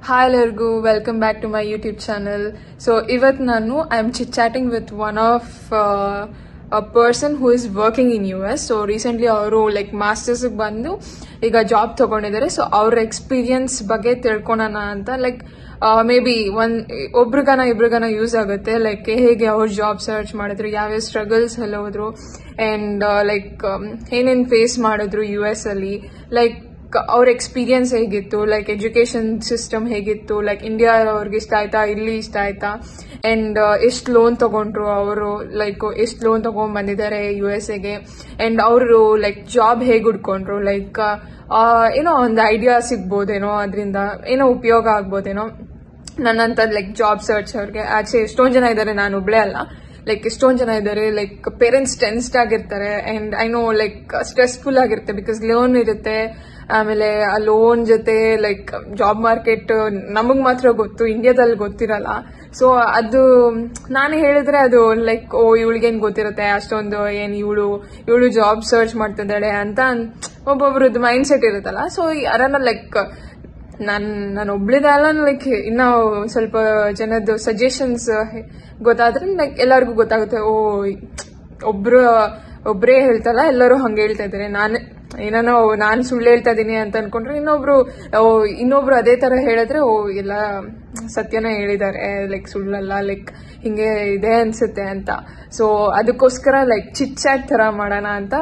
Hi ಎಲ್ಲರಿಗೂ, welcome back to my YouTube channel. So ಇವತ್ತು I am chit chatting with one of a person who is working in US. So recently ಅವರು ಮಾಸ್ಟರ್ಸ್ಗೆ ಬಂದು ಈಗ job ತಗೊಂಡಿದ್ದಾರೆ. So ಅವ್ರ experience ಬಗ್ಗೆ ತಿಳ್ಕೊಳೋಣ ಅಂತ ಮೇ ಬಿ ಇಬ್ರಿಗನ ಯೂಸ್ ಆಗುತ್ತೆ. ಹೇಗೆ ಅವ್ರು ಜಾಬ್ ಸರ್ಚ್ ಮಾಡಿದ್ರು, ಯಾವ್ಯಾವ ಸ್ಟ್ರಗಲ್ಸ್ ಎಲ್ಲ ಹೋದ್ರು, ಅಂಡ್ ಏನೇನ್ ಫೇಸ್ ಮಾಡಿದ್ರು US ಅಲ್ಲಿ, ಅವ್ರ ಎಕ್ಸ್ಪೀರಿಯನ್ಸ್ ಹೇಗಿತ್ತು, ಎಜುಕೇಶನ್ ಸಿಸ್ಟಮ್ ಹೇಗಿತ್ತು, ಇಂಡಿಯಾ ಅವ್ರಿಗೆ ಇಷ್ಟ ಆಯ್ತಾ, ಇಲ್ಲಿ ಇಷ್ಟ ಆಯ್ತಾ, ಅಂಡ್ ಎಷ್ಟು ಲೋನ್ ತಗೊಂಡ್ರು ಅವರು, ಎಷ್ಟು ಲೋನ್ ತಗೊಂಡ್ ಬಂದಿದ್ದಾರೆ USA ಗೆ, ಅಂಡ್ ಅವರು ಜಾಬ್ ಹೇಗೆ ಹುಡ್ಕೊಂಡ್ರು, ಏನೋ ಒಂದು ಐಡಿಯಾ ಸಿಗ್ಬೋದೇನೋ, ಅದರಿಂದ ಏನೋ ಉಪಯೋಗ ಆಗ್ಬೋದೇನೋ ನನ್ನಂತ ಜಾಬ್ ಸರ್ಚ್ ಅವ್ರಿಗೆ. ಆಚೆ ಎಷ್ಟೊಂದ್ ಜನ ಇದ್ದಾರೆ, ನಾನು ಒಬ್ಳೆ ಅಲ್ಲ, ಎಷ್ಟೊಂದ್ ಜನ ಇದ್ದಾರೆ. ಪೇರೆಂಟ್ಸ್ ಟೆನ್ಸ್ಡ್ ಆಗಿರ್ತಾರೆ, ಅಂಡ್ ಐ ನೋ ಸ್ಟ್ರೆಸ್ಫುಲ್ ಆಗಿರುತ್ತೆ, ಬಿಕಾಸ್ ಲೋನ್ ಇರುತ್ತೆ. ಆಮೇಲೆ ಆ ಲೋನ್ ಜೊತೆ ಜಾಬ್ ಮಾರ್ಕೆಟ್ ನಮಗ್ ಮಾತ್ರ ಗೊತ್ತು, ಇಂಡಿಯಾದಲ್ಲಿ ಗೊತ್ತಿರಲ್ಲ. ಸೊ ಅದು ನಾನು ಹೇಳಿದ್ರೆ ಅದು ಇವಳಿಗೇನ್ ಗೊತ್ತಿರುತ್ತೆ ಅಷ್ಟೊಂದು, ಇವಳು ಜಾಬ್ ಸರ್ಚ್ ಮಾಡ್ತಿದ್ದಾಳೆ ಅಂತ ಒಬ್ಬೊಬ್ರದ್ದು ಮೈಂಡ್ ಸೆಟ್ ಇರುತ್ತಲ್ಲ. ಸೊ ಯಾರನ್ನ ನಾನು ಒಬ್ಳಿದೆ ಅಲ್ಲ, ಇನ್ನ ಸ್ವಲ್ಪ ಜನದ್ದು ಸಜೆಷನ್ಸ್ ಗೊತ್ತಾದ್ರೆ ಎಲ್ಲರಿಗೂ ಗೊತ್ತಾಗುತ್ತೆ. ಒಬ್ರೇ ಹೇಳ್ತಲ್ಲ, ಎಲ್ಲರೂ ಹಂಗೆ ಹೇಳ್ತಾ ಇದ್ದಾರೆ, ನಾನು ಸುಳ್ಳು ಹೇಳ್ತಾ ಇದೀನಿ ಅಂತ ಅನ್ಕೊಂಡ್ರೆ ಇನ್ನೊಬ್ರು ಅದೇ ತರ ಹೇಳಿದ್ರೆ ಎಲ್ಲ ಸತ್ಯನ ಹೇಳಿದ್ದಾರೆ, ಸುಳ್ಳಲ್ಲ, ಹಿಂಗೆ ಇದೆ ಅನ್ಸುತ್ತೆ ಅಂತ. ಸೊ ಅದಕ್ಕೋಸ್ಕರ ಚಿಟ್ ಚಾಟ್ ತರ ಮಾಡೋಣ ಅಂತ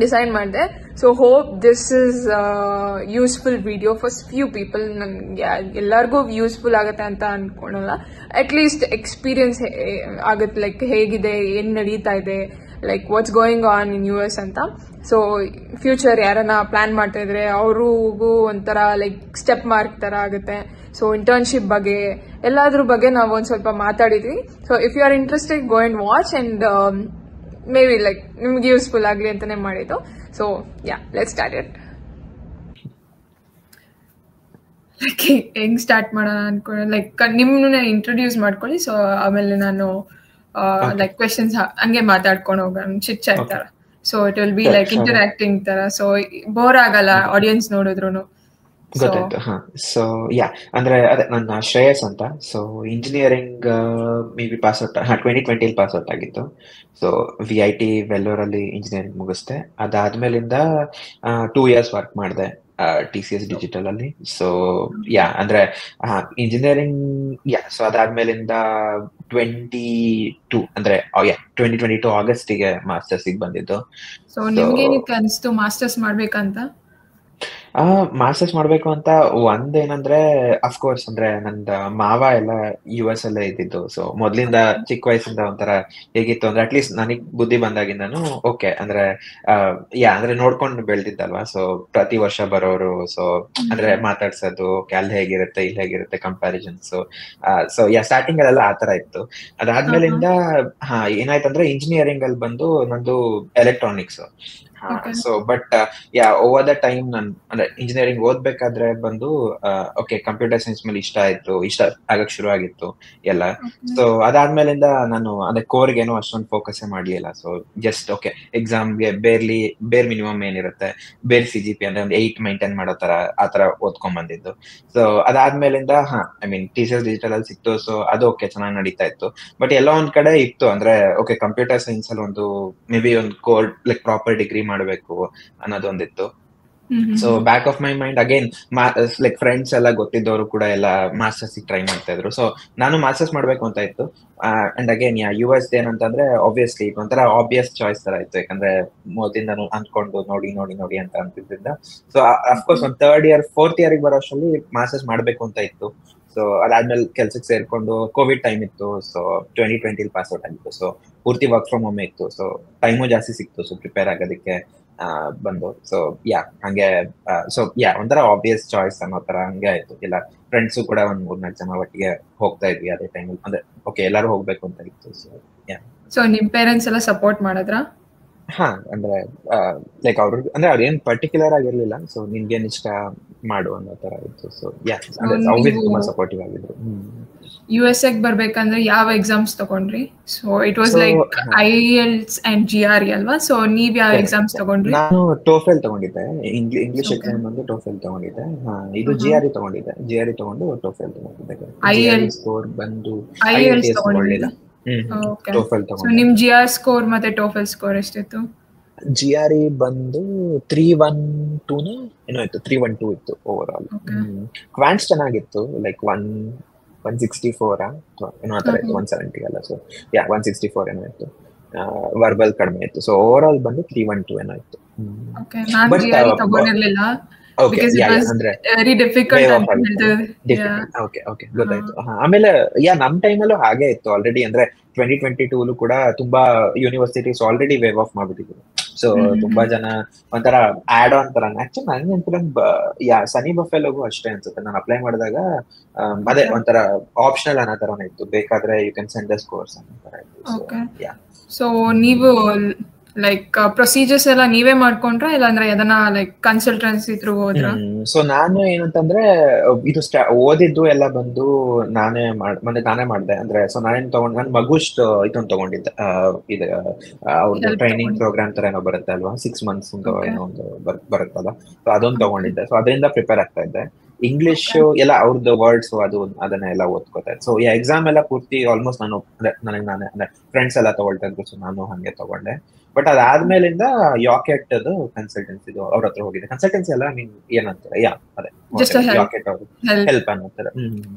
ಡಿಸೈಡ್ ಮಾಡಿದೆ. So hope this is useful video for few people. ಎಲ್ಲರಿಗೂ ಯೂಸ್ಫುಲ್ ಆಗುತ್ತೆ ಅಂತ ಅನ್ಕೊಳಲ್ಲ, ಅಟ್ ಲೀಸ್ಟ್ ಎಕ್ಸ್ಪೀರಿಯನ್ಸ್ ಆಗುತ್ತೆ, ಹೇಗಿದೆ, ಏನ್ ನಡೀತಾ ಇದೆ, what's going on in US ಅಂತ. ಸೊ ಫ್ಯೂಚರ್ ಯಾರನ್ನ ಪ್ಲಾನ್ ಮಾಡ್ತಾ ಇದ್ರೆ ಅವ್ರಿಗೂ ಒಂಥರ ಸ್ಟೆಪ್ ಮಾರ್ಕ್ ತರ ಆಗುತ್ತೆ. ಸೊ ಇಂಟರ್ನ್ಶಿಪ್ ಬಗ್ಗೆ ಎಲ್ಲಾದ್ರ ಬಗ್ಗೆ ನಾವು ಒಂದ್ ಸ್ವಲ್ಪ ಮಾತಾಡಿದ್ವಿ. So if you are interested, go and watch, and may be ನಿಮ್ಗೆ ಯೂಸ್ಫುಲ್ ಆಗ್ಲಿ ಅಂತಾನೆ ಮಾಡಿದ್ದು. So let's start it. ಹೆಂಗ್ ಸ್ಟಾರ್ಟ್ ಮಾಡೋಣ ಅನ್ಕೊಂಡೆ, ನಿಮ್ನ ಇಂಟ್ರೊಡ್ಯೂಸ್ ಮಾಡ್ಕೊಳ್ಳಿ. ಸೊ ಆಮೇಲೆ ನಾನು ಕ್ವೆಶನ್ಸ್ ಹಂಗೆ ಮಾತಾಡ್ಕೊಂಡು ಹೋಗೋಣ, ಚಿಟ್ ಚಾಟ್ ತರ. So it will be interacting ತರ, ಸೊ ಬೋರ್ ಆಗಲ್ಲ ಆಡಿಯನ್ಸ್ ನೋಡಿದ್ರು. ಗೊತ್ತಾಯ್ತು. ಸೊ ಅಂದ್ರೆ ಅದೇ ನನ್ನ ಶ್ರೇಯಸ್ ಅಂತ. So engineering may be pass out 2020 pass out ಆಗಿತ್ತು. ಸೊ VIT ವೆಲ್ಲೂರ್ ಅಲ್ಲಿ ಇಂಜಿನಿಯರಿಂಗ್ ಮುಗಿಸ್ದೆ. ಅದಾದ್ಮೇಲಿಂದ 2 years ವರ್ಕ್ ಮಾಡಿದೆ TCS ಡಿಜಿಟಲ್ ಅಲ್ಲಿ. ಸೊ ಅಂದ್ರೆ ಇಂಜಿನಿಯರಿಂಗ್ ಸೊ ಅದಾದ್ಮೇಲಿಂದ 2022 ಆಗಸ್ಟಿಗೆ ಮಾಸ್ಟರ್ಸ್ ಬಂದಿದ್ದು. ಸೊ ನಿಮ್ಗೇನಕ್ಕೆ ಅನಿಸ್ತು ಮಾಸ್ಟರ್ಸ್ ಮಾಡ್ಬೇಕಂತ? ಮಾಸ್ಟರ್ಸ್ ಮಾಡ್ಬೇಕು ಅಂತ ಒಂದೇನಂದ್ರೆ, ಅಫ್ಕೋರ್ಸ್ ಅಂದ್ರೆ ನಂದ ಮಾವ ಎಲ್ಲ US ಅಲ್ಲೇ ಇದ್ದಿದ್ದು. ಸೊ ಮೊದ್ಲಿಂದ ಚಿಕ್ಕ ವಯಸ್ಸಿಂದ ಒಂಥರ ಹೇಗಿತ್ತು ಅಂದ್ರೆ, ಅಟ್ಲೀಸ್ಟ್ ನನಗ್ ಬುದ್ಧಿ ಬಂದಾಗಿಂದಾನು ಓಕೆ ಅಂದ್ರೆ ಅಂದ್ರೆ ನೋಡ್ಕೊಂಡು ಬೆಳ್ದಿದ್ದಲ್ವಾ. ಸೊ ಪ್ರತಿ ವರ್ಷ ಬರೋರು, ಸೊ ಅಂದ್ರೆ ಮಾತಾಡ್ಸೋದು, ಅಲ್ಲಿ ಹೇಗಿರುತ್ತೆ, ಇಲ್ಲಿ ಹೇಗಿರುತ್ತೆ, ಕಂಪ್ಯಾರಿಸನ್ಸ್. ಸೊ ಸ್ಟಾರ್ಟಿಂಗ್ ಅಲ್ಲೆಲ್ಲ ಆತರ ಇತ್ತು. ಅದಾದ್ಮೇಲಿಂದ ಏನಾಯ್ತಂದ್ರೆ, ಇಂಜಿನಿಯರಿಂಗ್ ಅಲ್ಲಿ ಬಂದು ನಂದು electronics. So but over the time ಅಂದ್ರೆ ಇಂಜಿನಿಯರಿಂಗ್ ಓದ್ಬೇಕಾದ್ರೆ ಬಂದು ಓಕೆ ಕಂಪ್ಯೂಟರ್ ಸೈನ್ಸ್ ಮೇಲೆ ಇಷ್ಟ ಆಗಕ್ ಶುರು ಆಗಿತ್ತು ಎಲ್ಲ. ಸೊ ಅದಾದ್ಮೇಲಿಂದ ನಾನು ಅಂದ್ರೆ ಕೋರ್ಗೇನೋ ಅಷ್ಟೊಂದು ಫೋಕಸ್ ಮಾಡ್ಲಿಲ್ಲ. ಸೊ ಜಸ್ಟ್ ಓಕೆ ಎಕ್ಸಾಮ್ಗೆ ಬೇರ್ ಮಿನಿಮಮ್ ಏನಿರುತ್ತೆ, ಬೇರ್ CGP ಅಂದ್ರೆ ಒಂದು 8 ಮೈಂಟೈನ್ ಮಾಡೋ ತರ ಆತರ ಓದ್ಕೊಂಡ್ ಬಂದಿದ್ದು. ಸೊ ಅದಾದ್ಮೇಲಿಂದ TCS ಡಿಜಿಟಲ್ ಅಲ್ಲಿ ಸಿಕ್ತು. ಸೊ ಅದು ಓಕೆ ಚೆನ್ನಾಗಿ ನಡೀತಾ ಇತ್ತು. ಬಟ್ ಎಲ್ಲ ಒಂದ್ ಕಡೆ ಇತ್ತು ಅಂದ್ರೆ, ಓಕೆ ಕಂಪ್ಯೂಟರ್ ಸೈನ್ಸ್ ಅಲ್ಲಿ ಒಂದು ಮೇ ಬಿ ಒಂದು ಕೋರ್ ಪ್ರಾಪರ್ ಡಿಗ್ರಿ ಮಾಡ್ಬೇಕು ಅನ್ನೋದೊಂದಿತ್ತು. So back of my mind again friends ಎಲ್ಲ ಗೊತ್ತಿದ್ದವರು ಕೂಡ ಎಲ್ಲ ಮಾಸ್ಟರ್ಸ್ ಟ್ರೈ ಮಾಡ್ತಾ ಇದ್ರು. ಸೊ ನಾನು ಮಾಸ್ಟರ್ಸ್ ಮಾಡ್ಬೇಕು ಅಂತ ಇತ್ತು. ಅಂಡ್ ಅಗೇನ್ US ಏನಂತಂದ್ರೆ ಆಬ್ವಿಯಸ್ಲಿ ಒಂಥರ ಆಬ್ವಿಯಸ್ ಚಾಯ್ಸ್ ತರ ಇತ್ತು, ಯಾಕಂದ್ರೆ ಮೊದಲಿಂದ ಅನ್ಕೊಂಡು ನೋಡಿ ಅಂತ ಅಂತಿದ್ರಿಂದ. ಸೊ ಅಫ್ಕೋರ್ಸ್ ಒಂದು 3rd year 4th year ಬರೋ ಅಷ್ಟರಲ್ಲಿ ಮಾಸ್ಟರ್ಸ್ ಮಾಡ್ಬೇಕು ಅಂತ ಇತ್ತು. ಸೊ ಅದಾದ್ಮೇಲೆ ಕೆಲ್ಸಕ್ಕೆ ಸೇರ್ಕೊಂಡು ಕೋವಿಡ್ ಟೈಮ್ ಇತ್ತು. ಸೊ 2020 ಪಾಸ್ ಔಟ್ ಆಗಿತ್ತು. ಸೊ ಪೂರ್ತಿ ವರ್ಕ್ ಫ್ರಮ್ ಹೋಮ್ ಇತ್ತು. ಸೊ ಟೈಮು ಜಾಸ್ತಿ ಸಿಕ್ತು. ಸೊ ಪ್ರಿಪೇರ್ ಆಗೋದಕ್ಕೆ ಬಂದು. ಸೊ ಹಂಗೆ ಸೊ ಒಂಥರ ಆಬ್ವಿಯಸ್ ಚಾಯ್ಸ್ ಅನ್ನೋ ತರ ಹಂಗೆ ಆಯ್ತು. ಎಲ್ಲ ಫ್ರೆಂಡ್ಸು ಕೂಡ ಒಂದ್ 3-4 ಜನ ಒಟ್ಟಿಗೆ ಹೋಗ್ತಾ ಇದ್ವಿ ಅದೇ ಟೈಮಲ್ಲಿ. ಅಂದ್ರೆ ಓಕೆ ಎಲ್ಲರೂ ಹೋಗ್ಬೇಕು ಅಂತ ಇತ್ತು. ಸೊ ನಿಮ್ ಪೇರೆಂಟ್ಸ್ ಎಲ್ಲ ಸಪೋರ್ಟ್ ಮಾಡಿದ್ರ? ಅಂದ್ರೆ ಅವ್ರು ಅಂದ್ರೆ ಅವ್ರೇನ್ ಪರ್ಟಿಕ್ಯುಲರ್ ಆಗಿರ್ಲಿಲ್ಲ. ಸೊ ನಿನ್ಗೇನ್ ಇಷ್ಟ ಮಾಡು ಅನ್ನೋ ತರ ಇತ್ತು. ಸೊ ಸೊ ಅಂದ್ರೆ ನೀವು ಆಬ್ವಿಯಸ್ಲಿ ತುಂಬಾ ಸಪೋರ್ಟಿವ್ ಆಗಿದ್ರು. US ಬರ್ಬೇಕಂದ್ರೆ ಯಾವ ಎಕ್ಸಾಮ್ಸ್ ತಗೊಂಡ್ರಿ? So it was so like IELTS and GRE ಅಲ್ವಾ? ಸೊ ನೀವ್ ಯಾವ ಎಕ್ಸಾಮ್ಸ್ ತಗೊಂಡ್ರಿ? ನಾನು ಟೋಫೆಲ್ ತಗೊಂಡಿದ್ದೆ, ಇಂಗ್ಲಿಷ್ ಓಕೆ. ಎಕ್ಸಾಮ್ ಬಂದು ಟೋಫೆಲ್ ತಗೊಂಡಿದ್ದೆ. ಇದು GRE ತಗೊಂಡಿದ್ದೆ, GRE ತಗೊಂಡು ಟೋಫೆಲ್ ತಗೊಂಡಿದ್ದೆ. GRE IELTS ಸ್ಕೋರ್ ಬಂದು IELTS IELTS ತಗೊಳ್ಳಿಲ್ಲ. ತಗೊಂಡಿದ್ರಿ? ಓಕೆ. ಟೋಫೆಲ್ ಸೊ ತಗೊಂಡೆ. ನಿಮ್ GR ಸ್ಕೋರ್ ಮತ್ತೆ ಟೋಫೆಲ್ ಸ್ಕೋರ್ ಎಷ್ಟಿತ್ತು? GRE ಬಂದು 312 ಏನೋ ಇತ್ತು, 312 ಇತ್ತು ಓವರ್ ಆಲ್. ಓಕೆ. ಕ್ವಾಂಟ್ಸ್ ಚೆನ್ನಾಗಿತ್ತು, ಲೈಕ್ 164 ಏನೋ ಆ ಥರ ಇತ್ತು, 170 ಅಲ್ಲ. ಸೊ 164 ಏನೋ ಇತ್ತು. ವರ್ಬಲ್ ಕಡಿಮೆ ಇತ್ತು. ಸೊ ಓವರ್ ಆಲ್ ಬಂದು 312 ಏನೋ ಇತ್ತು. ಓಕೆ. ನಾನು ಬಟ್ GRE ತಗೊಂಡಿರ್ಲಿಲ್ಲ ಓಕೆ, ಬಿಕಾಸ್ ಇಟ್ ವಾಸ್ ಅಂದ್ರೆ ವೆರಿ ಡಿಫಿಕಲ್ಟ್ ವೇವ್ ಅಂತ ಆಫ್ ಆಗುತ್ತೆ. ಹೇಳ್ತಾರೆ. ಓಕೆ ಗೊತ್ತಾಯ್ತು. ಆಮೇಲೆ ನಮ್ ಟೈಮಲ್ಲೂ ಹಾಗೆ ಇತ್ತು ಆಲ್ರೆಡಿ. ಅಂದ್ರೆ 2022 ಕೂಡ ತುಂಬಾ ಯೂನಿವರ್ಸಿಟೀಸ್ ಆಲ್ರೆಡಿ ವೇವ್ ಆಫ್ ಮಾಡ್ಬಿಟ್ಟಿದ್ರು. ಸೊ ತುಂಬಾ ಜನ ಒಂಥರ ಆಡ್ ಆನ್ ತರ. ಆಕ್ಚುಲಿ ನನಗೆ ಅನ್ಕೊಂಡ್ ಸನಿ ಬಫೆಲೋಗೂ ಅಷ್ಟೇ ಅನ್ಸುತ್ತೆ. ನಾನು ಅಪ್ಲೈ ಮಾಡಿದಾಗ ಅದೇ ಒಂಥರ ಆಪ್ಷನಲ್ ಅನ್ನೋ ತರನೇ ಇತ್ತು, ಬೇಕಾದ್ರೆ you can send the scores ಅನ್ನೋ ತರ ಇತ್ತು. ಓಕೆ. ಸೊ ನೀವು ಲೈಕ್ ಪ್ರೊಸೀಜರ್ಸ್ ಎಲ್ಲ ನೀವೇ ಮಾಡ್ಕೊಂಡ್ರ ಇಲ್ಲಾಂದ್ರೆ ಅದನ್ನ ಲೈಕ್ ಕನ್ಸಲ್ಟೆನ್ಸಿ ಥ್ರೂ ಹೋದ್ರ? ಸೊ ನಾನು ಏನಂತಂದ್ರೆ ಇದು ಓದಿದ್ದು ಎಲ್ಲ ಬಂದು ನಾನೇ ಮಾಡಿದೆ. ಅಂದ್ರೆ ಸೊ ನಾನೇನ್ ತಗೊಂಡ್ ನನ್ ಮಗುಷ್ಟು ಇದೊಂದು ತಗೊಂಡಿದ್ದೆ, ಇದು ಅವ್ರದ್ದು ಟ್ರೈನಿಂಗ್ ಪ್ರೋಗ್ರಾಮ್ ತರ ಏನೋ ಬರುತ್ತೆ ಅಲ್ವಾ, 6 months ಏನೋ ಒಂದು ಬರುತ್ತಲ್ಲ. ಸೊ ಅದೊಂದು ತಗೊಂಡಿದ್ದೆ. ಸೊ ಅದರಿಂದ ಪ್ರಿಪೇರ್ ಆಗ್ತಾ ಇದ್ದೆ. ಇಂಗ್ಲಿಷ್ ಎಲ್ಲ ಅವ್ರದ್ದು ವರ್ಡ್ಸ್ ಅದನ್ನ ಎಲ್ಲ ಓದ್ಕೋತಾ ಇದ್ದೆ. ಸೊ ಈ ಎಕ್ಸಾಮ್ ಎಲ್ಲ ಪೂರ್ತಿ ಆಲ್ಮೋಸ್ಟ್ ನಾನು ನಾನೇ ಅಂದ್ರೆ ಫ್ರೆಂಡ್ಸ್ ಎಲ್ಲ ತಗೊಳ್ತಾ ಇದ್ರು. ಸೊ ನಾನು ಹಂಗೆ ತಗೊಂಡೆ. ಬಟ್ ಅದಾದ್ಮೇಲಿಂದ ಯಾಕೆಟ್ ಕನ್ಸಲ್ಟೆನ್ಸಿ ಅವ್ರ ಹತ್ರ ಹೋಗಿದೆ. ಕನ್ಸಲ್ಟೆನ್ಸಿ ಎಲ್ಲ ಏನಂತಾರೆ, ಅದೇ ಯಾಕೆಟ್ ಅವರು ಹೆಲ್ಪ್ ಅನ್ನೋತಾರೆ.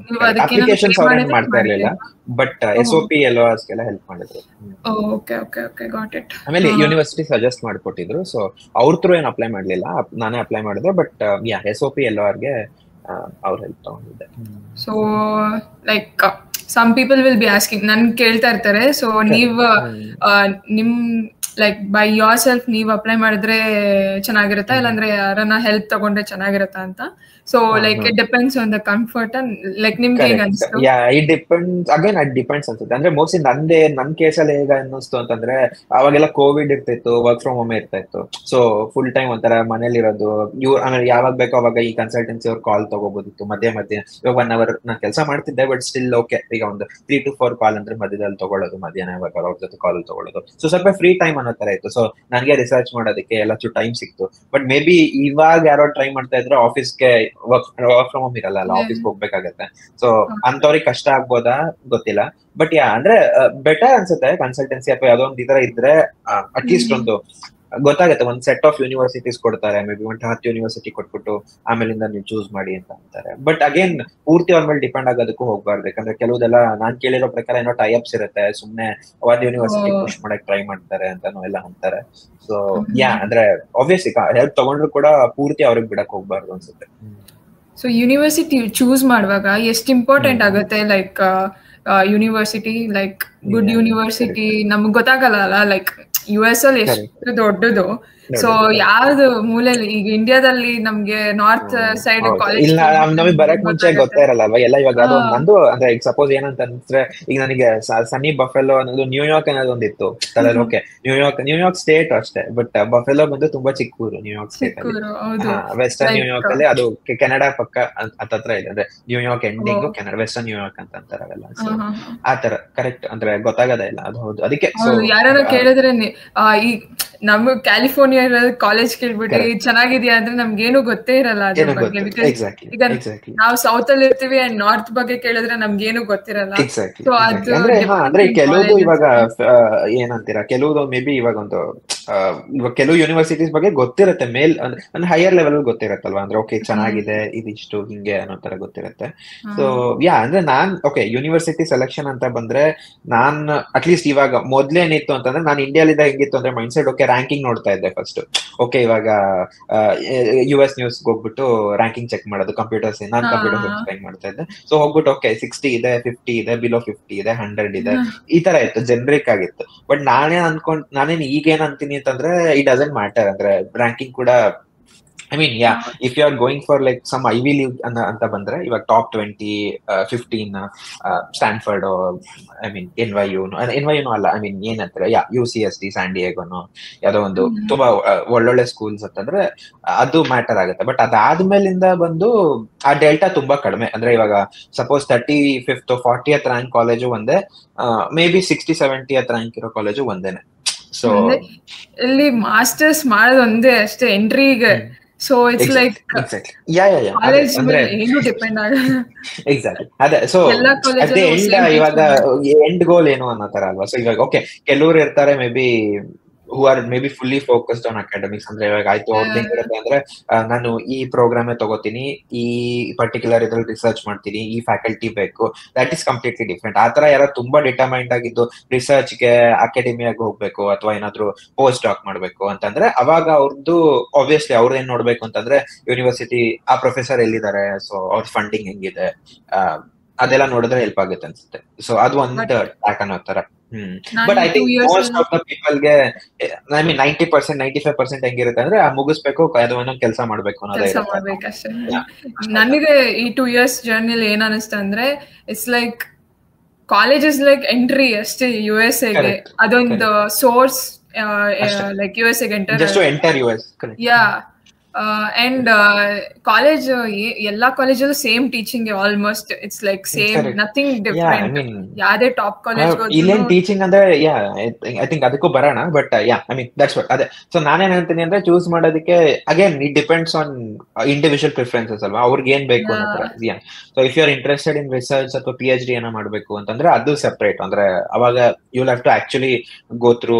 ಅಪ್ಲಿಕೇಶನ್ಸ್ ಅವ್ರೇನ್ ಮಾಡ್ತಾ ಇರ್ಲಿಲ್ಲ, ಬಟ್ SOP LOS ಗೆಲ್ಲ ಹೆಲ್ಪ್ ಮಾಡಿದ್ರು. ಆಮೇಲೆ ಯೂನಿವರ್ಸಿಟಿ ಸಜೆಸ್ಟ್ ಮಾಡ್ಕೊಟ್ಟಿದ್ರು. ಸೊ ಅವ್ರ ಥ್ರೂ ಏನ್ ಅಪ್ಲೈ ಮಾಡ್ಲಿಲ್ಲ, ನಾನೇ ಅಪ್ಲೈ ಮಾಡಿದೆ. ಬಟ್ SOP LOR ಗೆ ಅವ್ರ ಹೆಲ್ಪ್ ತಗೊಂಡಿದ್ದೆ. So like some people will be asking, ನನ್ ಕೇಳ್ತಾ ಇರ್ತಾರೆ. ಸೊ ನೀವ್ ನಿಮ್ ಲೈಕ್ ಬೈ ಯೋರ್ ಸೆಲ್ಫ್ ನೀವ್ ಅಪ್ಲೈ ಮಾಡಿದ್ರೆ ಚೆನ್ನಾಗಿರುತ್ತಾ, ಇಲ್ಲಾಂದ್ರೆ ಯಾರನ್ನ ಹೆಲ್ಪ್ ತಗೊಂಡ್ರೆ ಚೆನ್ನಾಗಿರುತ್ತಾ ಅಂತ. So like it depends on the comfort and like ನಿಮ್ಗೆ ಹೇಗೆ ಅನ್ಸ್ತು? It depends again, it depends ಅನ್ಸುತ್ತೆ. ಅಂದ್ರೆ ಮೋಸ್ಟ್ಲಿ ನನ್ ಕೇಸಲ್ಲಿ ಹೇಗೆ ಅನ್ನಿಸ್ತು ಅಂತಂದ್ರೆ, ಅವಾಗೆಲ್ಲ ಕೋವಿಡ್ ಇರ್ತಿತ್ತು, ವರ್ಕ್ ಫ್ರಮ್ ಹೋಮ್ ಇರ್ತಾ ಇತ್ತು. ಸೊ ಫುಲ್ ಟೈಮ್ ಒಂಥರ ಮನೇಲಿ ಇರೋದು. ಆಮೇಲೆ ಯಾವಾಗ ಬೇಕೋ ಅವಾಗ ಈ ಕನ್ಸಲ್ಟೆನ್ಸಿ ಅವ್ರ ಕಾಲ್ ತಗೋಬೋದಿತ್ತು ಮಧ್ಯೆ. ಇವಾಗ 1 hour ನಾನು ಕೆಲಸ ಮಾಡ್ತಿದ್ದೆ, ಬಟ್ ಸ್ಟಿಲ್ ಓಕೆ. ಈಗ ಒಂದು 3 to 4 ಕಾಲ್ ಅಂದ್ರೆ ಮಧ್ಯದಲ್ಲಿ ತಗೊಳ್ಳೋದು, ಮಧ್ಯಾಹ್ನ ಇವಾಗ ಅವ್ರ ಜೊತೆ ಕಾಲ್ ತಗೊಳ್ಳೋದು. ಸೊ ಸ್ವಲ್ಪ ಫ್ರೀ ಟೈಮ್ ಅನ್ನೋ ತರ ಇತ್ತು. ಸೊ ನನಗೆ ರಿಸರ್ಚ್ ಮಾಡೋದಕ್ಕೆ ಎಲ್ಲ ಟೈಮ್ ಸಿಕ್ತು. ಬಟ್ ಮೇ ಬಿ ಇವಾಗ ಯಾರೋ ಟ್ರೈ ಮಾಡ್ತಾ ಇದ್ರೆ ಆಫೀಸ್ಗೆ ವರ್ಕ್ ಫ್ರಮ್ ಹೋಮ್ ಇರಲ್ಲ, ಆಫೀಸ್ಗೆ ಹೋಗ್ಬೇಕಾಗತ್ತೆ. ಸೊ ಅಂತವ್ರಿಗೆ ಕಷ್ಟ ಆಗ್ಬೋದಾ ಗೊತ್ತಿಲ್ಲ. ಬಟ್ ಅಂದ್ರೆ ಬೆಟರ್ ಅನ್ಸುತ್ತೆ ಕನ್ಸಲ್ಟೆನ್ಸಿ ಅಥವಾ ಯಾವ್ದೋ ಒಂದು ಈ ತರ ಇದ್ರೆ. ಅಟ್ಲೀಸ್ಟ್ ಒಂದು ಗೊತ್ತಾಗುತ್ತೆ, ಒಂದ್ ಸೆಟ್ ಆಫ್ ಯೂನಿವರ್ಸಿಟೀಸ್ ಕೊಡ್ತಾರೆ, ಮೇ ಬಿ 10 ಯೂನಿವರ್ಸಿಟಿ ಕೊಟ್ಬಿಟ್ಟು ಆಮೇಲಿಂದ ನೀವು ಚೂಸ್ ಮಾಡಿ ಅಂತ ಅಂತಾರೆ. ಬಟ್ ಅಗೇನ್ ಪೂರ್ತಿ ಅವ್ರ ಮೇಲೆ ಡಿಪೆಂಡ್ ಆಗೋದಕ್ಕೂ ಹೋಗ್ಬಾರ್ದು. ಯಾಕಂದ್ರೆ ಕೆಲವುದೆಲ್ಲ ನಾನ್ ಕೇಳಿರೋ ಪ್ರಕಾರ ಏನೋ ಟೈಅಪ್ಸ್ ಇರುತ್ತೆ, ಸುಮ್ನೆ ಒಂದ್ ಯೂನಿವರ್ಸಿಟಿ ಪುಷ್ ಮಾಡಕ್ ಟ್ರೈ ಮಾಡ್ತಾರೆ ಅಂತಾನು ಎಲ್ಲ ಅಂತಾರೆ. ಸೊ ಅಂದ್ರೆ ಆಬ್ವಿಯಸ್ಲಿ ಹೆಲ್ಪ್ ತಗೊಂಡ್ರು ಕೂಡ ಪೂರ್ತಿ ಅವ್ರಿಗೆ ಬಿಡಕ್ ಹೋಗ್ಬಾರ್ದು ಅನ್ಸುತ್ತೆ. ಸೊ ಯೂನಿವರ್ಸಿಟಿ ಚೂಸ್ ಮಾಡುವಾಗ ಎಷ್ಟು ಇಂಪಾರ್ಟೆಂಟ್ ಆಗುತ್ತೆ? Like university, like good university ನಮ್ಗೆ ಗೊತ್ತಾಗಲ್ಲ ಅಲ್ಲ, ಲೈಕ್ US ಅಲ್ಲಿ ಎಷ್ಟು ದೊಡ್ಡದು. ಸೊ ಯಾವ್ದು ಮೂಲೆಯಲ್ಲಿ, ಈಗ ಇಂಡಿಯಾದಲ್ಲಿ ನಮ್ಗೆ ನಾರ್ತ್ ಸೈಡ್ ಕಾಲೇಜ್ ನಮಗೆ ಬರಕ್ ಮುಂಚೆ ಗೊತ್ತೇ ಇರಲ್ಲ ಅಲ್ವಾ ಎಲ್ಲ. ಇವಾಗ ಅದು ನಂದು ಅಂದ್ರೆ ಈಗ ಸಪೋಸ್ ಏನಂತ ಅಂದ್ರೆ, ಈಗ ನನಗೆ ಸನಿ ಬಫೆಲೋ ಅನ್ನೋದು ನ್ಯೂಯಾರ್ಕ್ ಅನ್ನೋದು ಒಂದಿತ್ತು ತಲೆಯಲ್ಲಿ. ಓಕೆ, ನ್ಯೂಯಾರ್ಕ್ ಸ್ಟೇಟ್ ಅಷ್ಟೇ, ಬಟ್ ಬಫೆಲೋ ಬಂದು ತುಂಬಾ ಚಿಕ್ಕ ಊರು ನ್ಯೂಯಾರ್ಕ್ ಸ್ಟೇಟ್ ಅಲ್ಲಿ. ವೆಸ್ಟರ್ನ್ ನ್ಯೂಯಾರ್ಕ್ ಅಲ್ಲಿ, ಅದು ಕೆನಡಾ ಪಕ್ಕ ಹತ್ರ ಇದೆ. ಅಂದ್ರೆ New York ending Canada, western New York ಅಂತ ಅಂತಾರೆ ಅವೆಲ್ಲ. ಸೊ ಆತರ ಕರೆಕ್ಟ್ ಅಂದ್ರೆ ಗೊತ್ತಾಗದೇ ಇಲ್ಲ ಅದು. ಹೌದು, ಅದಕ್ಕೆ ಯಾರು ಕೇಳಿದ್ರೆ ಈ ನಮ್ಮ ಕ್ಯಾಲಿಫೋರ್ನಿಯಾ ಕಾಲೇಜ್ ಕೇಳ್ಬಿಟ್ಟು ಚೆನ್ನಾಗಿದ್ಯಾ ಅಂದ್ರೆ ನಮ್ಗೇನು ಗೊತ್ತೇ ಇರಲ್ಲ ಅದ್ರ ಬಗ್ಗೆ. ಈಗ ನಾವು ಸೌತ್ ಅಲ್ಲಿ ಇರ್ತೀವಿ ಅಂಡ್ ನಾರ್ತ್ ಬಗ್ಗೆ ಕೇಳಿದ್ರೆ ನಮ್ಗೇನು ಗೊತ್ತಿರಲ್ಲ. ಸೊ ಅದು ಅಂದ್ರೆ ಕೆಲವುದು ಇವಾಗ ಏನಂತೀರಾ, ಕೆಲವುದು ಮೇ ಬಿ ಇವಾಗ ಕೆಲವು ಯೂನಿವರ್ಸಿಟೀಸ್ ಬಗ್ಗೆ ಗೊತ್ತಿರುತ್ತೆ, ಅಂದ್ರೆ ಹೈಯರ್ ಲೆವೆಲ್ ಗೊತ್ತಿರತ್ತಲ್ವಾ. ಅಂದ್ರೆ ಓಕೆ ಚೆನ್ನಾಗಿದೆ, ಇದಿಷ್ಟು ಹಿಂಗೆ ಅನ್ನೋ ತರ ಗೊತ್ತಿರುತ್ತೆ. ಸೊ ಅಂದ್ರೆ ಓಕೆ ಯೂನಿವರ್ಸಿಟಿ ಸೆಲೆಕ್ಷನ್ ಅಂತ ಬಂದ್ರೆ, ನಾನ್ ಅಟ್ಲೀಸ್ಟ್ ಇವಾಗ ಮೊದ್ಲೇನಿತ್ತು ಅಂತಂದ್ರೆ, ನಾನು ಇಂಡಿಯಾಲಿಂದ ಹೆಂಗಿತ್ತು ಅಂದ್ರೆ ಮೈಂಡ್ ಸೆಟ್, ಓಕೆ ರ್ಯಾಂಕಿಂಗ್ ನೋಡ್ತಾ ಇದ್ದೆ ಫಸ್ಟ್. ಓಕೆ ಇವಾಗ US ನ್ಯೂಸ್ ಹೋಗ್ಬಿಟ್ಟು ರ್ಯಾಂಕಿಂಗ್ ಚೆಕ್ ಮಾಡೋದು, ಕಂಪ್ಯೂಟರ್ಸ್ ನಾನು ಕಂಪ್ಯೂಟರ್ ಸೈನ್ಸ್ ಮಾಡ್ತಾ ಇದ್ದೆ. ಸೊ ಹೋಗ್ಬಿಟ್ಟು ಓಕೆ 60 ಇದೆ, 50 ಇದೆ, ಬಿಲೋ 50 ಇದೆ, 100 ಇದೆ, ಈ ತರ ಇತ್ತು, ಜನರಿಕ್ ಆಗಿತ್ತು. ಬಟ್ ನಾನೇನ್ ಈಗೇನ್ ಅಂತೀನಿ ಅಂತಂದ್ರೆ, ಇಟ್ ಡಸಂಟ್ ಮ್ಯಾಟರ್. ಅಂದ್ರೆ ರ್ಯಾಂಕಿಂಗ್ ಕೂಡ I mean if you are going for like some Ivy League ಅಂತ ಬಂದ್ರೆ ಇವಾಗ top 20 15 Stanford, I mean N Y U ಅಲ್ಲ, ಐ ಮೀನ್ ಏನಂತಾರೆ UCSD, ಸ್ಯಾನ್ ಡಿಯೇಗೋನು, ಯಾವುದೋ ಒಂದು ತುಂಬಾ ಒಳ್ಳೊಳ್ಳೆ ಸ್ಕೂಲ್ಸ್ ಅಂತಂದ್ರೆ ಅದು ಮ್ಯಾಟರ್ ಆಗುತ್ತೆ. ಬಟ್ ಅದಾದ್ಮೇಲಿಂದ ಬಂದು ಆ ಡೆಲ್ಟಾ ತುಂಬಾ ಕಡಿಮೆ. ಅಂದ್ರೆ ಇವಾಗ suppose 35th 40th rank college ಒಂದೇ, ಮೇ ಬಿ 60-70th ರ್ಯಾಂಕ್ ಇರೋ ಕಾಲೇಜು ಒಂದೇನೆ. ಸೊ ಇಲ್ಲಿ ಮಾಸ್ಟರ್ಸ್ ಮಾಡೋದು ಒಂದೇ ಅಷ್ಟೇ ಎಂಟ್ರಿಗೆ. ಸೊ ಇಟ್ಸ್ ಲೈಕ್ ಕಾಲೇಜ್ ಮೇಲೆ ಏನು ಡಿಪೆಂಡ್ ಆಗಲ್ಲ. ಎಕ್ಸಾಕ್ಟ್ಲಿ ಅದೇ. ಸೊ ಅಟ್ ದಿ ಎಂಡ್ ಇವಾಗ ಎಂಡ್ ಗೋಲ್ ಏನು ಅನ್ನೋ ತರ ಅಲ್ವಾ. ಸೊ ಇವಾಗ ಓಕೆ, ಕೆಲವ್ರು ಇರ್ತಾರೆ may be who are may be fully focused on academics. ಅಂದ್ರೆ ಇವಾಗ ಆಯ್ತು ಅವ್ರದ್ದು ಹೆಂಗಿರುತ್ತೆ ಅಂದ್ರೆ ನಾನು ಈ ಪ್ರೋಗ್ರಾಮೇ ತಗೋತೀನಿ, ಈ ಪರ್ಟಿಕ್ಯುಲರ್ ಇದ್ರಲ್ಲಿ ರಿಸರ್ಚ್ ಮಾಡ್ತೀನಿ, ಈ ಫ್ಯಾಕಲ್ಟಿ ಬೇಕು, ದಟ್ ಈಸ್ ಕಂಪ್ಲೀಟ್ಲಿ ಡಿಫ್ರೆಂಟ್. ಆ ತರ ಯಾರು ತುಂಬಾ ಡಿಟರ್ಮೈಂಡ್ ಆಗಿದ್ದು ರಿಸರ್ಚ್ಗೆ ಅಕಾಡೆಮಿಯಾಗಿ ಹೋಗ್ಬೇಕು ಅಥವಾ ಏನಾದ್ರು ಪೋಸ್ಟ್ ಡಾಕ್ ಮಾಡ್ಬೇಕು ಅಂತಂದ್ರೆ ಅವಾಗ ಅವ್ರದ್ದು ಆಬ್ವಿಯಸ್ಲಿ ಅವ್ರದ್ದು ಏನ್ ನೋಡ್ಬೇಕು ಅಂತಂದ್ರೆ ಯೂನಿವರ್ಸಿಟಿ ಆ ಪ್ರೊಫೆಸರ್ ಎಲ್ಲಿದ್ದಾರೆ, ಸೊ ಅವ್ರ ಫಂಡಿಂಗ್ ಹೆಂಗಿದೆ, ಅದೆಲ್ಲ ನೋಡಿದ್ರೆ ಹೆಲ್ಪ್ ಆಗುತ್ತೆ ಅನ್ಸುತ್ತೆ. ಸೊ ಅದು ಒಂದು ಟ್ರ್ಯಾಕ್ ಅನ್ನೋ ತರ. But I think most of the ಪೀಪಲ್ಗೆ ಐ ಮೀನ್ 90% 95% ಹೆಂಗಿರುತ್ತೆ ಅಂದ್ರೆ ಮುಗಿಸ್ಬೇಕು, ಯಾವುದೋ ಒಂದೊಂದು ಕೆಲಸ ಮಾಡ್ಬೇಕು ಅನ್ನೋದೇ ಮಾಡ್ಬೇಕಷ್ಟೇ. ನನಗೆ ಈ 2 years ಜರ್ನಿಲಿ ಏನ್ ಅನಿಸ್ತು ಅಂದ್ರೆ it's like college is like entry ಅಷ್ಟೇ USA ಗೆ. ಅದೊಂದು ಸೋರ್ಸ್ ಲೈಕ್ USA ಗೆ ಎಂಟರ್. ಯಾ ಅಂಡ್ ಕಾಲೇಜ್ ಎಲ್ಲಾ ಕಾಲೇಜಲ್ಲೂ same teaching almost. It's like same, nothing different. ಯಾವ್ದೇ ಟಾಪ್ ಕಾಲೇಜ್ ಇಲ್ಲೇನ್ ಟೀಚಿಂಗ್ ಅಂದ್ರೆ ಐ ಥಿಂಕ್ ಅದಕ್ಕೂ ಬರೋಣ. But I mean that's what. ಅದೇ ಸೊ ನಾನೇನ್ ಹೇಳ್ತೀನಿ ಅಂದ್ರೆ ಚೂಸ್ ಮಾಡೋದಕ್ಕೆ again it depends on individual preferences ಅಲ್ವಾ, ಅವ್ರಿಗೆ ಏನ್ ಬೇಕು ಅನ್ನೋ. So if you are interested in research ಅಥವಾ PhD ಏನೋ ಮಾಡ್ಬೇಕು ಅಂತಂದ್ರೆ ಅದು ಸೆಪರೇಟ್. ಅಂದ್ರೆ ಅವಾಗ you will have to actually go through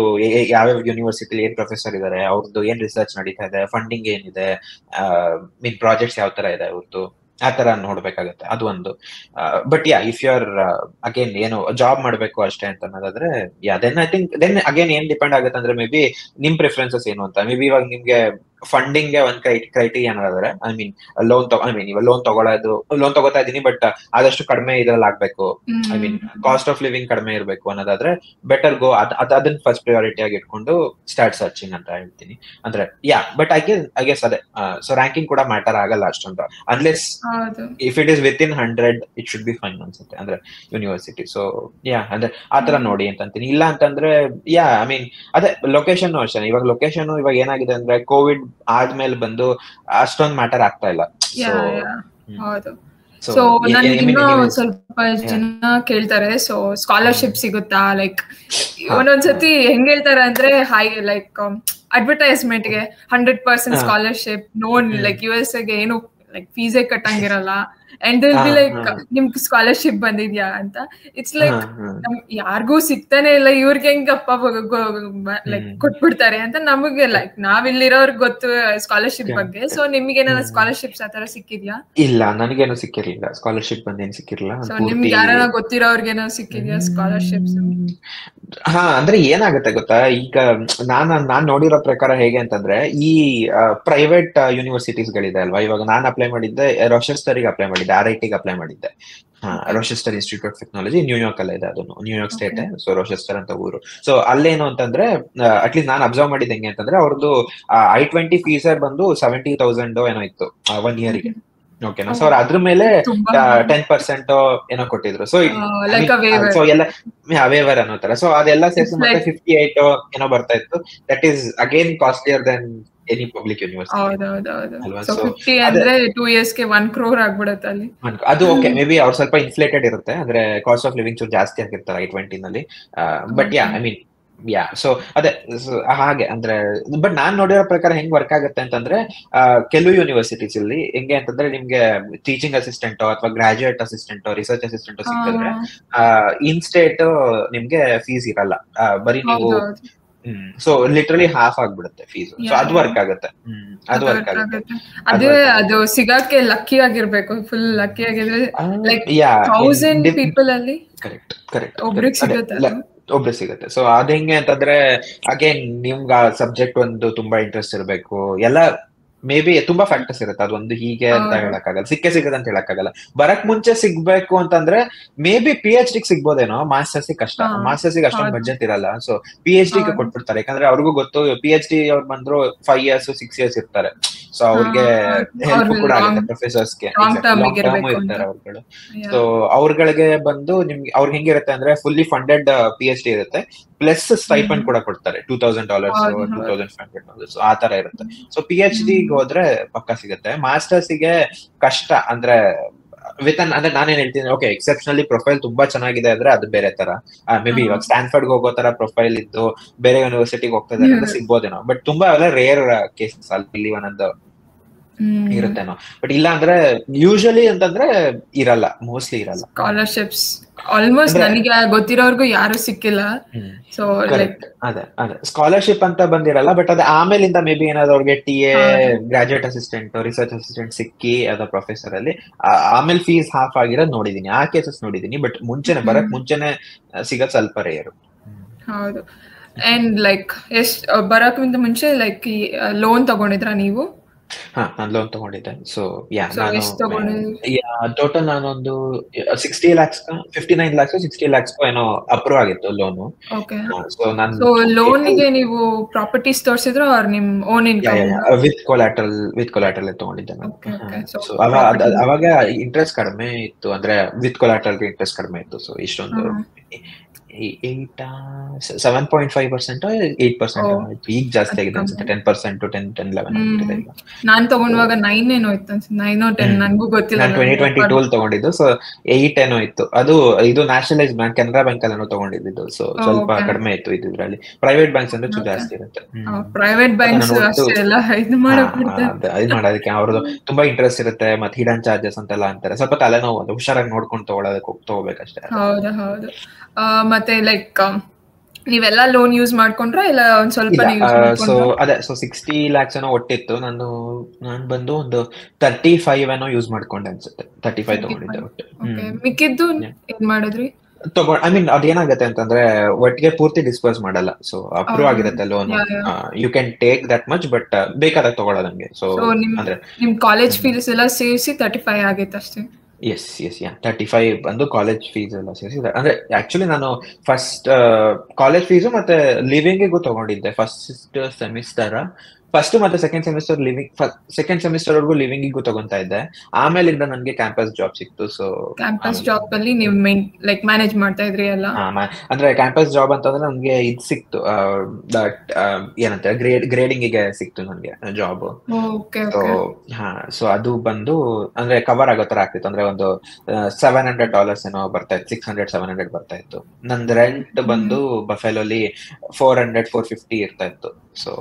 ಯಾವ್ಯಾವ ಯೂನಿವರ್ಸಿಟಿ ಏನ್ ಪ್ರೊಫೆಸರ್ ಇದಾರೆ, ಅವ್ರದ್ದು ಏನ್ ರಿಸರ್ಚ್ ನಡೀತಾ ಇದೆ, ಫಂಡಿಂಗ್ ಏನಿದೆ, ಮೀನ್ ಪ್ರಾಜೆಕ್ಟ್ಸ್ ಯಾವ ತರ ಇದೆ ಅವ್ರದ್ದು, ಆ ತರ ನೋಡ್ಬೇಕಾಗತ್ತೆ. ಅದು ಒಂದು. But if you are again ಏನು ಜಾಬ್ ಮಾಡ್ಬೇಕು ಅಷ್ಟೇ ಅಂತ ಅನ್ನೋದಾದ್ರೆ then I think then again ಏನ್ ಡಿಪೆಂಡ್ ಆಗುತ್ತೆ ಅಂದ್ರೆ ಮೇ ಬಿ ನಿಮ್ ಪ್ರಿಫರೆನ್ಸಸ್ ಏನು ಅಂತ. ಮೇ ಬಿ ಇವಾಗ ನಿಮ್ಗೆ ಫಂಡಿಂಗ್ ಗೆ ಒಂದ್ ಕ್ರೈಟೀರಿಯಾ ಏನಾದ್ರೆ ಐ ಮೀನ್ ಇವಾಗ ಲೋನ್ ತಗೋತಾ ಇದೀನಿ ಬಟ್ ಆದಷ್ಟು ಕಡಿಮೆ ಇದ್ರಲ್ಲಿ ಆಗ್ಬೇಕು, I mean cost of living ಕಡಿಮೆ ಇರಬೇಕು ಅನ್ನೋದಾದ್ರೆ ಬೆಟರ್ ಗೋ ಅದನ್ನ ಫಸ್ಟ್ ಪ್ರಿಯಾರಿಟಿ ಆಗಿ ಇಟ್ಕೊಂಡು ಸ್ಟಾರ್ಟ್ ಸರ್ಚಿಂಗ್ ಅಂತ ಹೇಳ್ತೀನಿ. ಅಂದ್ರೆ ಬಟ್ ಐ ಗೆಸ್ ಅದೇ. ಸೊ ರ್ಯಾಂಕಿಂಗ್ ಕೂಡ ಮ್ಯಾಟರ್ ಆಗಲ್ಲ ಅಷ್ಟೊಂದು, unless if it is with in 100 it should be fine ಅನ್ಸುತ್ತೆ ಅಂದ್ರೆ ಯೂನಿವರ್ಸಿಟಿ. ಸೊ ಅಂದ್ರೆ ಆತರ ನೋಡಿ ಅಂತ ಅಂತೀನಿ. ಇಲ್ಲ ಅಂತಂದ್ರೆ ಐ ಮೀನ್ ಅದೇ ಲೊಕೇಶನ್ ಅಷ್ಟೇ. ಇವಾಗ ಲೊಕೇಶನ್ ಇವಾಗ ಏನಾಗಿದೆ ಅಂದ್ರೆ ಕೋವಿಡ್ ಆದ್ಮೇಲೆ ಬಂದು ಅಷ್ಟೊಂದ್ ಮ್ಯಾಟರ್ ಆಗ್ತಾ ಇಲ್ಲ. ಸೊ ನನ್ಗೆ ಇನ್ನೂ ಸ್ವಲ್ಪ ಜನ ಕೇಳ್ತಾರೆ, ಸೊ ಸ್ಕಾಲರ್ಶಿಪ್ ಸಿಗುತ್ತಾ, ಲೈಕ್ ಒಂದೊಂದ್ಸತಿ ಹೆಂಗ್ ಹೇಳ್ತಾರೆ ಅಂದ್ರೆ ಲೈಕ್ ಅಡ್ವರ್ಟೈಸ್ಮೆಂಟ್ ಗೆ 100% ಸ್ಕಾಲರ್ಶಿಪ್, ಲೈಕ್ USA ಗೆ ಏನು ಲೈಕ್ ಫೀಸೇ ಕಟ್ಟಂಗಿರಲ್ಲ, ಅಂಡ್ ದಿಲ್ ಬಿ ಲೈಕ್ ನಿಮ್ಗೆ ಸ್ಕಾಲರ್ಶಿಪ್ ಬಂದಿದ್ಯಾ ಅಂತ. ಇಟ್ಸ್ ಲೈಕ್ ಯಾರಿಗೂ ಸಿಗ್ತಾನೆ ಇಲ್ಲ, ಇವ್ರಿಗೆ ಹೆಂಗಪ್ಪ ಲೈಕ್ ಕೊಟ್ಬಿಡ್ತಾರೆ ಅಂತ ನಮಗೆ ಲೈಕ್ ನಾವಿಲ್ಲಿರೋರ್ಗ್ ಗೊತ್ತು ಸ್ಕಾಲರ್ಶಿಪ್ ಬಗ್ಗೆ. ಸೊ ನಿಮ್ಗೆ ಏನಾರ ಸ್ಕಾಲರ್ಶಿಪ್ಸ್ ಆತರ ಸಿಕ್ಕಿದ್ಯಾ? ಇಲ್ಲ, ನನಗೇನು ಸಿಕ್ಕಿರ್ಲಿಲ್ಲ ಸ್ಕಾಲರ್ಶಿಪ್ ಬಂದೇನು ಸಿಕ್ಕಿರ್ಲಿಲ್ಲ. ಸೊ ನಿಮ್ಗೆ ಯಾರ ಗೊತ್ತಿರೋರ್ಗೇನೋ ಸಿಕ್ಕಿದ್ಯಾ ಸ್ಕಾಲರ್ಶಿಪ್ಸ್? ಅಂದ್ರೆ ಏನಾಗುತ್ತೆ ಗೊತ್ತಾ, ಈಗ ನಾನ್ ನೋಡಿರೋ ಪ್ರಕಾರ ಹೇಗೆ ಅಂತಂದ್ರೆ ಈ ಪ್ರೈವೇಟ್ ಯೂನಿವರ್ಸಿಟೀಸ್ ಗಳಿದೆ ಅಲ್ವಾ, ಇವಾಗ ನಾನ್ ಅಪ್ಲೈ ಮಾಡಿದ್ದೆ ರೋಚೆಸ್ಟರ್ಗೆ ಅಪ್ಲೈ ಮಾಡಿದ್ದೆ, RIT ಅಪ್ಲೈ ಮಾಡಿದ್ದೆ. Rochester institute of technology New York ಅಲ್ಲ ಇದೆ, ಅದನ್ನು ನ್ಯೂಯಾರ್ಕ್ ಸ್ಟೇಟ್. ಸೊ ರೋಚೆಸ್ಟರ್ ಅಂತ ಊರು. ಸೊ ಅಲ್ಲೇನು ಅಂತಂದ್ರೆ ಅಟ್ಲೀಸ್ಟ್ ನಾನು ಅಬ್ಸರ್ವ್ ಮಾಡಿದ್ ಹೆಂಗೆ ಅಂತಂದ್ರೆ ಅವ್ರದ್ದು I-20 ಫೀಸ್ ಬಂದು 70,000 ಏನೋ ಇತ್ತು 1 yearಗೆ. ಓಕೆನಾ. ಸೊ ಅವ್ರು ಅದ್ರ ಮೇಲೆ 10% ಏನೋ ಕೊಟ್ಟಿದ್ರು. ಸೊ ಸೊ ಎಲ್ಲ ವೇವರ್ ಅನ್ನೋ ತರ. ಸೊ ಅದೆಲ್ಲ ಸೇರಿಸಿ ಮತ್ತೆ 58 ಏನೋ ಬರ್ತಾ ಇತ್ತು. That is again costlier than any public university. So 50 ಅಂದ್ರೆ 2 years ಗೆ 1 crore ಆಗ್ಬಿಡುತ್ತೆ ಅಲ್ಲಿ. ಅದು ಓಕೆ, ಮೇ ಬಿ ಅವ್ರು ಸ್ವಲ್ಪ ಇನ್ಫ್ಲೇಟೆಡ್ ಇರುತ್ತೆ, ಅಂದ್ರೆ ಕಾಸ್ಟ್ ಆಫ್ ಲಿವಿಂಗ್ ಜಾಸ್ತಿ ಆಗಿರ್ತಾರೆ I-20 ನಲ್ಲಿ. ಬಟ್ ಐ ಮೀನ್ ಸೊ ಅದೇ ಹಾಗೆ ಅಂದ್ರೆ. ಬಟ್ ನಾನ್ ನೋಡಿರೋ ಪ್ರಕಾರ ಹೆಂಗ್ ವರ್ಕ್ ಆಗುತ್ತೆ ಅಂತಂದ್ರೆ ಕೆಲವು ಯೂನಿವರ್ಸಿಟೀಸ್ ಅಲ್ಲಿ ಹೆಂಗೆ ಅಂತಂದ್ರೆ ನಿಮ್ಗೆ ಟೀಚಿಂಗ್ ಅಸಿಸ್ಟೆಂಟ್ ಅಥವಾ ಗ್ರಾಜುಯೇಟ್ ಅಸಿಸ್ಟೆಂಟ್ ರಿಸರ್ಚ್ ಅಸಿಸ್ಟೆಂಟ್ ಸಿಕ್ಕಿದ್ರೆ ಇನ್ ಸ್ಟೇಟ್ ನಿಮ್ಗೆ ಫೀಸ್ ಇರಲ್ಲ, ಬರೀ ನೀವು ಸೊ ಲಿಟ್ರಲಿ ಹಾಫ್ ಆಗ್ಬಿಡುತ್ತೆ ಫೀಸ್. ಸೊ ಅದು ವರ್ಕ್ ಆಗುತ್ತೆ. ಅದೇ ಅದು ಸಿಗಕ್ಕೆ ಲಕ್ಕಿ ಆಗಿರ್ಬೇಕು, ಫುಲ್ ಲಕ್ಕಿ ಆಗಿದ್ರೆ ಲೈಕ್ 1000 ಪೀಪಲ್ ಅಲ್ಲಿ ಕರೆಕ್ಟ್ ಒಬ್ರಿಗೆ ಸಿಗುತ್ತೆ. ಸೊ ಅದ್ ಹೆಂಗೆ ಅಂತಂದ್ರೆ ಅಗೇನ್ ನಿಮ್ಗೆ ಆ ಸಬ್ಜೆಕ್ಟ್ ಒಂದು ತುಂಬಾ ಇಂಟ್ರೆಸ್ಟ್ ಇರಬೇಕು, ಎಲ್ಲ ಮೇ ಬಿ ತುಂಬಾ ಫ್ಯಾಕ್ಟರ್ಸ್ ಇರುತ್ತೆ, ಅದೊಂದು ಹೀಗೆ ಅಂತ ಹೇಳಕ್ಕಾಗಲ್ಲ, ಸಿಗದೆ ಅಂತ ಹೇಳಕ್ಕಾಗಲ್ಲ. ಬರಕ್ ಮುಂಚೆ ಸಿಗ್ಬೇಕು ಅಂತಂದ್ರೆ ಮೇ ಬಿ PhD ಸಿಗ್ಬೋದೇನೋ, ಮಾಸ್ಟರ್ಸ್ ಕಷ್ಟ, ಮಾಸ್ಟರ್ಸ್ ಅಷ್ಟೊಂದು ಬಜೆಟ್ ಇರಲ್ಲ. ಸೊ PhD ಕೊಟ್ಬಿಡ್ತಾರೆ, ಯಾಕಂದ್ರೆ ಅವ್ರಿಗೂ ಗೊತ್ತು PhD ಅವ್ರು ಬಂದ್ರು 5 years 6 years ಇರ್ತಾರೆ. ಸೊ ಅವ್ರಿಗೆ ಹೆಲ್ಪ್ ಕೂಡ ಆಗುತ್ತೆ, ಪ್ರೊಫೆಸರ್ಸ್ಗೆ ಲಾಂಗ್ ಟರ್ಮ್ ಇರ್ತಾರೆ ಅವ್ರುಗಳು. ಸೊ ಅವ್ರಗಳಿಗೆ ಬಂದು ನಿಮ್ಗೆ ಅವ್ರಿಗೆ ಹೆಂಗಿರುತ್ತೆ ಅಂದ್ರೆ ಫುಲ್ಲಿ ಫಂಡೆಡ್ PhD ಇರುತ್ತೆ, ಪ್ಲಸ್ ಸ್ಟೈಪಂಡ್ ಕೂಡ ಕೊಡ್ತಾರೆ, $2,000 $2,500 ಆ ತರ ಇರುತ್ತೆ. ಸೊ PhD ಹೋದ್ರೆ ಪಕ್ಕ ಸಿಗುತ್ತೆ. ಮಾಸ್ಟರ್ಸ್ ಗೆ ಕಷ್ಟ, ಅಂದ್ರೆ ಅಂದ್ರೆ ನಾನೇನ್ ಹೇಳ್ತೀನಿ, ಓಕೆ ಎಕ್ಸೆಪ್ಷನಲಿ ಪ್ರೊಫೈಲ್ ತುಂಬಾ ಚೆನ್ನಾಗಿದೆ ಅಂದ್ರೆ ಅದು ಬೇರೆ ತರ, ಮೇ ಬಿ ಇವಾಗ ಸ್ಟ್ಯಾನ್ಫರ್ಡ್ ಹೋಗೋ ತರ ಪ್ರೊಫೈಲ್ ಇದ್ದು ಬೇರೆ ಯೂನಿವರ್ಸಿಟಿಗೆ ಹೋಗ್ತಾ ಇದ್ದಾರೆ ಅಂದ್ರೆ ಸಿಗ್ಬೋದೇನೋ, ಬಟ್ ತುಂಬಾ ರೇರ್ ಕೇಸಸ್ ಅಲ್ಲಿ ಒಂದೊಂದು ಇರುತ್ತೇನೋ. ಬಟ್ ಇಲ್ಲ ಅಂದ್ರೆ ಯೂಶಲಿ ಅಂತಂದ್ರೆ ಇರಲ್ಲ, ಮೋಸ್ಟ್ಲಿ ಇರಲ್ಲ. ಸ್ಕಾಲರ್ಶಿಪ್ಸ್ ಆಲ್ಮೋಸ್ಟ್ ನನಗೆ ಗೊತ್ತಿರೋರ್ಗು ಯಾರು ಸಿಕ್ಕಿಲ್ಲ. ಸೊ ಅದೇ ಸ್ಕಾಲರ್ಶಿಪ್ ಅಂತ ಬಂದಿರಲ್ಲ, ಬಟ್ ಅದೇ ಆಮೇಲಿಂದ ಮೇ ಬಿ ಏನಾದ್ರು ಅವ್ರಿಗೆ TA, graduate assistant, research assistant ಸಿಕ್ಕಿ ಅದ ಪ್ರೊಫೆಸರ್ ಅಲ್ಲಿ ಆಮೇಲೆ ಫೀಸ್ ಹಾಫ್ ಆಗಿರೋದು ನೋಡಿದೀನಿ, ಆ ಕೇಸಸ್ ನೋಡಿದೀನಿ. ಬಟ್ ಮುಂಚೆನೆ ಬರಕ್ ಮುಂಚೆನೆ ಸಿಗೋದ್ ಸ್ವಲ್ಪ ರೇರು. ಹೌದು. ಅಂಡ್ ಲೈಕ್ ಬರಕ್ಕಿಂತ ಮುಂಚೆ ಲೈಕ್ ಲೋನ್ ತಗೊಂಡಿದ್ರಾ ನೀವು? ನಾನು ಲೋನ್ ತಗೊಂಡಿದ್ದೆ. ಸೊ ಟೋಟಲ್ ನಾನೊಂದು 60 lakhs 59 lakhs 60 lakhs ಏನೋ ಅಪ್ರೂವ್ ಆಗಿತ್ತು ಲೋನು. ಸೊ ಲೋನಿಗೆ ನೀವು ಪ್ರಾಪರ್ಟೀಸ್ ತೋರಿಸಿದ್ರು ಆರ್ ನಿಮ್ ಓನ್ ಇನ್ಕಮ್? ವಿತ್ ಕೊಲಾಟರಲ್ ತಗೊಂಡಿದ್ದೆ ನಾನು. ಸೊ ಅವಾಗ ಇಂಟ್ರೆಸ್ಟ್ ಕಡಿಮೆ ಇತ್ತು, ಅಂದ್ರೆ ವಿತ್ ಕೊಲಾಟರಲ್ ಇಂಟ್ರೆಸ್ಟ್ ಕಡಿಮೆ ಇತ್ತು. ಸೊ ಇಷ್ಟೊಂದು 7.5% 8% ಈಗ ಜಾಸ್ತಿ ಆಗಿದೆ ಅನ್ಸುತ್ತೆ, 10% 10-11 ಆಗಿದೆ ಈಗ. ನಾನ್ ತಗೊಂಡವಾಗ 9 ಏನೋ ಇತ್ತು ಅನ್ಸುತ್ತೆ, 9 or 10 ನನಗೂ ಗೊತ್ತಿಲ್ಲ. ನಾನು 2022 ತಗೊಂಡಿದ್ದು. ಸೊ 8 ಏನೋ ಇತ್ತು, ಅದು ಇದು ನ್ಯಾಷನಲೈಸ್ ಬ್ಯಾಂಕ್ ಕೆನರಾ ಬ್ಯಾಂಕ್ ಅಲ್ಲೂ ತಗೊಂಡಿದ್ದು. ಸೊ ಸ್ವಲ್ಪ ಕಡಿಮೆ ಇತ್ತು ಇದ್ರಲ್ಲಿ. ಪ್ರೈವೇಟ್ ಬ್ಯಾಂಕ್ಸ್ ಅಂದ್ರೆ ಜಾಸ್ತಿ ಇರುತ್ತೆ. ಪ್ರೈವೇಟ್ ಬ್ಯಾಂಕ್ಸ್ ಅಷ್ಟೆಲ್ಲ ಇದು ಮಾಡೋದಕ್ಕೆ ಅವ್ರದ್ದು ತುಂಬಾ ಇಂಟ್ರೆಸ್ಟ್ ಇರುತ್ತೆ, ಮತ್ತೆ ಹಿಡನ್ ಚಾರ್ಜಸ್ ಅಂತೆಲ್ಲ ಅಂತಾರೆ. ಸ್ವಲ್ಪ ತಲೆನೋವು, ಅದು ಹುಷಾರಾಗಿ ನೋಡ್ಕೊಂಡು ತಗೋಬೇಕಷ್ಟೇ. ಹೌದು. ಮತ್ತೆ ಲೈಕ್ ನೀವೆಲ್ಲ ಲೋನ್ ಯೂಸ್ ಮಾಡ್ಕೊಂಡ್ರ ಇಲ್ಲ ಒಂದ್ ಸ್ವಲ್ಪ? ಸೊ 60 lakhs ಏನೋ ಒಟ್ಟಿತ್ತು. ನಾನು ಬಂದು ಒಂದು 35 ಏನೋ ಯೂಸ್ ಮಾಡ್ಕೊಂಡೆ ಅನ್ಸುತ್ತೆ, 35 ತಗೊಂಡಿದ್ದೆ ಒಟ್ಟು. ಮಿಕ್ಕಿದ್ದು ಏನ್ ಮಾಡಿದ್ರಿ? ಐ ಮೀನ್ ಅದೇನಾಗತ್ತೆ ಅಂತಂದ್ರೆ ಒಟ್ಟಿಗೆ ಪೂರ್ತಿ ಡಿಸ್ಪರ್ಸ್ ಮಾಡಲ್ಲ. ಸೊ ಅಪ್ರೂವ್ ಆಗಿರುತ್ತೆ loan, you can take that much, but ಬೇಕಾದಾಗ ತಗೊಳ್ಳೋದಂಗೆ. ಸೊ ಅಂದ್ರೆ ನಿಮ್ ಕಾಲೇಜ್ ಫೀಸ್ ಎಲ್ಲ ಸೇರಿಸಿ 35 ಆಗಿತ್ತು ಅಷ್ಟೇ? ಎಸ್ 35 ಬಂದು ಕಾಲೇಜ್ ಫೀಸ್ ಎಲ್ಲ ಸೇರಿಸಿ. ಅಂದ್ರೆ ಆಕ್ಚುಲಿ ನಾನು ಫಸ್ಟ್ ಕಾಲೇಜ್ ಫೀಸು ಮತ್ತೆ ಲಿವಿಂಗಿಗೂ ತಗೊಂಡಿದ್ದೆ ಫಸ್ಟ್ ಸೆಮಿಸ್ಟರ್. ಫಸ್ಟ್ ಮತ್ತೆ ಸೆಕೆಂಡ್ ಸೆಮಿಸ್ಟರ್ ವರ್ಗೂ ಲಿವಿಂಗಿಗೂ ತಗೊಂತಾ ಇದ್ದೆ. ಆಮೇಲಿಂದ ನನಗೆ ಕ್ಯಾಂಪಸ್ ಜಾಬ್ ಸಿಕ್ತು. ಸೊ ಕ್ಯಾಂಪಸ್ ಜಾಬ್ ಅಲ್ಲಿ ನೀವು ಲೈಕ್ ಮ್ಯಾನೇಜ್ ಮಾಡ್ತಾ ಇದ್ರಿ ಎಲ್ಲ? ಅಂದ್ರೆ ಕ್ಯಾಂಪಸ್ ಜಾಬ್ ಅಂತಂದ್ರೆ ನನ್ಗೆ ಇದು ಸಿಕ್ತು, ಏನಂತ ಗ್ರೇಡಿಂಗ್ ಗೆ ಸಿಕ್ತು ನನ್ಗೆ ಜಾಬ್. ಸೊ ಅದು ಬಂದು ಅಂದ್ರೆ ಕವರ್ ಆಗೋ ತರ ಆಗ್ತಿತ್ತು. ಅಂದ್ರೆ ಒಂದು $700 ಏನೋ ಬರ್ತಾ ಇತ್ತು, 600-700 ಬರ್ತಾ ಇತ್ತು. ನಂದು ರೆಂಟ್ ಬಂದು ಬಫೆಲೋಲಿ 400-450 ಇರ್ತಾ ಇತ್ತು. ಸೊ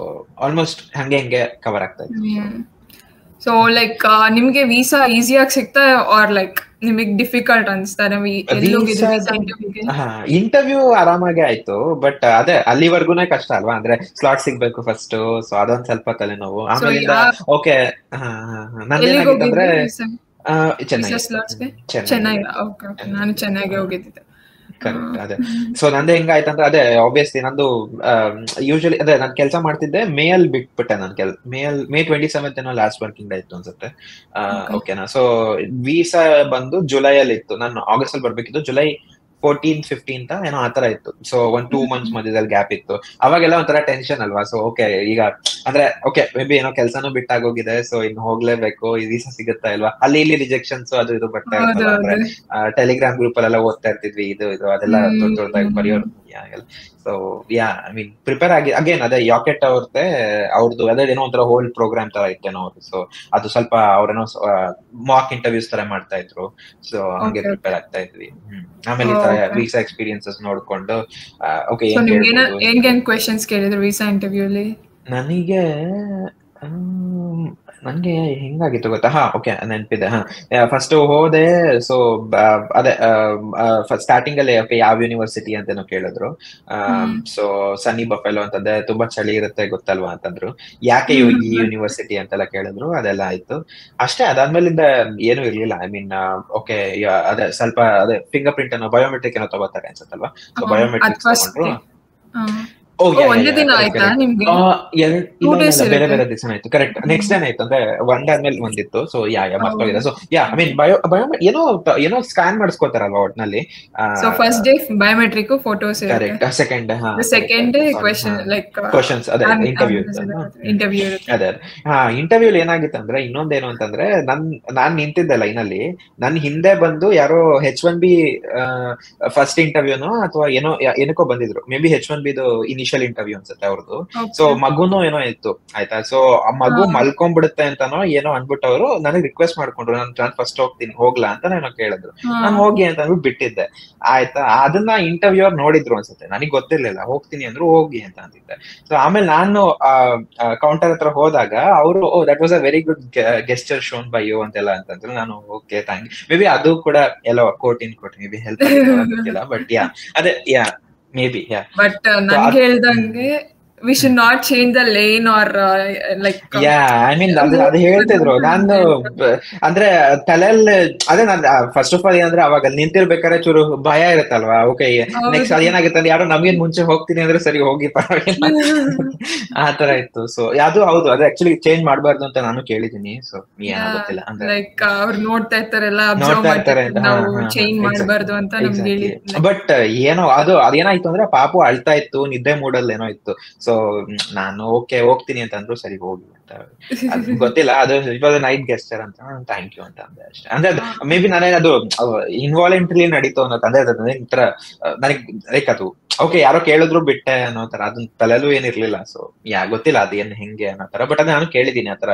ಆಲ್ಮೋಸ್ಟ್ ಹಂಗೆ ಕವರ್ ಆಗ್ತಾ ಇತ್ತು. ಸೊ ಲೈಕ್ ನಿಮ್ಗೆ ವೀಸಾ ಈಸಿಯಾಗಿ ಸಿಗ್ತಾ ಆರ್ ಲೈಕ್ ನಿಮಗೆ ಡಿಫಿಕಲ್ಟ್ ಅನ್ಸ್ತಾ? ಇಂಟರ್ವ್ಯೂ ಆರಾಮಾಗಿ ಆಯ್ತು, ಬಟ್ ಅದೇ ಅಲ್ಲಿವರೆಗೂನೇ ಕಷ್ಟ ಅಲ್ವಾ, ಅಂದ್ರೆ ಸ್ಲಾಟ್ ಸಿಗ್ಬೇಕು ಫಸ್ಟ್. ಸೊ ಅದೊಂದ್ ಸ್ವಲ್ಪ ತಲೆನೋವು. ಆಮೇಲಿಂದ ಓಕೆ ನಂದೇನಾಗಿತ್ತಂದ್ರೆ ಚೆನ್ನೈ. ನಾನು ಚೆನ್ನೈಗೆ ಹೋಗಿದ್ದೆ. ಕರೆಕ್ಟ್, ಅದೇ. ಸೊ ನಂದು ಹೆಂಗಾಯ್ತಂದ್ರೆ ಅದೇ ಆಬ್ವಿಯಸ್ಲಿ ನಂದು ಯೂಶಲಿ ಅದೇ ನಾನು ಕೆಲಸ ಮಾಡ್ತಿದ್ದೆ. ಮೇ ಅಲ್ಲಿ ಬಿಟ್ಬಿಟ್ಟೆ. ನಾನು ಮೇ 27th ಏನೋ ಲಾಸ್ಟ್ ವರ್ಕಿಂಗ್ ಡೇ ಇತ್ತು ಅನ್ಸುತ್ತೆ. ಓಕೆನಾ. ಸೊ ವೀಸಾ ಬಂದು ಜುಲೈ ಅಲ್ಲಿ ಇತ್ತು, ನಾನು ಆಗಸ್ಟ್ ಅಲ್ಲಿ ಬರ್ಬೇಕಿತ್ತು. ಜುಲೈ 14-15 ಏನೋ ಆತರ ಇತ್ತು. ಸೊ 1-2 months ಮಧ್ಯದಲ್ಲಿ ಗ್ಯಾಪ್ ಇತ್ತು. ಅವಾಗೆಲ್ಲ ಒಂಥರ ಟೆನ್ಷನ್ ಅಲ್ವಾ. ಸೊ ಓಕೆ ಈಗ ಅಂದ್ರೆ ಓಕೆ ಮೇ ಬಿ ಏನೋ ಕೆಲ್ಸಾನು ಬಿಟ್ಟಾಗೋಗಿದೆ, ಸೊ ಇನ್ನು ಹೋಗ್ಲೇಬೇಕು, ಈ ವೀಸಾ ಸಿಗುತ್ತಾ ಇಲ್ವಾ, ಅಲ್ಲಿ ಇಲ್ಲಿ ರಿಜೆಕ್ಷನ್ಸ್ ಅದು ಇದು ಬರ್ತಾ ಇರ್ತಲ್ಲ. ಅಂದ್ರೆ ಟೆಲಿಗ್ರಾಮ್ ಗ್ರೂಪ್ ಅಲ್ಲೆಲ್ಲ ಓದ್ತಾ ಇರ್ತಿದ್ವಿ, ಇದು ಅದೆಲ್ಲ ದೊಡ್ಡದಾಗಿ ಬರೆಯೋರು. ಸೊ ಐ ಮೀನ್ ಪ್ರಿಪೇರ್ ಆಗಿ ಅಗೇನ್ ಅದೇ ಯಾಕೆಟ್ ಅವ್ರದ್ದು ಅದೇನೋ ಒಂಥರ ಹೋಲ್ ಪ್ರೋಗ್ರಾಮ್ ತರ ಇತ್ತೇನೋ ಅವ್ರು. ಸೊ ಅದು ಸ್ವಲ್ಪ ಅವ್ರೇನೋ ಮಾಕ್ ಇಂಟರ್ವ್ಯೂಸ್ ತರ ಮಾಡ್ತಾ ಇದ್ರು. ಸೊ ಹಂಗೆ ಪ್ರಿಪೇರ್ ಆಗ್ತಾ ಇದ್ವಿ. ಆಮೇಲೆ ಈ ತರ ವೀಸಾ ಎಕ್ಸ್ಪೀರಿಯನ್ಸಸ್ ನೋಡ್ಕೊಂಡು ಓಕೆ ಏನ್ ಕ್ವೆಶ್ಚನ್ಸ್ ಕೇಳಿದ್ರು ವೀಸಾ ಇಂಟರ್ವ್ಯೂ ಅಲ್ಲಿ? ನನ್ಗೆ ಹೆಂಗಾಗಿತ್ತು ಗೊತ್ತಾ? ಓಕೆ ನೆನಪಿದೆ. ಫಸ್ಟ್ ಹೋದೆ. ಸೊ ಅದೇ ಸ್ಟಾರ್ಟಿಂಗ್ ಅಲ್ಲಿ ಓಕೆ ಯಾವ ಯೂನಿವರ್ಸಿಟಿ ಅಂತೇನೋ ಕೇಳಿದ್ರು. ಸೊ ಸನ್ನಿ ಬಫೆಲೋ ಅಂತಂದ್ರೆ ತುಂಬಾ ಚಳಿ ಇರುತ್ತೆ ಗೊತ್ತಲ್ವಾ ಅಂತಂದ್ರು. ಯಾಕೆ ಈ ಯೂನಿವರ್ಸಿಟಿ ಅಂತೆಲ್ಲ ಕೇಳಿದ್ರು. ಅದೆಲ್ಲ ಆಯ್ತು ಅಷ್ಟೇ. ಅದಾದ್ಮೇಲಿಂದ ಏನು ಇರ್ಲಿಲ್ಲ. ಐ ಮೀನ್ ಓಕೆ ಅದೇ ಸ್ವಲ್ಪ ಅದೇ ಫಿಂಗರ್ ಪ್ರಿಂಟ್ ಅನ್ನೋ ಬಯೋಮೆಟ್ರಿಕ್ ಏನೋ ತಗೋತಾರೆ ಅನ್ಸುತ್ತಲ್ವಾ. ಸೊ ಬಯೋಮೆಟ್ರಿಕ್ ತಗೊಂಡ್ರು. ಓ ಯಾ ಯಾ ಒಂದೇ ಯಾ ದಿನ ಕರೆಕ್ಟ್ ಆಯ್ತಾ ಕರೆಕ್ಟ್. ನಿಮ್ಗೆ? ಇಲ್ಲ 2 ಇಲ್ಲ days ಇಲ್ಲ, ಬೇರೆ ಇರುತ್ತೆ. ಬೇರೆ ದಿವಸ ಆಯ್ತು. ಕರೆಕ್ಟ್ ನೆಕ್ಸ್ಟ್ ಡೇ ಆಯ್ತು, ಅಂದ್ರೆ ಒಂದಾದ್ಮೇಲೆ ಒಂದಿತ್ತು. ಸೊ ಯಾ ಮರ್ತೋಗಿದೆ. ಸೊ ಐ ಮೀನ್ ಬಯೋ ಏನೋ ಸ್ಕ್ಯಾನ್ ಮಾಡಿಸ್ಕೋತಾರಲ್ವಾ ಒಟ್ನಲ್ಲಿ. So first day biometric photos ಇರುತ್ತೆ. Correct. Second day second day question like questions, ಅದೇ ಇಂಟರ್ವ್ಯೂ ಇತ್ತು. ಇಂಟರ್ವ್ಯೂ ಇರುತ್ತೆ. ಅದೇ ಇಂಟರ್ವ್ಯೂ ಏನಾಗಿತ್ತು ಅಂದ್ರೆ, ಇನ್ನೊಂದೇನು ಅಂತಂದ್ರೆ, ನಾನ್ ನಿಂತಿದ್ದೆ ಲೈನಲ್ಲಿ, ನನ್ ಹಿಂದೆ ಬಂದು ಯಾರೋ H1B ಫಸ್ಟ್ ಇಂಟರ್ವ್ಯೂನೋ ಅಥವಾ ಏನಕ್ಕೋ ಬಂದಿದ್ರು. May be H1B initial interview ಅನ್ಸುತ್ತೆ ಅವ್ರದ್ದು. ಸೊ ಮಗುನೋ ಏನೋ ಇತ್ತು ಆಯ್ತಾ. ಸೊ ಆ ಮಗು ಮಲ್ಕೊಂಡ್ಬಿಡುತ್ತೆ ಅಂತಾನೋ ಏನೋ ಅನ್ಬಿಟ್ಟು ಅವರು ನನಗೆ ರಿಕ್ವೆಸ್ಟ್ ಮಾಡ್ಕೊಂಡ್ರು, ನಾನು ಫಸ್ಟ್ ಹೋಗ್ಲಾ ಅಂತ ನಾನು ಕೇಳಿದ್ರು. ನಾನು ಹೋಗಿ ಅಂತ ಅಂದ್ಬಿಟ್ಟು ಬಿಟ್ಟಿದ್ದೆ ಆಯ್ತಾ. ಅದನ್ನ ಇಂಟರ್ವ್ಯೂ ಅವ್ರು ನೋಡಿದ್ರು ಅನ್ಸುತ್ತೆ, ನನಗೆ ಗೊತ್ತಿರ್ಲಿಲ್ಲ. ಹೋಗ್ತೀನಿ ಅಂದ್ರು, ಹೋಗಿ ಅಂತ ಅಂತಿದ್ದೆ. ಸೊ ಆಮೇಲೆ ನಾನು ಕೌಂಟರ್ ಹತ್ರ ಹೋದಾಗ ಅವರು that was a very good gesture shown by you ಅಂತೆಲ್ಲ ಅಂತಂದ್ರು. ನಾನು okay thank you. Maybe ಅದು ಕೂಡ ಎಲ್ಲೋ ಕೋಟ್ ಮೇ ಬಿ ಹೆಲ್ಪ್ ಗೊತ್ತಿಲ್ಲ. ಬಟ್ ಅದೇ ಮೇ ಬಿ ಬಟ್ ನನ್ಗೆ ಹೇಳ್ದಂಗೆ we should not change the lane or like I mean ಅದು ಹೇಳ್ತಿದ್ರು. ನಾನು ಅಂದ್ರೆ ತಲೆಯಲ್ಲಿ ಅದೇ ನಾನು ಫಸ್ಟ್ ಆಫ್ ಆಲ್ ಏನಂದ್ರೆ, ಅವಾಗ ನಿಂತಿರ್ಬೇಕಾದ್ರೆ ಚೂರು ಭಯ ಇರುತ್ತಲ್ವಾ. ಓಕೆ ನೆಕ್ಸ್ಟ್ ಅದೇನಾಗುತ್ತೆ ಅಂದ್ರೆ, ಯಾರೋ ನಮ್ಗೇನ್ ಮುಂಚೆ ಹೋಗ್ತೀನಿ ಅಂದ್ರೆ ಸರಿ ಹೋಗಿ ಪರವಾಗಿಲ್ಲ ಆತರ ಇತ್ತು. ಸೊ ಅದು ಹೌದು, ಅದು ಆಕ್ಚುಲಿ ಚೇಂಜ್ ಮಾಡ್ಬಾರ್ದು ಅಂತ ನಾನು ಕೇಳಿದೀನಿ. ಸೊ ಏನೋ ಗೊತ್ತಿಲ್ಲ ಅಂದ್ರೆ ಲೈಕ್ ಅವ್ರು ನೋಡ್ತಾ ಇರ್ತಾರಲ್ಲ, ನೋಡ್ತಾ ಇರ್ತಾರೆ ನಾವು ಚೇಂಜ್ ಮಾಡಬಾರ್ದು ಅಂತ ನಮ್ಗೆ ಹೇಳಿ. ಬಟ್ ಏನೋ ಅದೇನಾಯ್ತು ಅಂದ್ರೆ, ಪಾಪು ಅಳ್ತಾ ಇತ್ತು, ನಿದ್ದೆ ಮೂಡಲ್ಲಿ ಏನೋ ಇತ್ತು. ಸೊ ನಾನು ಓಕೆ ಹೋಗ್ತೀನಿ ಅಂತ ಅಂದ್ರು, ಸರಿ ಹೋಗಿ ಅಂತ. ಅದು ಗೊತ್ತಿಲ್ಲ, ಅದು ಇವಾಗ ನೈಟ್ ಗೆಸ್ಟರ್ ಅಂತ ಥ್ಯಾಂಕ್ ಯು ಅಂತ ಅಂದೆ ಅಷ್ಟೇ. ಅಂದ್ರೆ ಮೇ ಬಿ ನನಗೆ ಅದು ಇನ್ವಾಲಂಟ್ರಿ ನಡೀತು ಅನ್ನೋ ತಂದೆ ಈ ತರ ನನಗೆ ಲೈಕ್ ಅದು ಓಕೆ ಯಾರೋ ಕೇಳಿದ್ರು ಬಿಟ್ಟೆ ಅನ್ನೋ ತರ, ಅದನ್ನ ತಲೆಲೂ ಏನಿರ್ಲಿಲ್ಲ. ಸೊ ಗೊತ್ತಿಲ್ಲ ಅದೇನ್ ಹೆಂಗೆ ಅನ್ನೋ ತರ. ಬಟ್ ಅದ್ ನಾನು ಕೇಳಿದೀನಿ ಆತರ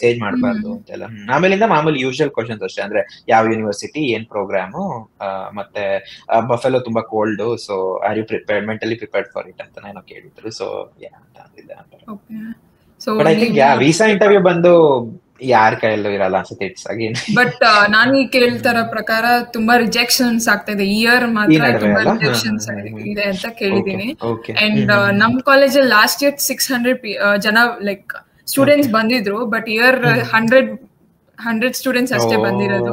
ಚೇಂಜ್ ಮಾಡ್ಬಾರ್ದು ಅಂತೆಲ್ಲ. ಆಮೇಲಿಂದ ಮಾಮೂಲಿ ಯೂಶುವಲ್ ಕ್ವಶನ್ಸ್ ಅಷ್ಟೇ. ಅಂದ್ರೆ ಯಾವ ಯೂನಿವರ್ಸಿಟಿ, ಏನ್ ಪ್ರೋಗ್ರಾಮು, ಮತ್ತೆ ಬಫೆಲೋ ತುಂಬಾ cold, so are you prepared, mentally prepared for it ಅಂತ ಏನೋ ಕೇಳಿದ್ರು. So but I think visa interview ಬಂದು ಯಾರ ಕೈಯಲ್ಲೂ ಇರಲ್ಲ ಅನ್ಸುತ್ತೆ. ಇಟ್ಸ್ ಅಗೇನ್ ಬಟ್ ನಾನು ಈ ಕೇಳ್ತಾರ ಪ್ರಕಾರ ತುಂಬಾ ರಿಜೆಕ್ಷನ್ಸ್ ಆಗ್ತಾ ಇದೆ. ಇಯರ್ ಮಾತ್ರ ತುಂಬಾ ರಿಜೆಕ್ಷನ್ಸ್ ಇದೆ ಅಂತ ಕೇಳಿದೀನಿ. ಅಂಡ್ ನಮ್ ಕಾಲೇಜಲ್ಲಿ ಲಾಸ್ಟ್ ಇಯರ್ 600 ಜನ ಲೈಕ್ ಸ್ಟೂಡೆಂಟ್ಸ್ ಬಂದಿದ್ರು. ಬಟ್ ಇಯರ್ 100 ಸ್ಟೂಡೆಂಟ್ಸ್ ಅಷ್ಟೇ ಬಂದಿರೋದು.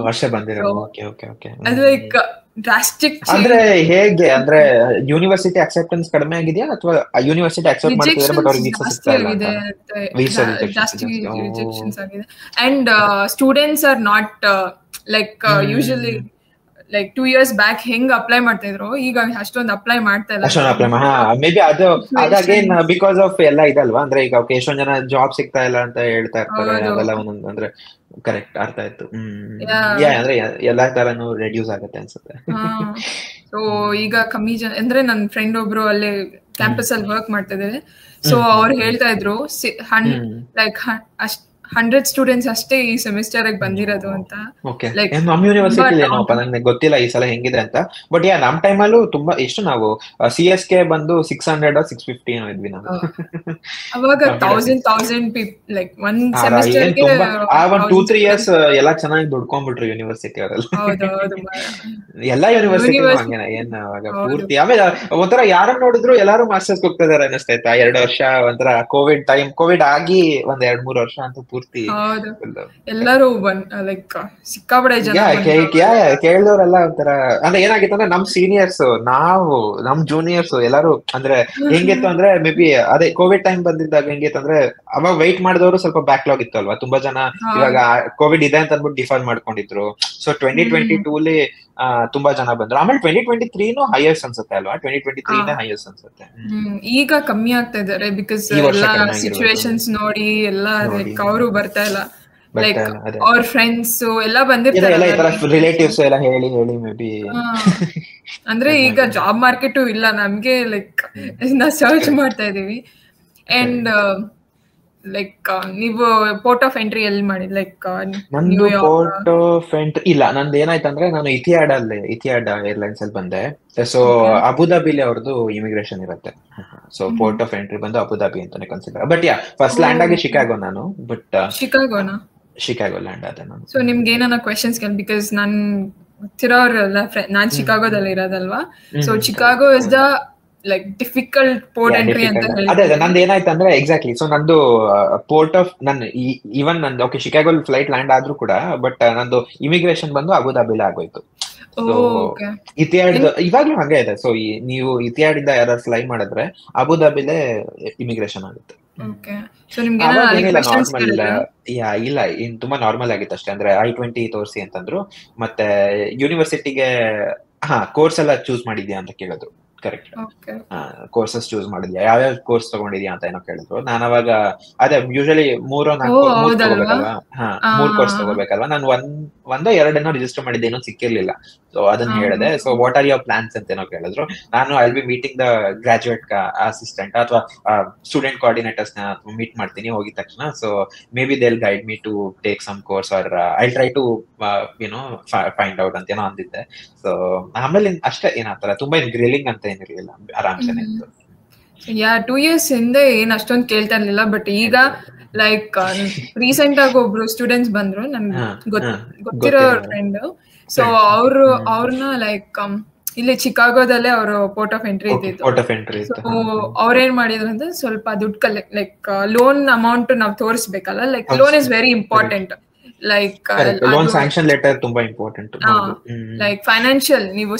ಅದು ಲೈಕ್ ಡ್ರಾಸ್ಟಿಕ್. ಅಂದ್ರೆ ಹೇಗೆ ಅಂದ್ರೆ ಯೂನಿವರ್ಸಿಟಿ ಅಕ್ಸೆಪ್ಟೆನ್ಸ್ ಕಡಿಮೆ ಆಗಿದೆಯಾ ಅಥವಾ ಯೂನಿವರ್ಸಿಟಿ ಅಕ್ಸೆಪ್ಟ್ ಮಾಡ್ತಿದ್ದಾರೆ ಬಟ್ ಅವ್ರಿಗೆ ವೀಸಾ ಸಿಗ್ತಾ ಇಲ್ಲ ಅಂತ? ಡ್ರಾಸ್ಟಿಕ್ ರಿಜೆಕ್ಷನ್ಸ್ ಆಗಿದೆ. And students R not like usually like 2 years back ಹೆಂಗ್ ಅಪ್ಲೈ ಮಾಡ್ತಾ ಇದ್ರು, ಈಗ ಅಷ್ಟೊಂದು ಅಪ್ಲೈ ಮಾಡ್ತಾ ಇಲ್ಲ. ಮೇ ಬಿ ಅದಾಗೇನ್ ಬಿಕಾಸ್ ಆಫ್ ಎಲ್ಲ ಇದಲ್ವಾ. ಅಂದ್ರೆ ಈಗ ಎಷ್ಟೊಂದ್ ಜನ ಜಾಬ್ ಸಿಗ್ತಾ ಇಲ್ಲ ಅಂತ ಹೇಳ್ತಾ ಇರ್ತಾರೆ. ಅವೆಲ್ಲ ಒಂದೊಂದು ಅಂದ್ರೆ ಕರೆಕ್ಟ್ ಅರ್ಥ ಆಯ್ತು. ಅಂದ್ರೆ ಎಲ್ಲಾ ತರನು ರೆಡ್ಯೂಸ್ ಆಗುತ್ತೆ ಅನ್ಸುತ್ತೆ. ಸೊ ಈಗ ಕಮ್ಮಿ ಜನ ಅಂದ್ರೆ ನನ್ನ ಫ್ರೆಂಡ್ ಒಬ್ರು ಅಲ್ಲೇ ಕ್ಯಾಂಪಸ್ ಅಲ್ಲಿ ವರ್ಕ್ ಮಾಡ್ತಾ ಇದ್ದಾರೆ. ಸೊ ಅವ್ರು ಹೇಳ್ತಾ ಇದ್ರು ಲೈಕ್ 100 ಸ್ಟೂಡೆಂಟ್ಸ್ ಅಷ್ಟೇ ಈ ಸೆಮಿಸ್ಟರ್ ಬಂದಿರೋದು ಅಂತ. ನಮ್ ಯೂನಿವರ್ಸಿಟಿ ಏನೋಪ್ಪ ನಂಗೆ ಗೊತ್ತಿಲ್ಲ ಈ ಸಲ ಹೆಂಗಿದೆ ಅಂತ. ಬಟ್ ನಮ್ ಟೈಮಲ್ಲೂ ತುಂಬಾ ಎಷ್ಟು ನಾವು CSK ಬಂದು 600 650 ಇದ್ವಿ ನಾವು. ಅವಾಗ 1000 ಲೈಕ್ ಒಂದ್ ಸೆಮಿಸ್ಟರ್ ಗೆ 2-3 years ಎಲ್ಲ ಚೆನ್ನಾಗಿ ದುಡ್ಕೊಂಡ್ಬಿಟ್ರು ಯೂನಿವರ್ಸಿಟಿ ಅವರೆಲ್ಲ. ಎಲ್ಲಾ ಯೂನಿವರ್ಸಿಟಿ ಹಂಗೇನೆ ಏನ್ ಅವಾಗ ಪೂರ್ತಿ. ಆಮೇಲೆ ಒಂಥರ ಯಾರನ್ನ ನೋಡಿದ್ರು ಎಲ್ಲಾರು ಮಾಸ್ಟರ್ಸ್ ಹೋಗ್ತಾ ಇದಾರೆ ಅನಿಸ್ತೈತಾ. 2 ವರ್ಷ ಒಂಥರ ಕೋವಿಡ್ ಆಗಿ ಒಂದ್ 2-3 ವರ್ಷ ಅಂತ ಪೂರ್ತಿ ಎಲ್ಲರೂ ಲೈಕ್ ಸಿಕ್ಕಾಪಡೆ ಜನ ಕೇಳಿದವರೆಲ್ಲ ಒಂಥರ. ಅಂದ್ರೆ ಏನಾಗಿತ್ತು ಅಂದ್ರೆ ನಮ್ ಸೀನಿಯರ್ಸ್, ನಮ್ ಜೂನಿಯರ್ಸ್ ಎಲ್ಲಾರು ಅಂದ್ರೆ ಹೆಂಗಿತ್ತು ಅಂದ್ರೆ ಮೇ ಬಿ ಅದೇ ಕೋವಿಡ್ ಟೈಮ್ ಬಂದಿದ್ದಾಗ ಹೆಂಗಿತ್ತು ಅಂದ್ರೆ, ಅವಾಗ ವೆಯ್ಟ್ ಮಾಡಿದವರು ಸ್ವಲ್ಪ ಬ್ಯಾಕ್ಲಾಗ್ ಇತ್ತು ಅಲ್ವಾ. ತುಂಬಾ ಜನ ಇವಾಗ ಕೋವಿಡ್ ಇದೆ ಅಂತ ಅನ್ಬಿಟ್ಟು ಡಿಫರ್ ಮಾಡ್ಕೊಂಡಿದ್ರು. ಸೊ 2022 ತುಂಬಾ ಜನ ಬಂದ್ರು. ಆಮೇಲೆ 2023 ಹೈಯರ್ಸ್ ಅನ್ಸುತ್ತೆ ಅಲ್ವಾ. 2023 ಹೈಯರ್ಸ್ ಅನ್ಸುತ್ತೆ. ಈಗ ಕಮ್ಮಿ ಆಗ್ತಾ ಇದಾರೆ ಬಿಕಾಸ್ ಎಲ್ಲಾ ಸಿಚುವೇಶನ್ಸ್ ನೋಡಿ ಎಲ್ಲ ಲೈಕ್ ಅವರು ಬರ್ತಾ ಇಲ್ಲ. ಲೈಕ್ ಅವ್ರ ಫ್ರೆಂಡ್ಸ್ ಎಲ್ಲ ಬಂದಿರ್ತಾರೆ, ರಿಲೇಟಿವ್ಸ್ ಎಲ್ಲ ಹೇಳಿ ಮೇ ಬಿ. ಅಂದ್ರೆ ಈಗ ಜಾಬ್ ಮಾರ್ಕೆಟು ಇಲ್ಲ ನಮ್ಗೆ. ಲೈಕ್ ನಾವು ಸರ್ಚ್ ಮಾಡ್ತಾ ಇದೀವಿ. ಅಂಡ್ ಲೈಕ್ ನೀವು ಪೋರ್ಟ್ ಆಫ್ ಎಂಟ್ರಿ ಎಲ್ಲಿ ಮಾಡಿ? ಲೈಕ್ ನಂದು ಪೋರ್ಟ್ ಆಫ್ ಎಂಟ್ರಿ ಇಲ್ಲ. ನಂದು ಏನಾಯ್ತಂದ್ರೆ, ನಾನು ಇಥಿಯಾಡ್ ಏರ್ಲೈನ್ಸ್ ಅಲ್ಲಿ ಬಂದೆ. ಸೊ ಅಬುದಾಬಿಲಿ ಅವ್ರದ್ದು ಇಮಿಗ್ರೇಷನ್ ಇರುತ್ತೆ. ಸೊ ಪೋರ್ಟ್ ಆಫ್ ಎಂಟ್ರಿ ಬಂದು ಅಬುದಾಬಿ ಅಂತಾನೆ ಕನ್ಸಿಡರ್. ಬಟ್ ಫಸ್ಟ್ ಲ್ಯಾಂಡ್ ಆಗಿ ಶಿಕಾಗೋ ನಾನು. ಬಟ್ ಶಿಕಾಗೋ ಲ್ಯಾಂಡ್ ಆದ ನಾನು. ಸೊ ನಿಮ್ಗೆ ಏನಾನ ಕ್ವೆಶನ್ಸ್ ಕೇಳಿ, ಬಿಕಾಸ್ ನಾನ್ ಗೊತ್ತಿರೋರೆಲ್ಲ ನಾನ್ ಶಿಕಾಗೋದಲ್ಲಿ ಇರೋದಲ್ವಾ. So Chicago is the like difficult port entry ಅಂತ ಹೇಳಿ. ಅದೇ ನಂದು ಏನಾಯ್ತು ಅಂದ್ರೆ ಎಕ್ಸಾಕ್ಟ್ಲಿ. ಸೊ ನಂದು ಪೋರ್ಟ್ ಆಫ್ ಈವನ್ ನಂದು ಓಕೆ ಶಿಕಾಗೋ ಫ್ಲೈಟ್ ಲ್ಯಾಂಡ್ ಆದ್ರೂ ಕೂಡ, ಬಟ್ ನಂದು ಇಮಿಗ್ರೇಷನ್ ಬಂದು ಅಬುದಾಬಿಲಿ ಆಗೋಯ್ತು. ಸೊ ಇತಿಹಾಡ್ ಇವಾಗ್ಲೂ ಹಂಗೆ ಇದೆ. ಸೊ ನೀವು ಇತಿಹಾಡಿಂದ ಯಾರು ಫ್ಲೈ ಮಾಡಿದ್ರೆ ಅಬುದಾಬಿಲೇ ಇಮಿಗ್ರೇಷನ್ ಆಗುತ್ತೆ. ನಾರ್ಮಲ್ ಇಲ್ಲ, ತುಂಬಾ ನಾರ್ಮಲ್ ಆಗಿತ್ತು ಅಷ್ಟೇ. ಅಂದ್ರೆ I-20 ತೋರಿಸಿ ಅಂತಂದ್ರು. ಮತ್ತೆ ಯೂನಿವರ್ಸಿಟಿಗೆ ಕೋರ್ಸ್ ಎಲ್ಲ ಚೂಸ್ ಮಾಡಿದ್ಯಾ ಅಂತ ಕೇಳಿದ್ರು. ಕರೆಕ್ಟ್, ಕೋರ್ಸಸ್ ಚೂಸ್ ಮಾಡಿದ್ಯಾ, ಯಾವ್ಯಾವ ಕೋರ್ಸ್ ತಗೊಂಡಿದ್ಯಾ ಅಂತ ಏನೋ ಕೇಳಿದ್ರು. ನಾನು ಅವಾಗ ಅದೇ ಯೂಶಲಿ 3-4 ತಗೋಬೇಕಲ್ವಾ, 3 ಕೋರ್ಸ್ ತಗೋಬೇಕಲ್ವಾ. ನಾನು ಒಂದೋ 2 ರಿಜಿಸ್ಟರ್ ಮಾಡಿದ್ದೆ, ಏನೋ ಸಿಕ್ಕಿರ್ಲಿಲ್ಲ. ಸೊ ಅದನ್ನ ಹೇಳಿದೆ. So what are your plans ಅಂತ ಏನೋ ಕೇಳಿದ್ರು. ನಾನು I will be meeting the graduate assistant ಅಥವಾ ಸ್ಟೂಡೆಂಟ್ ಕೋಆರ್ಡಿನೇಟರ್ಸ್ ನ ಮೀಟ್ ಮಾಡ್ತೀನಿ ಹೋಗಿದ ತಕ್ಷಣ. So maybe they will guide me to take some course or I try to find out ಅಂತ ಏನೋ ಅಂದಿದ್ದೆ. ಸೊ ಆಮೇಲೆ ಅಷ್ಟೇ, ಏನಾಗ್ತಾರ ತುಂಬಾ ಗ್ರಿಲ್ಲಿಂಗ್ ಅಂತ ಏನಿರ್ಲಿಲ್ಲ, ಆರಾಮ್ಸೆನೆ ಇತ್ತು. 2 years ಹಿಂದೆ ಏನ್ ಅಷ್ಟೊಂದು ಕೇಳ್ತಾ ಇರ್ಲಿಲ್ಲ. ಬಟ್ ಈಗ ಲೈಕ್ ರೀಸೆಂಟ್ ಆಗಿ ಒಬ್ರು ಸ್ಟೂಡೆಂಟ್ಸ್ ಬಂದ್ರು, ನನ್ಗೆ ಗೊತ್ತಿರೋ ಫ್ರೆಂಡ್. ಸೊ ಅವ್ರನ್ನ ಲೈಕ್ ಇಲ್ಲಿ ಚಿಕಾಗೋದಲ್ಲೇ ಅವರು ಪೋರ್ಟ್ ಆಫ್ ಎಂಟ್ರಿ ಇದ್ದಿದ್ದು. ಸೊ ಅವ್ರೇನ್ ಮಾಡಿದ್ರು ಅಂದ್ರೆ ಸ್ವಲ್ಪ ದುಡ್ಡು ಲೈಕ್ ಲೋನ್ ಅಮೌಂಟ್ ನಾವ್ ತೋರಿಸ್ಬೇಕಲ್ಲ. Like loan is very important. Like loan sanction letter ತುಂಬಾ ಇಂಪಾರ್ಟೆಂಟ್. ಲೈಕ್ ಫೈನಾನ್ಷಿಯಲ್ ನೀವು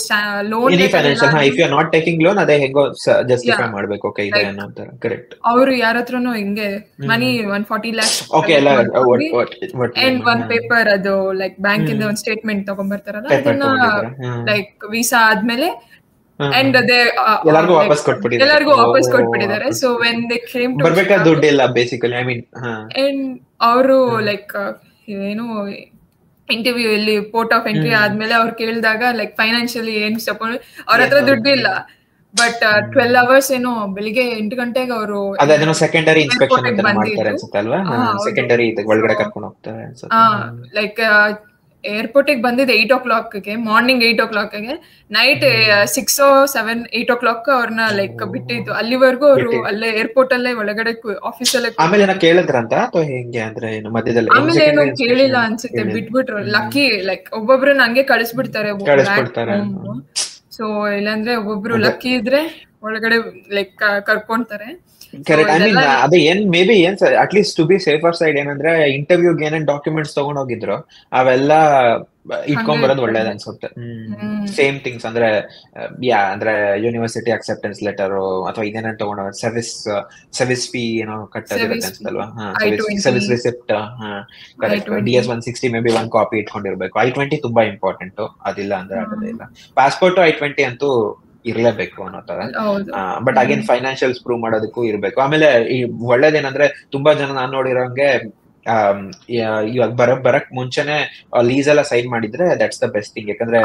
loan if you are not taking loan ಅದೇ ಹೆಂಗೋ ಜಸ್ಟಿಫೈ ಮಾಡಬೇಕು. ಓಕೆ, ಇದೆ ಅನ್ನೋ ತರ. ಕರೆಕ್ಟ್. ಅವರು ಯಾರತ್ರನೂ ಹಿಂಗೆ ಮನಿ 140 lakhs ಅಂಡ್ ಒನ್ ಪೇಪರ್ ಅದು ಲೈಕ್ ಬ್ಯಾಂಕ್ ಇಂದ ಒಂದು ಸ್ಟೇಟ್ಮೆಂಟ್ ತಗೊಂಡ್ಬರ್ತಾರಲ್ಲ, ಅದನ್ನ ಲೈಕ್ ವೀಸಾ ಆದ್ಮೇಲೆ ಅಂಡ್ ಅದೇ ಎಲ್ಲರಿಗೂ ವಾಪಸ್ ಕೊಟ್ಬಿಟ್ಟಿದ್ದಾರೆ. So when they came to ಬರ್ಬೇಕಾದ ದುಡ್ಡಿಲ್ಲ ಬೇಸಿಕಲಿ. ಐ ಮೀನ್ ಅಂಡ್ ಅವರು ಲೈಕ್ ಏನು ಇಂಟರ್ವ್ಯೂ ಇಲ್ಲಿ ಪೋರ್ಟ್ ಆಫ್ ಎಂಟ್ರಿ ಆದ್ಮೇಲೆ ಅವ್ರು ಕೇಳಿದಾಗ ಲೈಕ್ ಫೈನಾನ್ಷಿಯಲಿ ಏನ್ ಸಪೋರ್ಟ್ ಅವ್ರ ಹತ್ರ ದುಡ್ಡಿಲ್ಲ. ಬಟ್ 12 hours ಏನೋ ಬೆಳಿಗ್ಗೆ 8 ಗಂಟೆಗೆ ಅವರು ಸೆಕೆಂಡರಿ ಇನ್ಸ್ಪೆಕ್ಷನ್ ಮಾಡ್ತಾರೆ ಅನ್ಸುತ್ತೆ ಅಲ್ವಾ, ಸೆಕೆಂಡರಿ ಒಳಗಡೆ ಕರ್ಕೊಂಡು ಹೋಗ್ತಾರೆ ಅನ್ಸುತ್ತೆ. ಲೈಕ್ ಏರ್ಪೋರ್ಟ್ ಬಂದಿದ್ದು 8 o'clock, morning 8 o'clock, night 6 or 7, 8 o'clock ಅವ್ರನ್ನ ಲೈಕ್ ಬಿಟ್ಟಿದ್ದು. ಅಲ್ಲಿವರೆಗೂ ಅವರು ಅಲ್ಲೇ ಏರ್ಪೋರ್ಟ್ ಅಲ್ಲೇ ಒಳಗಡೆ ಆಫೀಸ್ ಅಲ್ಲೇ. ಆಮೇಲೆ ಕೇಳಿದ್ರಂತ ಹೆಂಗೆ ಅಂದ್ರೆ ಮಧ್ಯದಲ್ಲಿ ಆಮೇಲೆ ಏನು ಕೇಳಿಲ್ಲ ಅನ್ಸುತ್ತೆ, ಬಿಟ್ಬಿಟ್ರು. ಲಕ್ಕಿ ಲೈಕ್ ಒಬ್ಬೊಬ್ರು ನಂಗೆ ಕಳಿಸ್ಬಿಡ್ತಾರೆ. ಸೊ ಇಲ್ಲಾಂದ್ರೆ ಒಬ್ಬೊಬ್ರು ಲಕ್ಕಿ ಇದ್ರೆ ಒಳಗಡೆ ಲೈಕ್ ಕರ್ಕೊಂತಾರೆ. ಕರೆಕ್ಟ್. ಐ ಮೀನ್ ಅದೇ maybe at least to be safer side ಏನಂದ್ರೆ ಇಂಟರ್ವ್ಯೂಗೆ ಏನೇನ್ ಡಾಕ್ಯುಮೆಂಟ್ಸ್ ತಗೊಂಡ್ ಹೋಗಿದ್ರು ಅವೆಲ್ಲ ಇಟ್ಕೊಂಡ್ ಬರೋದು ಒಳ್ಳೇದ್ ಅನ್ಸುತ್ತೆ. ಸೇಮ್ ಥಿಂಗ್ಸ್ ಅಂದ್ರೆ ಅಂದ್ರೆ ಯೂನಿವರ್ಸಿಟಿ ಅಕ್ಸೆಪ್ಟೆನ್ಸ್ ಲೆಟರ್ ಅಥವಾ ಇದೇನೇನ್ ತಗೊಂಡ ಸರ್ವಿಸ್ ಫೀ ಏನೋ ಕಟ್ಟೋದಿರುತ್ತೆ ಅನ್ಸುತ್ತಲ್ವಾ, service receipt. Correct. DS-160 may be 1 copy ಇಟ್ಕೊಂಡಿರ್ಬೇಕು. I-20 ತುಂಬಾ ಇಂಪಾರ್ಟೆಂಟ್, ಅದಿಲ್ಲ ಅಂದ್ರೆ ಆಗೋದೇ ಇಲ್ಲ. ಪಾಸ್ಪೋರ್ಟ್ I-20 ಅಂತೂ ಇರ್ಲೇಬೇಕು ಅನ್ನೋ ತರ. ಬಟ್ ಅಗೇನ್ ಫೈನಾನ್ಷಿಯಲ್ಸ್ ಪ್ರೂವ್ ಮಾಡೋದಕ್ಕೂ ಇರ್ಬೇಕು. ಆಮೇಲೆ ಈ ಒಳ್ಳೇದೇನಂದ್ರೆ ತುಂಬಾ ಜನ ನಾನ್ ನೋಡಿರೋಂಗೆ ಇವಾಗ ಬರಕ್ ಮುಂಚೆನೆ ಲೀಸ್ ಎಲ್ಲ ಸೈನ್ ಮಾಡಿದ್ರೆ ದಟ್ಸ್ ದ ಬೆಸ್ಟ್ ಥಿಂಗ್. ಯಾಕಂದ್ರೆ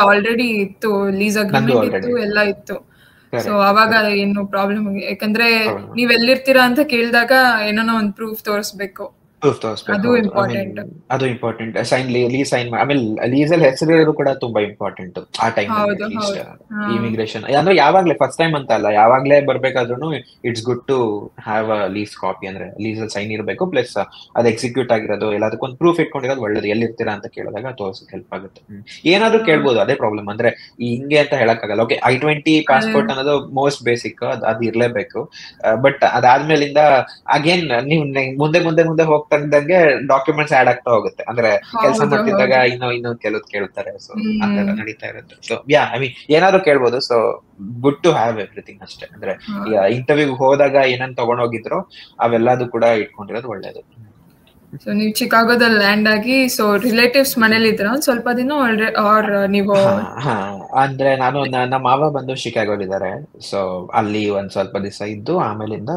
ಆಲ್ರೆಡಿ ಇತ್ತು, ಲೀಸ್ ಅಗ್ರಿಮೆಂಟ್ ಇತ್ತು, ಎಲ್ಲ ಇತ್ತು. ಸೊ ಅವಾಗ ಏನು ಪ್ರಾಬ್ಲಮ್, ಯಾಕಂದ್ರೆ ನೀವ್ ಎಲ್ಲಿರ್ತೀರಾ ಅಂತ ಕೇಳಿದಾಗ ಏನೋ ಒಂದು ಪ್ರೂಫ್ ತೋರಿಸ್ಬೇಕು. ಅದು ಇಂಪಾರ್ಟೆಂಟ್. ಲೀಸ್ ಸೈನ್ ಆಮೇಲೆ ಲೀಸಲ್ಲಿ ಹೆಸರು ಕೂಡ ತುಂಬಾ ಇಂಪಾರ್ಟೆಂಟ್ ಆ ಟೈಮ್. ಇಮಿಗ್ರೇಷನ್ ಅಂದ್ರೆ ಯಾವಾಗ್ಲೇ ಫಸ್ಟ್ ಟೈಮ್ ಅಂತ ಅಲ್ಲ, ಯಾವಾಗ್ಲೇ ಬರ್ಬೇಕಾದ್ರೂ it's good to have a lease copy. ಅಂದ್ರೆ ಲೀಸಲ್ಲಿ ಸೈನ್ ಇರಬೇಕು, ಪ್ಲಸ್ ಅದು ಎಕ್ಸಿಕ್ಯೂಟ್ ಆಗಿರೋದು ಎಲ್ಲದಕ್ಕೊಂದು ಪ್ರೂಫ್ ಇಟ್ಕೊಂಡಿರೋದು ಒಳ್ಳೇದು. ಎಲ್ಲಿರ್ತೀರಾ ಅಂತ ಕೇಳಿದಾಗ ತೋರ್ಸಕ್ ಹೆಲ್ಪ್ ಆಗುತ್ತೆ. ಏನಾದ್ರು ಕೇಳ್ಬೋದು, ಅದೇ ಪ್ರಾಬ್ಲಮ್. ಅಂದ್ರೆ ಹಿಂಗೆ ಅಂತ ಹೇಳಕ್ಕಾಗಲ್ಲ. ಓಕೆ, I-20 ಪಾಸ್ಪೋರ್ಟ್ ಅನ್ನೋದು ಮೋಸ್ಟ್ ಬೇಸಿಕ್, ಅದು ಇರ್ಲೇಬೇಕು. ಬಟ್ ಅದಾದ್ಮೇಲಿಂದ ಅಗೇನ್ ನೀವು ಮುಂದೆ ಮುಂದೆ ಮುಂದೆ ಹೋಗ್ತಾ ಇದ್ದಂಗೆ ಡಾಕ್ಯುಮೆಂಟ್ಸ್ ಆಡ್ ಆಗ್ತಾ ಹೋಗುತ್ತೆ. ಅಂದ್ರೆ ಕೆಲಸ ಮಾಡ್ತಿದ್ದಾಗ ಇನ್ನೂ ಕೆಲವು ಕೇಳ್ತಾರೆ. ಸೊ ಅದೆಲ್ಲ ನಡೀತಾ ಇರುತ್ತೆ. ಸೊ ಐ ಮೀನ್ ಏನಾದ್ರು ಕೇಳ್ಬೋದು. So good to have everything ಅಷ್ಟೇ. ಅಂದ್ರೆ ಇಂಟರ್ವ್ಯೂಗೆ ಹೋದಾಗ ಏನೇನ್ ತಗೊಂಡೋಗಿದ್ರು ಅವೆಲ್ಲದು ಕೂಡ ಇಟ್ಕೊಂಡಿರೋದು ಒಳ್ಳೇದು. ಸೊ ನೀವು ಚಿಕಾಗೋದಲ್ಲಿ ಲ್ಯಾಂಡ್ ಆಗಿ, ಸೊ ರಿಲೇಟಿವ್ಸ್ ಮನೇಲಿ ಇದ್ರ ಸ್ವಲ್ಪ ದಿನ ನೀವು? ಅಂದ್ರೆ ನಾನು ನಮ್ಮ ಮಾವ ಬಂದು ಶಿಕಾಗೋಲಿದ್ದಾರೆ. ಸೊ ಅಲ್ಲಿ ಒಂದ್ ಸ್ವಲ್ಪ ದಿವಸ ಇದ್ದು ಆಮೇಲಿಂದ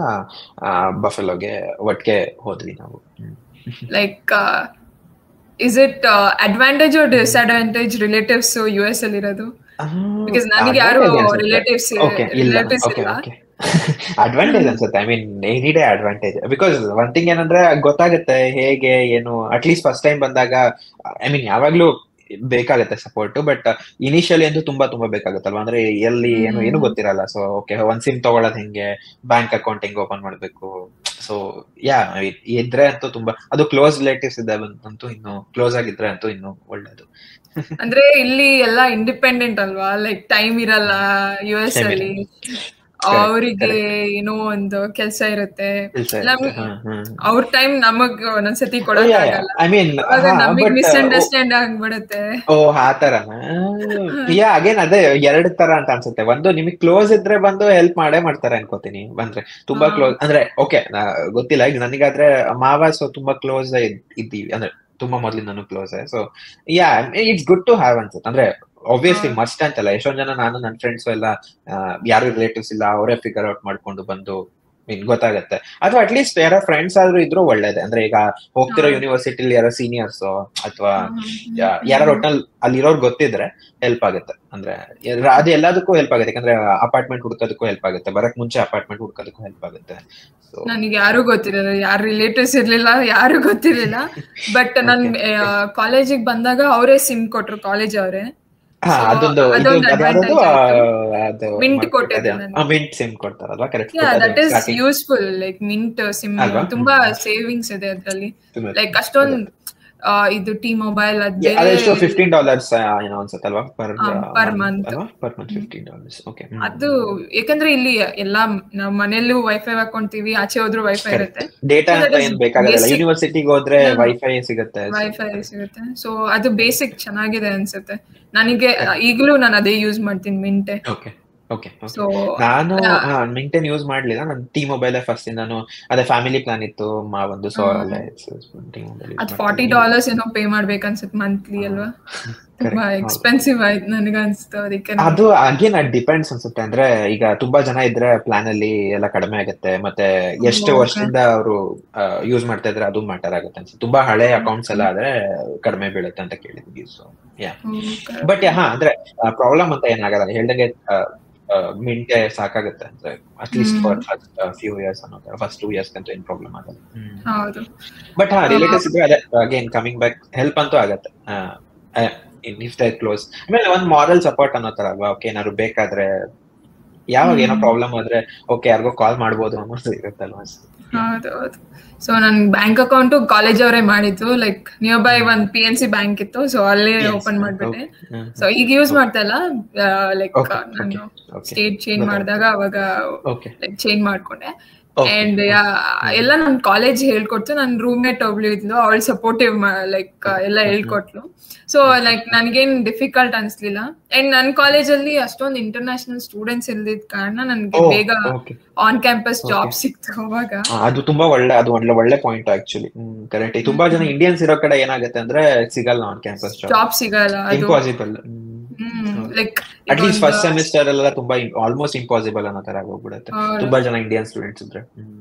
ಬಫೆಲೋಗೆ ಒಟ್ಟಿಗೆ ಹೋದ್ವಿ ನಾವು. Like is it advantage or disadvantage relatives US ಅಲ್ಲಿ ಇರೋದು? ಬಿಕಾಸ್ ನನಗೆ ಯಾರು ರಿಲೇಟಿವ್ಸ್ ಇಲ್ಲ. ಅಡ್ವಾಂಟೇಜ್ ಅನ್ಸುತ್ತೆ. I mean any day advantage. Because one thing ಏನಂದ್ರೆ ಗೊತ್ತಾಗುತ್ತೆ ಹೇಗೆ ಏನು. ಅಟ್ಲೀಸ್ಟ್ ಫಸ್ಟ್ ಟೈಮ್ ಬಂದಾಗ ಐ ಮೀನ್ ಯಾವಾಗ್ಲೂ ಬೇಕಾಗುತ್ತೆ ಸಪೋರ್ಟ್. ಬಟ್ ಇನಿಷಿಯಲಿ ಅಂತೂ ತುಂಬಾ ಬೇಕಾಗುತ್ತಲ್ವಾ. ಅಂದ್ರೆ ಎಲ್ಲಿ ಏನು ಗೊತ್ತಿರಲ್ಲ. ಸೊ ಓಕೆ, ಒಂದ್ ಸಿಮ್ ತಗೊಳ್ಳೋದು ಹೆಂಗೆ, ಬ್ಯಾಂಕ್ ಅಕೌಂಟ್ ಹೆಂಗೆ ಓಪನ್ ಮಾಡ್ಬೇಕು. ಸೊ ಇದ್ರೆ ಅಂತೂ ತುಂಬಾ, ಅದು ಕ್ಲೋಸ್ ರಿಲೇಟಿವ್ಸ್ ಇದ್ದಾವೆ ಅಂತೂ ಇನ್ನು ಕ್ಲೋಸ್ ಆಗಿದ್ರೆ ಅಂತೂ ಇನ್ನು ಒಳ್ಳೇದು. ಅಂದ್ರೆ ಇಲ್ಲಿ ಎಲ್ಲಾ ಇಂಡಿಪೆಂಡೆಂಟ್ ಅಲ್ವಾ, ಲೈಕ್ ಟೈಮ್ ಇರಲ್ಲ US ಅಲ್ಲಿ. ಅವರಿಗೆ ಏನೋ ಒಂದು ಕೆಲಸ ಇರುತ್ತೆ, ಅವ್ರ ಟೈಮ್ ನಮಗ್ ಒಂದೊಂದ್ಸತಿ ಕೊಡಕ್ಕಾಗಲ್ಲ, ನಮಗ್ ಮಿಸ್ಅಂಡರ್ಸ್ಟ್ಯಾಂಡ್ ಆಗ್ಬಿಡುತ್ತೆ. ಓ ಆ ತರನ. ಅಗೇನ್ ಅದೇ ಎರಡ್ ತರ ಅಂತ ಅನ್ಸುತ್ತೆ. ಒಂದು ನಿಮಗ್ ಕ್ಲೋಸ್ ಇದ್ರೆ ಬಂದು ಹೆಲ್ಪ್ ಮಾಡೇ ಮಾಡ್ತಾರೆ ಅನ್ಕೋತೀನಿ. ಬಂದ್ರೆ ತುಂಬಾ ಕ್ಲೋಸ್ ಅಂದ್ರೆ ಓಕೆ ಗೊತ್ತಿಲ್ಲ, ಈಗ ನನಗಾದ್ರೆ ಮಾವ ಸೊ ತುಂಬಾ ಕ್ಲೋಸ್ ಇದ್ದೀವಿ, ಅಂದ್ರೆ ತುಂಬಾ ಮೊದ್ಲಿಂದಾನು close. So it's good to have ಅನ್ಸುತ್ತೆ. ಅಂದ್ರೆ ಆಬ್ವಿಯಸ್ಲಿ ಮಸ್ಟ್ ಅಂತಲ್ಲ, ಎಷ್ಟೊಂದ್ ಜನ ನಾನು ನನ್ನ ಫ್ರೆಂಡ್ಸ್ ಎಲ್ಲ ಯಾರು ರಿಲೇಟಿವ್ಸ್ ಇಲ್ಲ, ಅವರೇ ಫಿಗರ್ ಔಟ್ ಮಾಡ್ಕೊಂಡು ಬಂದು ಗೊತ್ತಾಗತ್ತೆ. ಅಥವಾ ಅಟ್ಲೀಸ್ಟ್ ಯಾರ ಫ್ರೆಂಡ್ಸ್ ಆದ್ರೂ ಇದ್ರು ಒಳ್ಳೇದೆ. ಅಂದ್ರೆ ಈಗ ಹೋಗ್ತಿರೋ ಯೂನಿವರ್ಸಿಟಿಲಿ ಯಾರೋ ಸೀನಿಯರ್ಸ್ ಅಥವಾ ಯಾರು ಒಟ್ನಲ್ಲಿ ಅಲ್ಲಿರೋರು ಗೊತ್ತಿದ್ರೆ ಹೆಲ್ಪ್ ಆಗುತ್ತೆ. ಅಂದ್ರೆ ಅದು ಎಲ್ಲದಕ್ಕೂ ಹೆಲ್ಪ್ ಆಗುತ್ತೆ. ಯಾಕಂದ್ರೆ ಅಪಾರ್ಟ್ಮೆಂಟ್ ಹುಡ್ಕೋದಕ್ಕೂ ಹೆಲ್ಪ್ ಆಗುತ್ತೆ, ಬರಕ್ ಮುಂಚೆ ಅಪಾರ್ಟ್ಮೆಂಟ್ ಹುಡ್ಕೋದಕ್ಕೂ ಹೆಲ್ಪ್ ಆಗುತ್ತೆ. ನನಗೆ ಯಾರು ಗೊತ್ತಿರಲಿಲ್ಲ, ಯಾರು ರಿಲೇಟಿವ್ಸ್ ಇರ್ಲಿಲ್ಲ, ಯಾರು ಗೊತ್ತಿರ್ಲಿಲ್ಲ. ಬಟ್ ನನ್ ಕಾಲೇಜಿಗೆ ಬಂದಾಗ ಅವರೇ ಸಿಮ್ ಕೊಟ್ರು, ಕಾಲೇಜ್ ಅವರೇ. ಮಿಂಟ್ ಕೊಟ್ಟಿದ್ರು, ಮಿಂಟ್ ಸಿಮ್ ಕೊಡ್ತಾರಲ್ವಾ, correct. That is useful. Like Mint SIM ತುಂಬಾ ಸೇವಿಂಗ್ಸ್ ಇದೆ ಅದ್ರಲ್ಲಿ. ಲೈಕ್ ಅಷ್ಟೊಂದು ಇದು ಟಿ ಮೊಬೈಲ್ ಅದೆಷ್ಟು $15 ಏನೋ ಅನ್ಸುತ್ತಲ್ವಾ ಪರ್ ಮಂತ್. ಅದು ಯಾಕಂದ್ರೆ ಇಲ್ಲಿ ಎಲ್ಲಾ ನಾವ್ ಮನೆಯಲ್ಲೂ ವೈಫೈ ಹಾಕೊಂತೀವಿ, ಆಚೆ ಹೋದ್ರು ವೈಫೈ ಇರುತ್ತೆ, ಡೇಟಾ ಅಂತ ಏನ್ ಬೇಕಾಗಲ್ಲ. ಯೂನಿವರ್ಸಿಟಿಗೆ ಹೋದ್ರೆ ವೈಫೈ ಸಿಗುತ್ತೆ. ಸೊ ಅದು ಬೇಸಿಕ್ ಚೆನ್ನಾಗಿದೆ ಅನ್ಸುತ್ತೆ ನನಗೆ. ಈಗಲೂ ನಾನು ಅದೇ ಯೂಸ್ ಮಾಡ್ತೀನಿ, ಮಿಂಟೆ. ನಾನು ಮಿಂಟೆನ್ ಯೂಸ್ ಮಾಡ್ಲಿಲ್ಲ, ನಾನು ಟಿ ಮೊಬೈಲ್ ಫಸ್ಟ್ ಇಂದಾನು ಅದೇ ಫ್ಯಾಮಿಲಿ ಪ್ಲಾನ್ ಇತ್ತು ಮಾವಂದು. ಸೊ ಅದು $40 ಏನೋ ಪೇ ಮಾಡ್ಬೇಕನ್ಸುತ್ತೆ ಮಂತ್ಲಿ ಅಲ್ವಾ. ತುಂಬಾ ಎಕ್ಸ್ಪೆನ್ಸಿವ್ ಆಯ್ತು ನನಗೆ ಅನ್ಸುತ್ತೆ. ಅದಕ್ಕೆ ಅದು ಅಗೇನ್ ಅಟ್ ಡಿಪೆಂಡ್ಸ್ ಅನ್ಸುತ್ತೆ. ಅಂದ್ರೆ ಈಗ ತುಂಬಾ ಜನ ಇದ್ರೆ ಪ್ಲಾನ್ ಅಲ್ಲಿ ಎಲ್ಲ ಕಡಿಮೆ ಆಗುತ್ತೆ, ಮತ್ತೆ ಎಷ್ಟು ವರ್ಷದಿಂದ ಅವರು ಯೂಸ್ ಮಾಡ್ತಾ ಇದ್ರೆ ಅದು ಮ್ಯಾಟರ್ ಆಗುತ್ತೆ ಅನ್ಸುತ್ತೆ. ತುಂಬಾ ಹಳೆ ಅಕೌಂಟ್ಸ್ ಎಲ್ಲ ಆದ್ರೆ ಕಡಿಮೆ ಬೀಳುತ್ತೆ ಅಂತ ಕೇಳಿದ್ವಿ. ಸೊ ಬಟ್ ಅಂದ್ರೆ ಪ್ರಾಬ್ಲಮ್ ಅಂತ ಏನಾಗಲ್ಲ, ಹೇಳ್ದಂಗೆ ಮಿಂಟೆ ಸಾಕಾಗುತ್ತೆ. ಅಂದ್ರೆ ಅಟ್ಲೀಸ್ಟ್ ಫಾರ್ ಫ್ಯೂ ಇಯರ್ಸ್ ಅನ್ನೋ ಫಸ್ಟ್ 2 years ಅಂತೂ ಏನ್ ಪ್ರಾಬ್ಲಮ್ ಆಗಲ್ಲ. ಬಟ್ ರಿಲೇಟಿವ್ಸ್ ಇದ್ರೆ ಅದೇ ಅಗೇನ್ ಕಮಿಂಗ್ ಬ್ಯಾಕ್ ಹೆಲ್ಪ್ ಅಂತೂ ಆಗತ್ತೆ ಇಫ್ ದೇ ಕ್ಲೋಸ್. ಆಮೇಲೆ ಒಂದ್ ಮಾರಲ್ ಸಪೋರ್ಟ್ ಅನ್ನೋ ತರ ಅಲ್ವಾ. ಓಕೆ ಏನಾದ್ರು ಬೇಕಾದ್ರೆ ಯಾವಾಗ ಏನೋ ಪ್ರಾಬ್ಲಮ್ ಆದ್ರೆ ಓಕೆ ಯಾರಿಗೋ ಕಾಲ್ ಮಾಡ್ಬೋದು ಅನ್ನೋದು ಇರುತ್ತಲ್ವಾ. ಹೌದೌದು. ಸೊ ನನ್ ಬ್ಯಾಂಕ್ ಅಕೌಂಟು ಕಾಲೇಜ್ ಅವರೇ ಮಾಡಿದ್ದು. ಲೈಕ್ ನಿಯರ್ ಬೈ ಒಂದ್ PNC ಬ್ಯಾಂಕ್ ಇತ್ತು, ಸೊ ಅಲ್ಲೇ ಓಪನ್ ಮಾಡ್ಬಿಟ್ಟೆ. ಸೊ ಈಗ ಯೂಸ್ ಮಾಡ್ತಾ ಇಲ್ಲ. ಲೈಕ್ ನಾನು ಸ್ಟೇಟ್ ಚೇಂಜ್ ಮಾಡಿದಾಗ ಅವಾಗ ಲೈಕ್ ಚೇಂಜ್ ಮಾಡ್ಕೊಂಡೆ. ಅಂಡ್ ಎಲ್ಲ ನನ್ ಕಾಲೇಜ್ ಹೇಳ್ಕೊಡ್ತು. ನನ್ ರೂಮ್ಮೇಟ್ ಒಬ್ಳು ಇದ್ಲು, ಅವಳು ಸಪೋರ್ಟಿವ್ ಲೈಕ್ ಎಲ್ಲ ಹೇಳ್ಕೊಟ್ಲು. ಸೊ ಲೈಕ್ ನನ್ಗೇನ್ ಡಿಫಿಕಲ್ಟ್ ಅನ್ಸ್ಲಿಲ್ಲ. ಅಂಡ್ ನನ್ ಕಾಲೇಜಲ್ಲಿ ಅಷ್ಟೊಂದು ಇಂಟರ್ನ್ಯಾಷನಲ್ ಸ್ಟೂಡೆಂಟ್ಸ್ ಇಲ್ದಿದ್ ಕಾರಣ ನನ್ಗೆ ಬೇಗ ಆನ್ ಕ್ಯಾಂಪಸ್ ಜಾಬ್ ಸಿಕ್ತು ಅವಾಗ. ಅದು ತುಂಬಾ ಒಳ್ಳೆ ಪಾಯಿಂಟ್ ಆಕ್ಚುಲಿ. ಕರೆಕ್ಟ್. ತುಂಬಾ ಜನ ಇಂಡಿಯನ್ಸ್ ಇರೋ ಕಡೆ ಏನಾಗುತ್ತೆ ಅಂದ್ರೆ ಸಿಗಲ್ಲ ಆನ್ ಕ್ಯಾಂಪಸ್ ಜಾಬ್ ಸಿಗಲ್ಲ, impossible. Like at least first semester ಎಲ್ಲ ತುಂಬಾ ಆಲ್ಮೋಸ್ಟ್ ಇಂಪಾಸಿಬಲ್ ಅನ್ನೋ ತರ ಹೋಗ್ಬಿಡುತ್ತೆ ತುಂಬಾ ಜನ ಇಂಡಿಯನ್ ಸ್ಟೂಡೆಂಟ್ಸ್ ಇದ್ರೆ.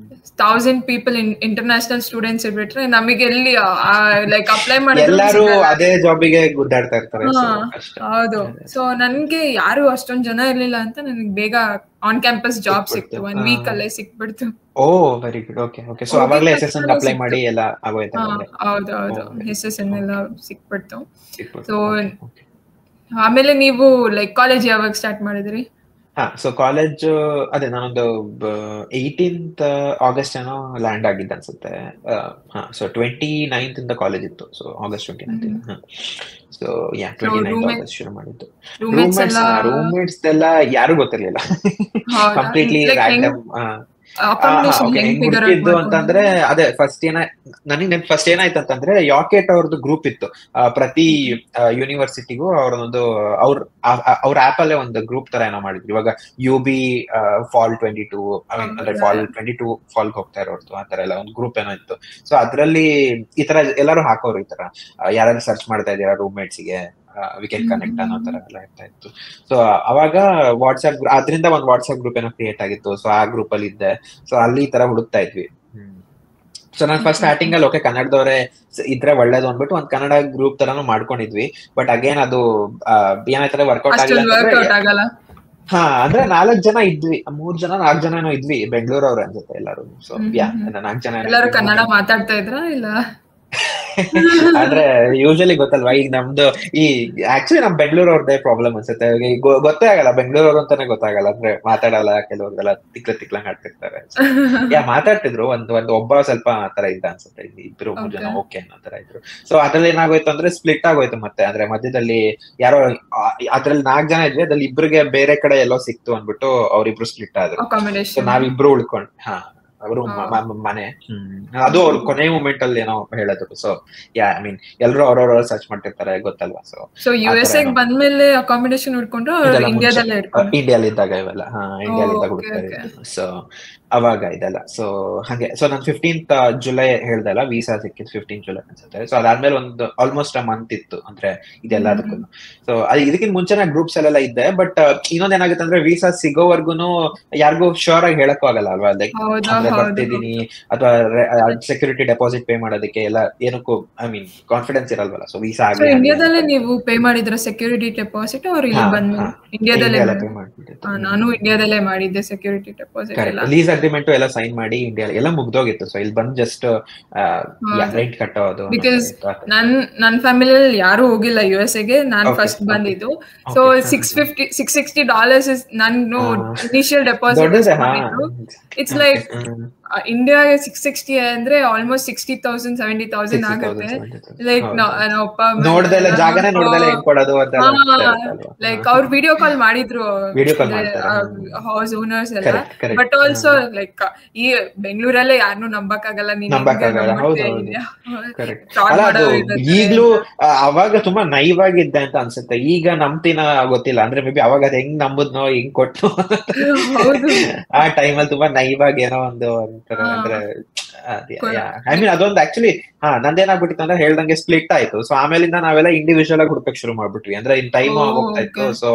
1000 people ಇಂಟರ್ನ್ಯಾಷನಲ್ ಸ್ಟೂಡೆಂಟ್ಸ್ ಇರ್ಬಿಟ್ರೆ ನಮಗೆ ಎಲ್ಲಿ ಲೈಕ್ ಅಪ್ಲೈ ಮಾಡಿದ್ರೆ ಎಲ್ಲರೂ ಅದೇ ಜಾಬಿಗೆ ಗುದ್ದಾಡ್ತಾ ಇರ್ತಾರೆ. ಹೌದು. ಸೊ ನನ್ಗೆ ಯಾರು ಅಷ್ಟೊಂದ್ ಜನ ಇರ್ಲಿಲ್ಲ ಅಂತ ನನಗೆ ಬೇಗ ಆನ್ ಕ್ಯಾಂಪಸ್ ಜಾಬ್ ಸಿಕ್ತು. 1 week ಅಲ್ಲೇ ಸಿಕ್ಬಿಡ್ತು. Oh very good. Okay okay. So ಅವಾಗಲೇ SSN ಅಪ್ಲೈ ಮಾಡಿ ಎಲ್ಲ ಆಗೋಯ್ತು. ಹೌದು ಹೌದು, SSN ಎಲ್ಲ ಸಿಕ್ಬಿಡ್ತು. ಸೊ ಆಮೇಲೆ ನೀವು ಲೈಕ್ ಕಾಲೇಜ್ ಯಾವಾಗ ಸ್ಟಾರ್ಟ್ ಮಾಡಿದ್ರಿ? ಸೊ ಕಾಲೇಜ್ ಅದೇ ನಾನೊಂದು 18th August ಏನೋ ಲ್ಯಾಂಡ್ ಆಗಿದ್ದ ಅನ್ಸುತ್ತೆ. ಸೊ 29th ಇಂದ ಕಾಲೇಜ್ ಇತ್ತು. So August 29th. So 29th August ಶುರು ಮಾಡಿದ್ದು. ರೂಮ್ಮೇಟ್ಸ್ ಎಲ್ಲ ಯಾರು ಗೊತ್ತಿರ್ಲಿಲ್ಲ, ಕಂಪ್ಲೀಟ್ಲಿ ರ್ಯಾಂಡಮ್. ಹೆಂಗಿದ್ದು ಅಂತಂದ್ರೆ ಅದೇ ಫಸ್ಟ್ ಫಸ್ಟ್ ಏನಾಯ್ತು ಅಂತಂದ್ರೆ ಯಾಕೆಟ್ ಅವ್ರದ್ದು ಗ್ರೂಪ್ ಇತ್ತು. ಪ್ರತಿ ಯೂನಿವರ್ಸಿಟಿಗೂ ಅವ್ರದೊಂದು ಅವ್ರ ಆಪ್ ಅಲ್ಲೇ ಒಂದು ಗ್ರೂಪ್ ತರ ಏನೋ ಮಾಡಿದ್ರು. ಇವಾಗ UB Fall 22 ಅಂದ್ರೆ Fall 22 ಫಾಲ್ಗೆ ಹೋಗ್ತಾ ಇರೋರ್ದು ಆ ತರ ಎಲ್ಲ ಒಂದು ಗ್ರೂಪ್ ಏನೋ ಇತ್ತು. ಸೊ ಅದ್ರಲ್ಲಿ ಈ ತರ ಎಲ್ಲರೂ ಹಾಕೋರು, ಈ ತರ ಯಾರಾದ್ರೂ ಸರ್ಚ್ ಮಾಡ್ತಾ ಇದೀರಾ ರೂಮ್ಮೇಟ್ಸ್ಗೆ ವಿ ಕ್ಯಾನ್ ಕನೆಕ್ಟ್ ಅನ್ನೋ ತರ ಎಲ್ಲ ಇರ್ತಾ ಇತ್ತು. ಸೊ ಅವಾಗ ವಾಟ್ಸ್ಆಪ್ ಅದರಿಂದ ಒಂದು ವಾಟ್ಸ್ಆಪ್ ಗ್ರೂಪ್ ಏನೋ ಕ್ರಿಯೇಟ್ ಆಗಿತ್ತು. ಸೊ ಆ ಗ್ರೂಪ್ ಅಲ್ಲಿ ಇದ್ದೆ. ಸೊ ಅಲ್ಲಿ ಈ ತರ ಹುಡುಕ್ತಾ ಇದ್ವಿ. ಸೊ ನಾನು ಫಸ್ಟ್ ಸ್ಟಾರ್ಟಿಂಗ್ ಅಲ್ಲಿ ಓಕೆ ಕನ್ನಡದವರೇ ಇದ್ರೆ ಒಳ್ಳೇದು ಅಂದ್ಬಿಟ್ಟು ಒಂದ್ ಕನ್ನಡ ಗ್ರೂಪ್ ತರಾನು ಮಾಡ್ಕೊಂಡಿದ್ವಿ. ಬಟ್ ಅಗೇನ್ ಅದು ಏನಾಯ್ತಾರೆ ವರ್ಕೌಟ್ ಆಗಿಲ್ಲ. ಅಂದ್ರೆ 4 ಜನ ಇದ್ವಿ, 3 ಜನ 4 ಜನ ಏನೋ ಇದ್ವಿ, ಬೆಂಗಳೂರವ್ರೆ ಅನ್ಸುತ್ತೆ ಎಲ್ಲರೂ. ಸೊ 4 ಜನ ಎಲ್ಲರೂ ಕನ್ನಡ ಮಾತಾಡ್ತಾ ಇದ್ರ ಇಲ್ಲ? ಆದ್ರೆ ಯೂಶಲಿ ಗೊತ್ತಲ್ವಾ, ಈಗ ನಮ್ದು ಈ ಆಕ್ಚುಲಿ ನಮ್ ಬೆಂಗಳೂರು ಅವ್ರದ್ದೇ ಪ್ರಾಬ್ಲಮ್ ಅನ್ಸುತ್ತೆ. ಗೊತ್ತೇ ಆಗಲ್ಲ ಬೆಂಗಳೂರು ಅಂತಾನೆ ಗೊತ್ತಾಗಲ್ಲ, ಅಂದ್ರೆ ಮಾತಾಡಲ್ಲ, ಕೆಲವ್ರಿಗೆಲ್ಲ ತಿಕ್ಲಂಗ್ ಆಡ್ತಿರ್ತಾರೆ. ಮಾತಾಡ್ತಿದ್ರು ಒಬ್ಬ ಸ್ವಲ್ಪ ಆತರ ಇದ್ದ ಅನ್ಸುತ್ತೆ, ಇಬ್ರು ಮೂರ್ ಜನ ಓಕೆ ಅನ್ನೋ ತರ ಇದ್ರು. ಸೊ ಅದ್ರಲ್ಲಿ ಏನಾಗೋಯ್ತು ಅಂದ್ರೆ ಸ್ಪ್ಲಿಟ್ ಆಗೋಯ್ತು ಮತ್ತೆ, ಅಂದ್ರೆ ಮಧ್ಯದಲ್ಲಿ ಯಾರೋ ಅದ್ರಲ್ಲಿ 4 ಜನ ಇದ್ವಿ, ಅದ್ರಲ್ಲಿ ಇಬ್ರಿಗೆ ಬೇರೆ ಕಡೆ ಎಲ್ಲೋ ಸಿಕ್ತು ಅಂದ್ಬಿಟ್ಟು ಅವ್ರಿಬ್ರು ಸ್ಪ್ಲಿಟ್ ಆದ್ರು. ಸೊ ನಾವಿಬ್ರು ಉಳ್ಕೊಂಡ್ ಅವರು ಮನೆ ಅದು ಅವ್ರು ಕೊನೆ ಮೂಮೆಂಟ್ ಅಲ್ಲಿ ಏನೋ ಹೇಳಿದ್ರು. ಸೊ ಐ ಮೀನ್ ಎಲ್ರು ಅವ್ರವ್ರ ಸರ್ಚ್ ಮಾಡ್ತಿರ್ತಾರೆ, ಗೊತ್ತಲ್ವಾ. ಸೊ US ಬಂದ್ಮೇಲೆ ಅಕಾಮಿಡೇಷನ್ ಹುಡ್ಕೊಂಡ್ರು ಇಂಡಿಯಾಲ್ ಇದ್ದಾಗ ಇವೆಲ್ಲ ಇಂಡಿಯಾಲ್ ಇದ್ದಾಗ ಹುಡುಕ್ತಾರೆ. ಸೊ ಅವಾಗ ಇದೆಲ್ಲ. ಸೊ ಹಾಗೆ ಸೊ ನಾನು 15th ಜುಲೈ ಹೇಳ್ದಲ್ಲ ವೀಸಾ ಸಿಕ್ಕಿದ್ 15 ಜುಲೈ ಅನ್ಸುತ್ತೆ. ಸೊ ಅದಾದ್ಮೇಲೆ ಒಂದು ಆಲ್ಮೋಸ್ಟ್ ಅ ಮಂತ್ ಇತ್ತು ಅಂದ್ರೆ ಇದೆಲ್ಲದಕ್ಕೂ. ಸೊ ಇದಕ್ಕಿಂತ ಮುಂಚೆನ ಗ್ರೂಪ್ಸ್ ಅಲ್ಲೆಲ್ಲ ಇದ್ದೆ. ಬಟ್ ಇನ್ನೊಂದ್ ಏನಾಗುತ್ತೆ ಅಂದ್ರೆ ವೀಸಾ ಸಿಗೋವರ್ಗುನು ಯಾರಿಗೂ ಶೋರ್ ಆಗಿ ಹೇಳಕ್ಕೂ ಆಗಲ್ಲ ಅಲ್ವಾ. ಲೈಕ್ ಬರ್ತಿದೀನಿ ಅಥವಾ ಸೆಕ್ಯೂರಿಟಿ ಡೆಪಾಸಿಟ್ ಪೇ ಮಾಡೋದಕ್ಕೆ ಎಲ್ಲ ಏನಕ್ಕೂ ಐ ಮೀನ್ ಕಾನ್ಫಿಡೆನ್ಸ್ ಇರಲ್ವಲ್ಲ. ಸೊ ವೀಸಾ ಇಂಡಿಯಾದಲ್ಲೇ ನೀವು ಪೇ ಮಾಡಿದ್ರೆ ಸೆಕ್ಯೂರಿಟಿ ಡೆಪಾಸಿಟ್ ಅವ್ರು ಇಲ್ಲಿ ಬಂದ್ಮೇಲೆ ಇಂಡಿಯಾದಲ್ಲೇ ನಾನು ಇಂಡಿಯಾದಲ್ಲೇ ಮಾಡಿದ್ದೆ ಸೆಕ್ಯೂರಿಟಿ ಡೆಪಾಸಿಟ್. ಲೀಸ್ ಅಗ್ರಿಮೆಂಟ್ ಎಲ್ಲ ಸೈನ್ ಮಾಡಿ ಇಂಡಿಯಾ ಎಲ್ಲ ಮುಗ್ದೋಗಿತ್ತು. ಸೊ ಇಲ್ಲಿ ಬಂದು ಜಸ್ಟ್ ರೆಂಟ್ ಕಟ್ಟೋದು. ಬಿಕಾಸ್ ನನ್ ಫ್ಯಾಮಿಲಿಯಲ್ಲಿ ಯಾರು ಹೋಗಿಲ್ಲ USA ಗೆ, ನಾನ್ ಫಸ್ಟ್ ಬಂದಿದ್ದು. ಸೊ $660 ನಾನು ಇನಿಷಿಯಲ್ ಡೆಪಾಸಿಟ್. ಇಟ್ಸ್ ಲೈಕ್ ಇಂಡಿಯಾಗೆ 660 ಅಂದ್ರೆ ಆಲ್ಮೋಸ್ಟ್ 60,000 70,000 ಆಗುತ್ತೆ. ಲೈಕ್ ಲೈಕ್ ಅವ್ರು ವಿಡಿಯೋ ಕಾಲ್ ಮಾಡಿದ್ರು ಹೌಸ್ ಓನರ್ಸ್ ಎಲ್ಲ. ಬಟ್ ಆಲ್ಸೋ ಲೈಕ್ ಈ ಬೆಂಗಳೂರಲ್ಲೇ ಯಾರನ್ನೂ ನಂಬಕ್ಕಾಗಲ್ಲ. ಈಗ್ಲೂ ಅವಾಗ ತುಂಬಾ ನೈವ್ ಆಗಿದ್ದೆ ಅಂತ ಅನ್ಸುತ್ತೆ. ಈಗ ನಂಬ್ತಿನ ಗೊತ್ತಿಲ್ಲ, ಅಂದ್ರೆ ಮೇ ಬಿ ಅವಾಗ ಅದ್ ಹೆಂಗ್ ನಂಬುದ್ನೋ ಹೆಂಗ್ ಕೊಟ್ಟು ಆ ಟೈಮಲ್ಲಿ ತುಂಬಾ ನೈವ್ ಆಗಿ ಏನೋ ಒಂದು ಅಂದ್ರೆ ಐ ಮೀನ್ ಅದೊಂದು ಆಕ್ಚುಲಿ ನಂದೇನಾಗ್ಬಿಟ್ಟಿತ್ತು ಅಂದ್ರೆ ಹೇಳ್ದಂಗೆ ಸ್ಪ್ಲಿಟ್ ಆಯ್ತು. ಸೊ ಆಮೇಲಿಂದ ನಾವೆಲ್ಲ ಇಂಡಿವಿಜುವಲ್ ಆಗಿ ಹುಡುಕಕ್ ಶುರು ಮಾಡ್ಬಿಟ್ವಿ. ಅಂದ್ರೆ ಇನ್ ಟೈಮ್ ಹೋಗ್ತಾ ಇತ್ತು, ಸೊ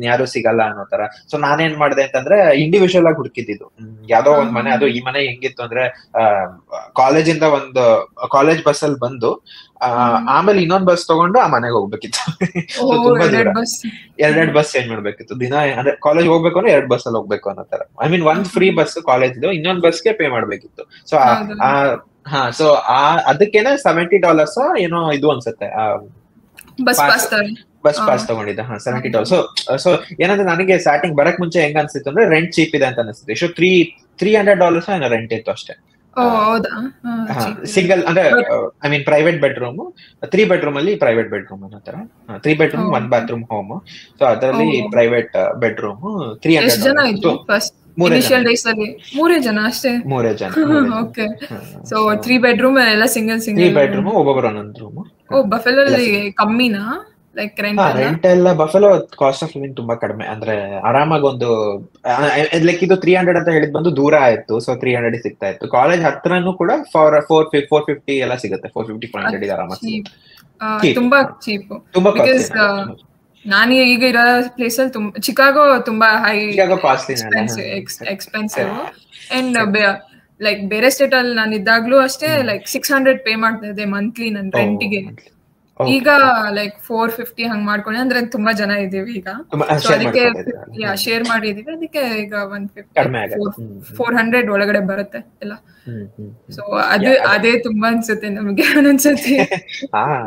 ಯಾರು ಸಿಗಲ್ಲ ಅನ್ನೋ ತರ. ಸೊ ನಾನೇನ್ ಮಾಡ್ದೆ ಅಂತಂದ್ರೆ ಇಂಡಿವಿಜುವಲ್ ಆಗಿ ಹುಡುಕಿದ್ದು ಯಾವ್ದೋ ಒಂದ್ ಮನೆ. ಅದು ಈ ಮನೆ ಹೆಂಗಿತ್ತು ಅಂದ್ರೆ ಕಾಲೇಜಿಂದ ಒಂದು ಕಾಲೇಜ್ ಬಸ್ ಅಲ್ಲಿ ಬಂದು ಆಮೇಲೆ ಇನ್ನೊಂದ್ ಬಸ್ ತಗೊಂಡು ಆ ಮನೆಗೆ ಹೋಗ್ಬೇಕಿತ್ತು. ತುಂಬಾ ದೂರ, 2 ಬಸ್ ಚೇಂಜ್ ಮಾಡ್ಬೇಕಿತ್ತು ದಿನ. ಅಂದ್ರೆ ಕಾಲೇಜ್ ಹೋಗ್ಬೇಕು ಅಂದ್ರೆ 2 ಬಸ್ ಅಲ್ಲಿ ಹೋಗ್ಬೇಕು ಅನ್ನೋ ತರ. ಐ ಮೀನ್ ಒಂದ್ ಫ್ರೀ ಬಸ್ ಕಾಲೇಜ್ ಇದು, ಇನ್ನೊಂದ್ ಬಸ್ಗೆ ಪೇ ಮಾಡ್ಬೇಕಿತ್ತು. ಸೊ ಸೊ ಅದಕ್ಕೇನೆ $70 ಏನೋ ಇದು ಅನ್ಸುತ್ತೆ ಬಸ್ ಪಾಸ್ ತಗೊಂಡಿದ್ದ. $70. ಸೊ ಏನಂದ್ರೆ ನನಗೆ ಸ್ಟಾರ್ಟಿಂಗ್ ಬರಕ್ ಮುಂಚೆ ಹೆಂಗ್ ಅನ್ಸಿತ್ತು ಅಂದ್ರೆ ರೆಂಟ್ ಚೀಪ್ ಇದೆ ಅಂತ ಅನಿಸ್ತಿದೆ. ಸೊ $300 ಏನೋ ರೆಂಟ್ ಇತ್ತು ಅಷ್ಟೇ. ಸಿಂಗಲ್ ಅಂದ್ರೆ I mean private bedroom, 3 bedroom ಅಲ್ಲಿ ಪ್ರೈವೇಟ್ ಬೆಡ್ರೂಮ್ ಅನ್ನೋ ತರ. 3 ಬೆಡ್ರೂಮ್ 1 ಬಾತ್ರೂಮ್ ಹೋಮ್. ಸೊ ಅದರಲ್ಲಿ ಪ್ರೈವೇಟ್ ಬೆಡ್ರೂಮ್ $300. 3 ಜನ ಅಷ್ಟೇ. 3 ಜನ. ಓಕೆ. ಸೊ 3 ಬೆಡ್ರೂಮ್ ಎಲ್ಲ ಸಿಂಗಲ್ 3 ಬೆಡ್ರೂಮ್, ಒಬ್ಬೊಬ್ಬರು ಒಂದೊಂದು ರೂಮ್. ಬಫೆಲೋಲ್ಲಿ ಕಮ್ಮಿನಾ ಲೈಕ್ ರೆಂಟ್ ಎಲ್ಲ? ಬಫೆಲೋ ಕಾಸ್ಟ್ ಆಫ್ ಲಿವಿಂಗ್ ತುಂಬಾ ಕಡಿಮೆ. ಅಂದ್ರೆ ಆರಾಮಾಗಿ ಒಂದು ಲೈಕ್ ಇದು 300 ಅಂತ ಹೇಳಿದ್ ಬಂದು ದೂರ ಆಯ್ತು. ಸೊ 300 ಸಿಗ್ತಾ ಇತ್ತು. ಕಾಲೇಜ್ ಹತ್ರನೂ ಕೂಡ 450 ಎಲ್ಲ ಸಿಗುತ್ತೆ. 450-500 ಆರಾಮಾಗಿ ತುಂಬಾ ಚೀಪ್. ಬಿಕಾಸ್ ನಾನು ಈಗ ಇರೋ ಪ್ಲೇಸ್ ಅಲ್ಲಿ ತುಂಬಾ ಚಿಕಾಗೋ ತುಂಬಾ ಹೈ ಎಕ್ಸ್ಪೆನ್ಸಿವ್. ಅಂಡ್ ಲೈಕ್ ಬೇರೆ ಸ್ಟೇಟ್ ಅಲ್ಲಿ ನಾನು ಇದ್ದಾಗ್ಲೂ ಅಷ್ಟೇ ಲೈಕ್ 600 ಪೇ ಮಾಡ್ತಾ ಇದ್ದೆ ಮಂತ್ಲಿ ನನ್ ರೆಂಟಿಗೆ. ಈಗ ಲೈಕ್ 450 ಹಂಗ್ ಮಾಡ್ಕೊಂಡೆ. ಅಂದ್ರೆ ತುಂಬಾ ಜನ ಇದೀವಿ ಈಗ, ಅದಕ್ಕೆ ಶೇರ್ ಮಾಡಿದೀವಿ. ಅದಕ್ಕೆ ಈಗ 400 ಒಳಗಡೆ ಬರುತ್ತೆ ಎಲ್ಲ. ಸೊ ಅದೇ ತುಂಬಾ ಅನ್ಸುತ್ತೆ ನಮ್ಗೆ ಒಂದೊಂದ್ಸತಿ.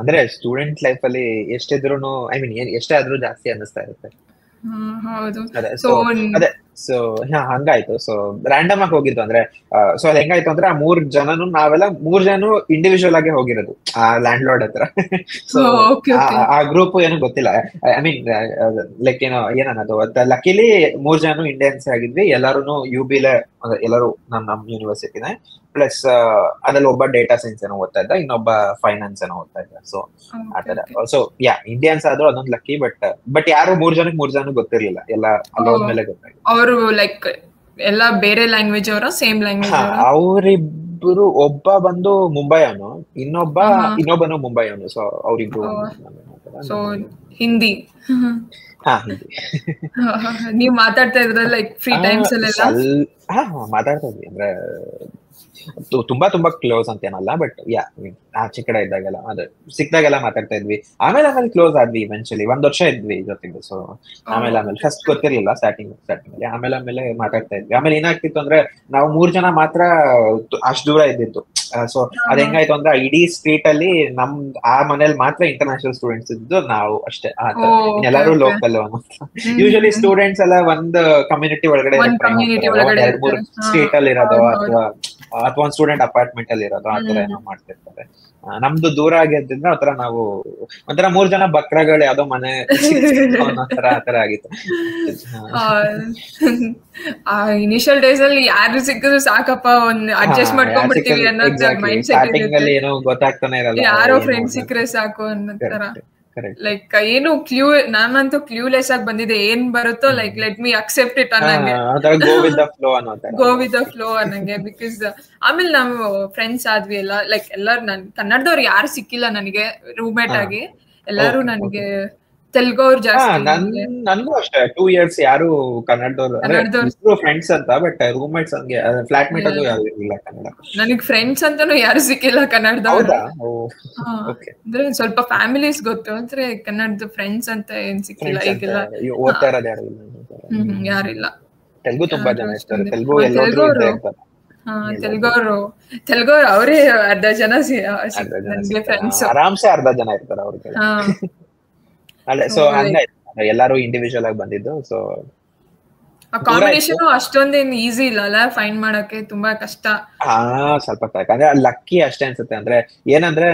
ಅಂದ್ರೆ ಸ್ಟೂಡೆಂಟ್ ಲೈಫ್ ಅಲ್ಲಿ ಎಷ್ಟಿದ್ರು ಐ ಮೀನ್ ಎಷ್ಟೇ ಆದ್ರೂ ಜಾಸ್ತಿ ಅನ್ನಿಸ್ತಾ ಇರುತ್ತೆ. ಹೌದು. ಸೊ ಹಂಗಾಯ್ತು. ಸೊ ರ್ಯಾಂಡಮ್ ಆಗಿ ಹೋಗಿದ್ದು. ಅಂದ್ರೆ ಸೊ ಅದ್ ಹೆಂಗಾಯ್ತು ಅಂದ್ರೆ ಆ 3 ಜನನು ನಾವೆಲ್ಲ 3 ಜನ ಇಂಡಿವಿಜುವಲ್ ಆಗಿ ಹೋಗಿರೋದು ಆ ಲ್ಯಾಂಡ್ ಲಾರ್ಡ್ ಹತ್ರ. ಸೊ ಆ ಗ್ರೂಪ್ ಏನೋ ಗೊತ್ತಿಲ್ಲ. ಐ ಮೀನ್ ಲೈಕ್ ಏನನ್ನೋದು ಲಕ್ಕಿಲಿ 3 ಜನ ಇಂಡಿಯನ್ಸ್ ಆಗಿದ್ವಿ. ಎಲ್ಲಾರು UB-ಲೇ, ಎಲ್ಲರೂ ನಮ್ ಯೂನಿವರ್ಸಿಟಿನೇ. ಪ್ಲಸ್ ಅದ್ರಲ್ಲಿ ಒಬ್ಬ ಡೇಟಾ ಸೈನ್ಸ್ ಏನೋ ಓದ್ತಾ ಇದ್ದ, ಇನ್ನೊಬ್ಬ ಫೈನಾನ್ಸ್ ಏನೋ ಓದ್ತಾ ಇದ್ದ. ಸೊ ಆತರ. ಸೊ ಇಂಡಿಯನ್ಸ್ ಆದ್ರೂ ಅದೊಂದು ಲಕ್ಕಿ. ಬಟ್ ಯಾರು 3 ಜನಕ್ಕೆ ಗೊತ್ತಿರ್ಲಿಲ್ಲ. ಎಲ್ಲ ಅಲ್ಲೋದ್ಮೇಲೆ ಗೊತ್ತಾಯ್ತು. ಅವರು ಲೈಕ್ ಎಲ್ಲ ಬೇರೆ ಲ್ಯಾಂಗ್ವೇಜ್ ಅವರ ಸೇಮ್ ಲ್ಯಾಂಗ್ವೇಜ್? ಅವರಿಬ್ರು ಒಬ್ಬ ಬಂದು ಮುಂಬೈ ಅವನು, ಇನ್ನೊಬ್ಬನು ಮುಂಬೈ ಅವನು. ಸೊ ಅವರಿಬ್ರು ಹಿಂದಿ. ಹಿಂದಿ. ನೀವ್ ಮಾತಾಡ್ತಾ ಇದ್ರ ಲೈಕ್ ಫ್ರೀ ಟೈಮ್ಸ್ ಅಲ್ಲೆಲ್ಲ ಮಾತಾಡ್ತಾ ಇದ್ವಿ. ಅಂದ್ರೆ ತುಂಬಾ ಕ್ಲೋಸ್ ಅಂತ ಏನಲ್ಲ. ಬಟ್ ಆಚೆ ಕಡೆ ಇದ್ದಾಗೆಲ್ಲ ಅದೇ ಸಿಕ್ದಾಗೆಲ್ಲ ಮಾತಾಡ್ತಾ ಇದ್ವಿ. ಆಮೇಲೆ ಕ್ಲೋಸ್ ಆದ್ವಿ. ಇವೆಂಚುಲಿ 1 ವರ್ಷ ಇದ್ವಿ ಜೊತೆಗೆ. ಸೊ ಆಮೇಲೆ ಫಸ್ಟ್ ಗೊತ್ತಿರ್ಲಿಲ್ಲ ಸ್ಟಾರ್ಟಿಂಗ್ ಅಲ್ಲಿ. ಆಮೇಲೆ ಮಾತಾಡ್ತಾ ಇದ್ವಿ. ಆಮೇಲೆ ಏನಾಗ್ತಿತ್ತು ಅಂದ್ರೆ ನಾವು 3 ಜನ ಮಾತ್ರ ಅಷ್ಟು ದೂರ ಇದ್ದಿದ್ದು. ಸೊ ಅದ್ ಹೆಂಗಾಯ್ತು ಅಂದ್ರೆ ಇಡೀ ಸ್ಟ್ರೀಟ್ ಅಲ್ಲಿ ನಮ್ ಆ ಮನೇಲಿ ಮಾತ್ರ ಇಂಟರ್ನ್ಯಾಷನಲ್ ಸ್ಟೂಡೆಂಟ್ಸ್ ಇದ್ದು ನಾವು ಅಷ್ಟೇ. ಎಲ್ಲರೂ ಲೋಕಲ್. ಯೂಶಲಿ ಸ್ಟೂಡೆಂಟ್ಸ್ ಎಲ್ಲ ಒಂದ್ ಕಮ್ಯುನಿಟಿ ಒಳಗಡೆ ಎರಡ್ ಮೂರ್ ಸ್ಟ್ರೀಟ್ ಅಲ್ಲಿ ಇರೋದು ಅಥವಾ ಒಂದ್ ಸ್ಟೂಡೆಂಟ್ ಅಪಾರ್ಟ್ಮೆಂಟ್ ಅಲ್ಲಿ ಇರೋದು ಆತರ ಏನೋ ಮಾಡ್ತಿರ್ತಾರೆ. ನಮ್ದು ದೂರ ಆಗಿದ್ರಿಂದ ಆತರ ನಾವು ಒಂಥರ 3 ಜನ ಬಕ್ರಗಳು ಯಾವ್ದೋ ಮನೆ ಆತರ ಆಗಿತ್ತು. ಇನಿಷಿಯಲ್ ಡೇಸ್ ಅಲ್ಲಿ ಯಾರು ಸಿಕ್ಕಿದ್ರು ಸಾಕಪ್ಪ ಒಂದ್ ಅಡ್ಜಸ್ಟ್ ಮಾಡ್ಕೊಂಡ್ಬಿಡ್ತೀವಿ ಅನ್ನೋದು ಮೈಂಡ್ ಸೆಟ್ ಇರುತ್ತೆ. ಏನೋ ಗೊತ್ತಾಗ್ತಾನೆ ಇರಲ್ಲ, ಯಾರೋ ಫ್ರೆಂಡ್ಸ್ ಸಿಕ್ಕರೆ ಸಾಕು ಅನ್ನೋ ತರ. ಲೈಕ್ ಏನು ನಾನಂತೂ ಕ್ಲೂಲೆಸ್ ಆಗಿ ಬಂದಿದೆ, ಏನ್ ಬರುತ್ತೋ like let me accept it ಅನ್ನಂಗೆ, ಗೋ ವಿತ್ ದ ಫ್ಲೋ ಅನ್ನಂಗೆ. ಬಿಕಾಸ್ ಆಮೇಲೆ ನಾವು ಫ್ರೆಂಡ್ಸ್ ಆದ್ವಿ ಎಲ್ಲ, ಲೈಕ್ ಎಲ್ಲಾರು ನನ್ ಕನ್ನಡದವ್ರು ಯಾರು ಸಿಕ್ಕಿಲ್ಲ ನನಗೆ ರೂಮ್ಮೇಟ್ ಆಗಿ. ಎಲ್ಲಾರು ನನಗೆ ತೆಲುಗು ಅವ್ರು ಜಾಸ್ತಿ. ನನ್ಗೂ ಅಷ್ಟೇ 2 years ಯಾರು ಕನ್ನಡದವ್ರು ಫ್ರೆಂಡ್ಸ್ ಅಂತ, ಬಟ್ ರೂಮ್ಮೇಟ್ಸ್ ಹಂಗೆ ಫ್ಲಾಟ್ ಮೇಟ್ ಅದು ಯಾರು ಇರಲಿಲ್ಲ ಕನ್ನಡ. ನನಗ್ ಫ್ರೆಂಡ್ಸ್ ಅಂತಾನು ಯಾರು ಸಿಕ್ಕಿಲ್ಲ ಕನ್ನಡದವ್ರು. ಅಂದ್ರೆ ಸ್ವಲ್ಪ ಫ್ಯಾಮಿಲೀಸ್ ಗೊತ್ತು ಅಂದ್ರೆ ಕನ್ನಡದ ಫ್ರೆಂಡ್ಸ್ ಅಂತ ಏನ್ ಸಿಕ್ಕಿಲ್ಲ ಈಗೆಲ್ಲ. ಓದ್ತಾ ಇರೋದು ಯಾರಿಲ್ಲ. ತೆಲುಗು ತುಂಬಾ ಜನ ಇರ್ತಾರೆ, ತೆಲುಗು ಎಲ್ಲೋದ್ರು ಇರ್ತಾರೆ. ತೆಲುಗು ಅವರೇ ಅರ್ಧ ಜನ ಫ್ರೆಂಡ್ಸ್, ಆರಾಮ್ಸೆ ಅರ್ಧ ಜನ ಇರ್ತಾರೆ ಅವ್ರಿಗೆ. ಅಲ್ಲ ಸೊ ಹಂಗಾಯ್ತು ಎಲ್ಲಾರು ಇಂಡಿವಿಜುವಲ್ ಆಗಿ ಬಂದಿದ್ದು. ಸೊ ಕಾಂಬಿನೇಷನ್ ಅಷ್ಟೊಂದೇನು ಈಸಿ ಇಲ್ಲ ಅಲ್ಲ, ಫೈಂಡ್ ಮಾಡಕ್ಕೆ ತುಂಬಾ ಕಷ್ಟ. ಸ್ವಲ್ಪ ಅಂದ್ರೆ ಲಕ್ಕಿ ಅಷ್ಟೇ ಅನ್ಸುತ್ತೆ. ಅಂದ್ರೆ ಏನಂದ್ರೆ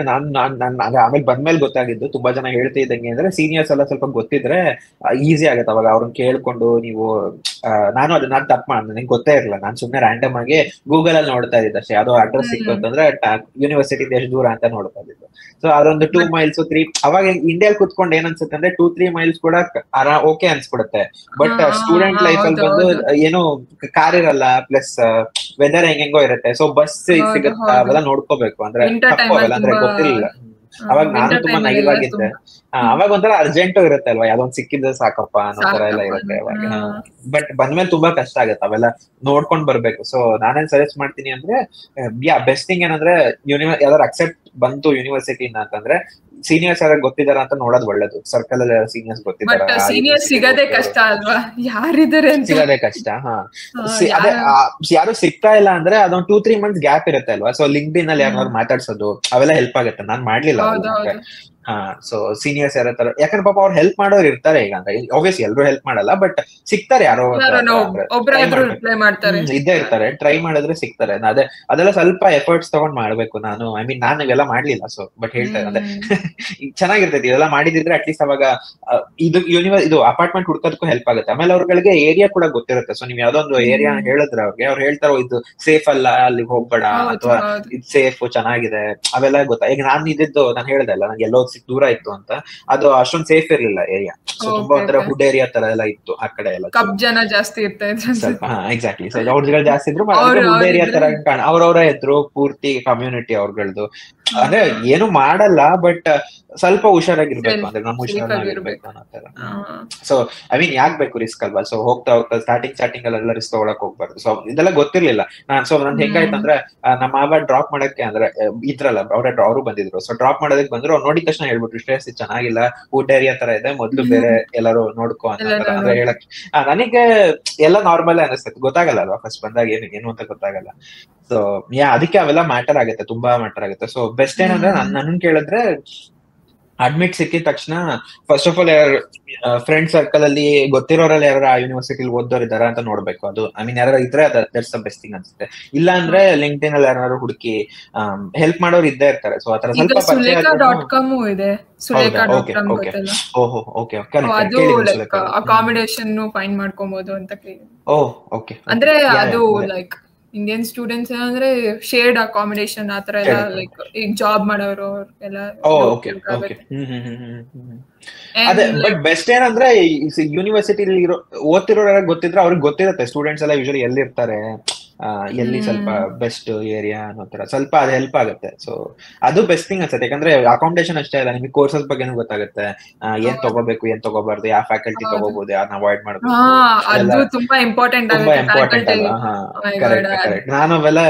ಆಮೇಲೆ ಬಂದ್ಮೇಲೆ ಗೊತ್ತಾಗಿದ್ದು, ತುಂಬಾ ಜನ ಹೇಳ್ತಿದ್ದಂಗೆ ಅಂದ್ರೆ ಸೀನಿಯರ್ಸ್ ಎಲ್ಲ ಸ್ವಲ್ಪ ಗೊತ್ತಿದ್ರೆ ಈಸಿ ಆಗತ್ತೆ. ಅವಾಗ ಅವ್ರನ್ನ ಕೇಳ್ಕೊಂಡು ನೀವು ನಾನು ತಪ್ಪು ಮಾಡಿದೆ, ನಂಗೆ ಗೊತ್ತೇ ಇರಲಿಲ್ಲ. ನಾನು ಸುಮ್ಮನೆ ರ್ಯಾಂಡಮ್ ಆಗಿ ಗೂಗಲ್ ಅಲ್ಲಿ ನೋಡ್ತಾ ಇದ್ದೆ ಅಷ್ಟೇ. ಯಾವ್ದೋ ಅಡ್ರೆಸ್ ಸಿಕ್ತು ಅಂತಂದ್ರೆ ಯೂನಿವರ್ಸಿಟಿ ಎಷ್ಟು ದೂರ ಅಂತ ನೋಡ್ತಾ ಇದ್ದು. ಸೊ ಅದೊಂದು 2 miles 3 ಅವಾಗ ಇಂಡಿಯಾಲ್ ಕುತ್ಕೊಂಡು ಏನ್ ಅನ್ಸುತ್ತೆ ಅಂದ್ರೆ 2-3 miles ಕೂಡ ಓಕೆ ಅನ್ಸ್ಬಿಡುತ್ತೆ. ಬಟ್ ಸ್ಟೂಡೆಂಟ್ ಲೈಫ್ ಅಲ್ಲಿ ಬಂದು ಏನು ಕಾರ್ ಇರಲ್ಲ, ಪ್ಲಸ್ ವೆದರ್ ಹೆಂಗೋ ಇರುತ್ತೆ. ಸೊ ಬಸ್ ಸಿಗುತ್ತಾ ಅವೆಲ್ಲ ನೋಡ್ಕೋಬೇಕು. ಅಂದ್ರೆ ಅಂದ್ರೆ ಗೊತ್ತಿರ್ಲಿಲ್ಲ ಅವಾಗ. ನಾನು ತುಂಬಾ ನೈವ್ ಆಗಿದ್ದೆ ಅವಾಗ. ಒಂಥರ ಅರ್ಜೆಂಟು ಇರುತ್ತೆ ಅಲ್ವಾ, ಯಾವ್ದೊಂದ್ ಸಿಕ್ಕಿದ್ರೆ ಸಾಕಪ್ಪ ಅನ್ನೋ ತರ ಎಲ್ಲ ಇರುತ್ತೆ ಅವಾಗ. ಬಟ್ ಬಂದ್ಮೇಲೆ ತುಂಬಾ ಕಷ್ಟ ಆಗತ್ತೆ ಅವೆಲ್ಲ ನೋಡ್ಕೊಂಡ್ ಬರ್ಬೇಕು. ಸೊ ನಾನೇನ್ ಸಜೆಸ್ಟ್ ಮಾಡ್ತೀನಿ ಅಂದ್ರೆ ಬೆಸ್ಟ್ ಥಿಂಗ್ ಏನಂದ್ರೆ ಯಾವ್ದಾರು ಅಕ್ಸೆಪ್ಟ್ ಬಂತು ಯೂನಿವರ್ಸಿಟಿನ ಅಂತಂದ್ರೆ ಸೀನಿಯರ್ಸ್ ಯಾರು ಗೊತ್ತಿದಾರ ಅಂತ ನೋಡೋದು ಒಳ್ಳೇದು. ಸರ್ಕಲ್ ಅಲ್ಲಿ ಸೀನಿಯರ್ಸ್ ಗೊತ್ತಿದ್ದಾರೆ, ಸೀನಿಯರ್ಸ್ ಸಿಗದೆ ಕಷ್ಟ ಅಲ್ವಾ, ಯಾರಿದ್ದಾರೆ ಸಿಗದೆ ಕಷ್ಟ. ಅದೇ ಯಾರು ಸಿಗ್ತಾ ಇಲ್ಲ ಅಂದ್ರೆ ಅದೊಂದ್ 2-3 months ಗ್ಯಾಪ್ ಇರುತ್ತೆ ಅಲ್ವಾ. ಸೊ ಲಿಂಕ್ಡ್ಇನ್ ಅಲ್ಲಿ ಯಾರು ಮಾತಾಡ್ಸೋದು ಅವೆಲ್ಲ ಹೆಲ್ಪ್ ಆಗುತ್ತೆ. ನಾನ್ ಮಾಡ್ಲಿಲ್ಲ. ಸೊ ಸೀನಿಯರ್ಸ್ ಯಾರ ಯಾಕಂದ್ರೆ ಪಾಪ ಅವ್ರು ಹೆಲ್ಪ್ ಮಾಡೋರು ಇರ್ತಾರೆ. ಈಗ ಅಂದ್ರೆ ಆಬ್ವಿಯಸ್ಲಿ ಎಲ್ಲರೂ ಹೆಲ್ಪ್ ಮಾಡಲ್ಲ, ಬಟ್ ಸಿಗ್ತಾರೆ ಯಾರೋ ಇದ್ದೇ ಇರ್ತಾರೆ. ಟ್ರೈ ಮಾಡಿದ್ರೆ ಸಿಗ್ತಾರೆ. ಅದೆಲ್ಲ ಸ್ವಲ್ಪ ಎಫರ್ಟ್ಸ್ ತಗೊಂಡ್ ಮಾಡ್ಬೇಕು. ನಾನು ಇವೆಲ್ಲ ಮಾಡ್ಲಿಲ್ಲ. ಸೊ ಬಟ್ ಹೇಳ್ತಾ ಇದ್ದೆ ಚೆನ್ನಾಗಿರ್ತೈತಿ ಇದೆಲ್ಲ ಮಾಡಿದಿದ್ರೆ. ಅಟ್ಲೀಸ್ಟ್ ಅವಾಗ ಇದು ಅಪಾರ್ಟ್ಮೆಂಟ್ ಹುಡ್ಕೋದಕ್ಕೂ ಹೆಲ್ಪ್ ಆಗುತ್ತೆ. ಆಮೇಲೆ ಅವ್ರಗಳಿಗೆ ಏರಿಯಾ ಕೂಡ ಗೊತ್ತಿರುತ್ತೆ. ಸೊ ನೀವ್ ಯಾವ್ದೊಂದು ಏರಿಯಾ ಹೇಳಿದ್ರೆ ಅವ್ರು ಹೇಳ್ತಾರೋ ಇದು ಸೇಫ್ ಅಲ್ಲ, ಅಲ್ಲಿಗೆ ಹೋಗ್ಬೇಡ, ಅಥವಾ ಇದು ಸೇಫ್ ಚೆನ್ನಾಗಿದೆ, ಅವೆಲ್ಲ ಗೊತ್ತಾ. ಈಗ ನಾನು ಹೇಳ್ದೆ ಅಲ್ಲ, ನಂಗೆ ಎಲ್ಲೋ ದೂರ ಇತ್ತು ಅಂತ, ಅದು ಅಷ್ಟೊಂದು ಸೇಫ್ ಇರ್ಲಿಲ್ಲ ಏರಿಯಾ. ಸೊ ತುಂಬಾ ಒಂಥರ ಹುಡ್ ಏರಿಯಾ ತರ ಎಲ್ಲ ಇತ್ತು ಆ ಕಡೆ ಎಲ್ಲ. ಜನ ಜಾಸ್ತಿ ಇರ್ತಾರೆ. ಎಕ್ಸಾಕ್ಟ್ಲಿ. ಸೊ ಅವ್ರ ಜಾಸ್ತಿ ಇದ್ರು, ಹುಡ್ ಏರಿಯಾ ತರ ಅವ್ರವ್ರ ಇದ್ರು ಪೂರ್ತಿ ಕಮ್ಯುನಿಟಿ ಅವ್ರಗಳದು. ಅಂದ್ರೆ ಏನು ಮಾಡಲ್ಲ, ಬಟ್ ಸ್ವಲ್ಪ ಹುಷಾರಾಗಿರ್ಬೇಕು. ಅಂದ್ರೆ ನಮ್ ಹುಷಾರಾಗಿರ್ಬೇಕು ಅನ್ನೋ ತರ. ಸೊ ಯಾಕ್ ಬೇಕು ರಿಸ್ಕ್ ಅಲ್ವಾ. ಸೊ ಹೋಗ್ತಾ ಸ್ಟಾರ್ಟಿಂಗ್ ಅಲ್ಲೆಲ್ಲ ರಿಸ್ಕ್ ತಗೊಳಕ್ ಹೋಗ್ಬಾರ್ದು. ಸೊ ಇದೆಲ್ಲ ಗೊತ್ತಿರ್ಲಿಲ್ಲ. ನನ್ ಹೆಂಗಾಯ್ತಂದ್ರೆ ನಮ್ಮ ಮಾವ ಡ್ರಾಪ್ ಮಾಡಕ್ಕೆ ಅಂದ್ರೆ ಇದ್ರಲ್ಲ ಅವರು ಬಂದಿದ್ರು. ಸೊ ಡ್ರಾಪ್ ಮಾಡೋದಕ್ಕೆ ಬಂದ್ರು. ಅವ್ರು ನೋಡಿದ ತಕ್ಷಣ ಹೇಳ್ಬಿಟ್ರು, ಇಷ್ಟೇ ಚೆನ್ನಾಗಿಲ್ಲ, ವುಡ್ ಏರಿಯಾ ತರ ಇದೆ, ಮೊದ್ಲು ಬೇರೆ ಎಲ್ಲರೂ ನೋಡ್ಕೊ ಅನ್ನೋ ತರ. ಅಂದ್ರೆ ಹೇಳಕ್ ನನಗೆ ಎಲ್ಲ ನಾರ್ಮಲ್ ಅನಿಸ್ತೈತೆ. ಗೊತ್ತಾಗಲ್ಲ ಅಲ್ವಾ ಫಸ್ಟ್ ಬಂದಾಗ ಏನು ಅಂತ ಗೊತ್ತಾಗಲ್ಲ. ಸೊ ಅದಕ್ಕೆ ಅವೆಲ್ಲ ಮ್ಯಾಟರ್ ಆಗುತ್ತೆ, ತುಂಬಾ ಮ್ಯಾಟರ್ ಆಗುತ್ತೆ. ಸೊ ಬೆಸ್ಟ್ ಏನಂದ್ರೆ ನನ್ ಕೇಳಿದ್ರೆ ಅಡ್ಮಿಟ್ ಸಿಕ್ಕಿದ ತಕ್ಷಣ first of all friend circle ಅಲ್ಲಿ ಗೊತ್ತಿರೋರಲ್ಲಿ ಯಾರು ಆ ಯೂನಿವರ್ಸಿಟಿಲಿ ಓದೋರು ಇದಾರ ಅಂತ ನೋಡ್ಬೇಕು. ಅದು ಯಾರು ಇದ್ರೆ ದಟ್ಸ್ ದ ಬೆಸ್ಟ್ ಥಿಂಗ್ ಅನ್ಸುತ್ತೆ. ಇಲ್ಲ ಅಂದ್ರೆ ಲಿಂಕ್ಡ್ಇನ್ ಅಲ್ಲಿ ಯಾರು ಹುಡುಕಿ ಹೆಲ್ಪ್ ಮಾಡೋರು ಇದ್ದೇ ಇರ್ತಾರೆ. ಸೊ ಆತರ ಸ್ವಲ್ಪ ಅಕಾಮಿಡೇಷನ್ ಫೈಂಡ್ ಮಾಡ್ಕೊಬಹುದು ಅಂತ. ಅಂದ್ರೆ ಅದು ಲೈಕ್ ಇಂಡಿಯನ್ ಸ್ಟೂಡೆಂಟ್ಸ್ ಅಂದ್ರೆ ಶೇರ್ಡ್ ಅಕಾಮಿಡೇಷನ್ ಆತರ ಎಲ್ಲ, ಲೈಕ್ ಈಗ ಜಾಬ್ ಮಾಡೋರು ಎಲ್ಲ. ಅದೇ ಬಟ್ ಬೆಸ್ಟ್ ಏನಂದ್ರೆ ಯೂನಿವರ್ಸಿಟಿ ಓದ್ತಿರೋರ ಗೊತ್ತಿದ್ರೆ ಅವ್ರಿಗೆ ಗೊತ್ತಿರುತ್ತೆ ಸ್ಟೂಡೆಂಟ್ಸ್ ಎಲ್ಲ ಯೂಶಲಿ ಎಲ್ಲಿರ್ತಾರೆ, ಎಲ್ಲಿ ಸ್ವಲ್ಪ ಬೆಸ್ಟ್ ಏರಿಯಾ ಅನ್ನೋ ತರ ಸ್ವಲ್ಪ ಅದು ಹೆಲ್ಪ್ ಆಗುತ್ತೆ. ಸೊ ಅದು ಬೆಸ್ಟ್ ಥಿಂಗ್ ಅನ್ಸುತ್ತೆ. ಯಾಕಂದ್ರೆ ಅಕಾಮಿಡೇಷನ್ ಅಷ್ಟೇ ಅಲ್ಲ, ನಿಮಗೆ ಕೋರ್ಸಸ್ ಬಗ್ಗೆನೂ ಗೊತ್ತಾಗುತ್ತೆ. ಏನ್ ತಗೋಬೇಕು, ಏನ್ ತಗೋಬಾರ್ದು, ಯಾವ ಫ್ಯಾಕಲ್ಟಿ ತಗೋಬಹುದು, ಯಾರನ್ನ ಅವಾಯ್ಡ್ ಮಾಡ್ಬೇಕು, ತುಂಬಾ ಇಂಪಾರ್ಟೆಂಟ್ ಅಲ್ವಾ. ಕರೆಕ್ಟ್. ನಾನು ಅವೆಲ್ಲ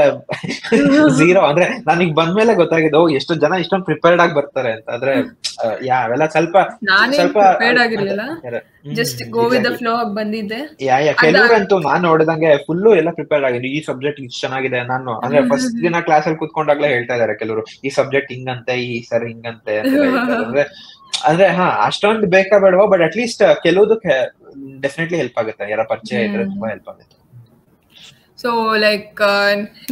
ಝೀರೋ. ಅಂದ್ರೆ ನನಗ್ ಬಂದ್ಮೇಲೆ ಗೊತ್ತಾಗಿದ್ದು ಎಷ್ಟು ಜನ ಇಷ್ಟೊಂದು ಪ್ರಿಪೇರ್ಡ್ ಆಗಿ ಬರ್ತಾರೆ ಅಂತ. ಆದ್ರೆ ಅವೆಲ್ಲ ಸ್ವಲ್ಪ just go with the flow ಬಂದಿದ್ದೆ. ಕೆಲವರಂತೂ ನಾನ್ ನೋಡಿದಂಗೆ ಫುಲ್ಲು ಎಲ್ಲ ಪ್ರಿಪೇರ್ಡ್ ಆಗಿದ್ದು. ಈ ಸಬ್ಜೆಕ್ಟ್ ಇಷ್ಟು ಚೆನ್ನಾಗಿದೆ. ನಾನು ಅಂದ್ರೆ ಫಸ್ಟ್ ದಿನ ಕ್ಲಾಸ್ ಅಲ್ಲಿ ಕೂತ್ಕೊಂಡಾಗ್ಲೇ ಹೇಳ್ತಾ ಇದಾರೆ ಕೆಲವರು, ಈ ಸಬ್ಜೆಕ್ಟ್ ಹಿಂಗಂತೆ, ಈ ಸರ್ ಹಿಂಗಂತೆ ಅಂತ ಹೇಳ್ತಾರೆ. ಅಂದ್ರೆ ಅಷ್ಟೊಂದು ಬೇಕಾ ಬೇಡವೋ, ಬಟ್ ಅಟ್ ಲೀಸ್ಟ್ ಕೆಲವುದಕ್ಕೆ ಡೆಫಿನೆಟ್ಲಿ ಹೆಲ್ಪ್ ಆಗುತ್ತೆ, ಯಾರ ಪರಿಚಯ ಇದ್ರೆ ತುಂಬಾ ಹೆಲ್ಪ್ ಆಗುತ್ತೆ. ಸೊ ಲೈಕ್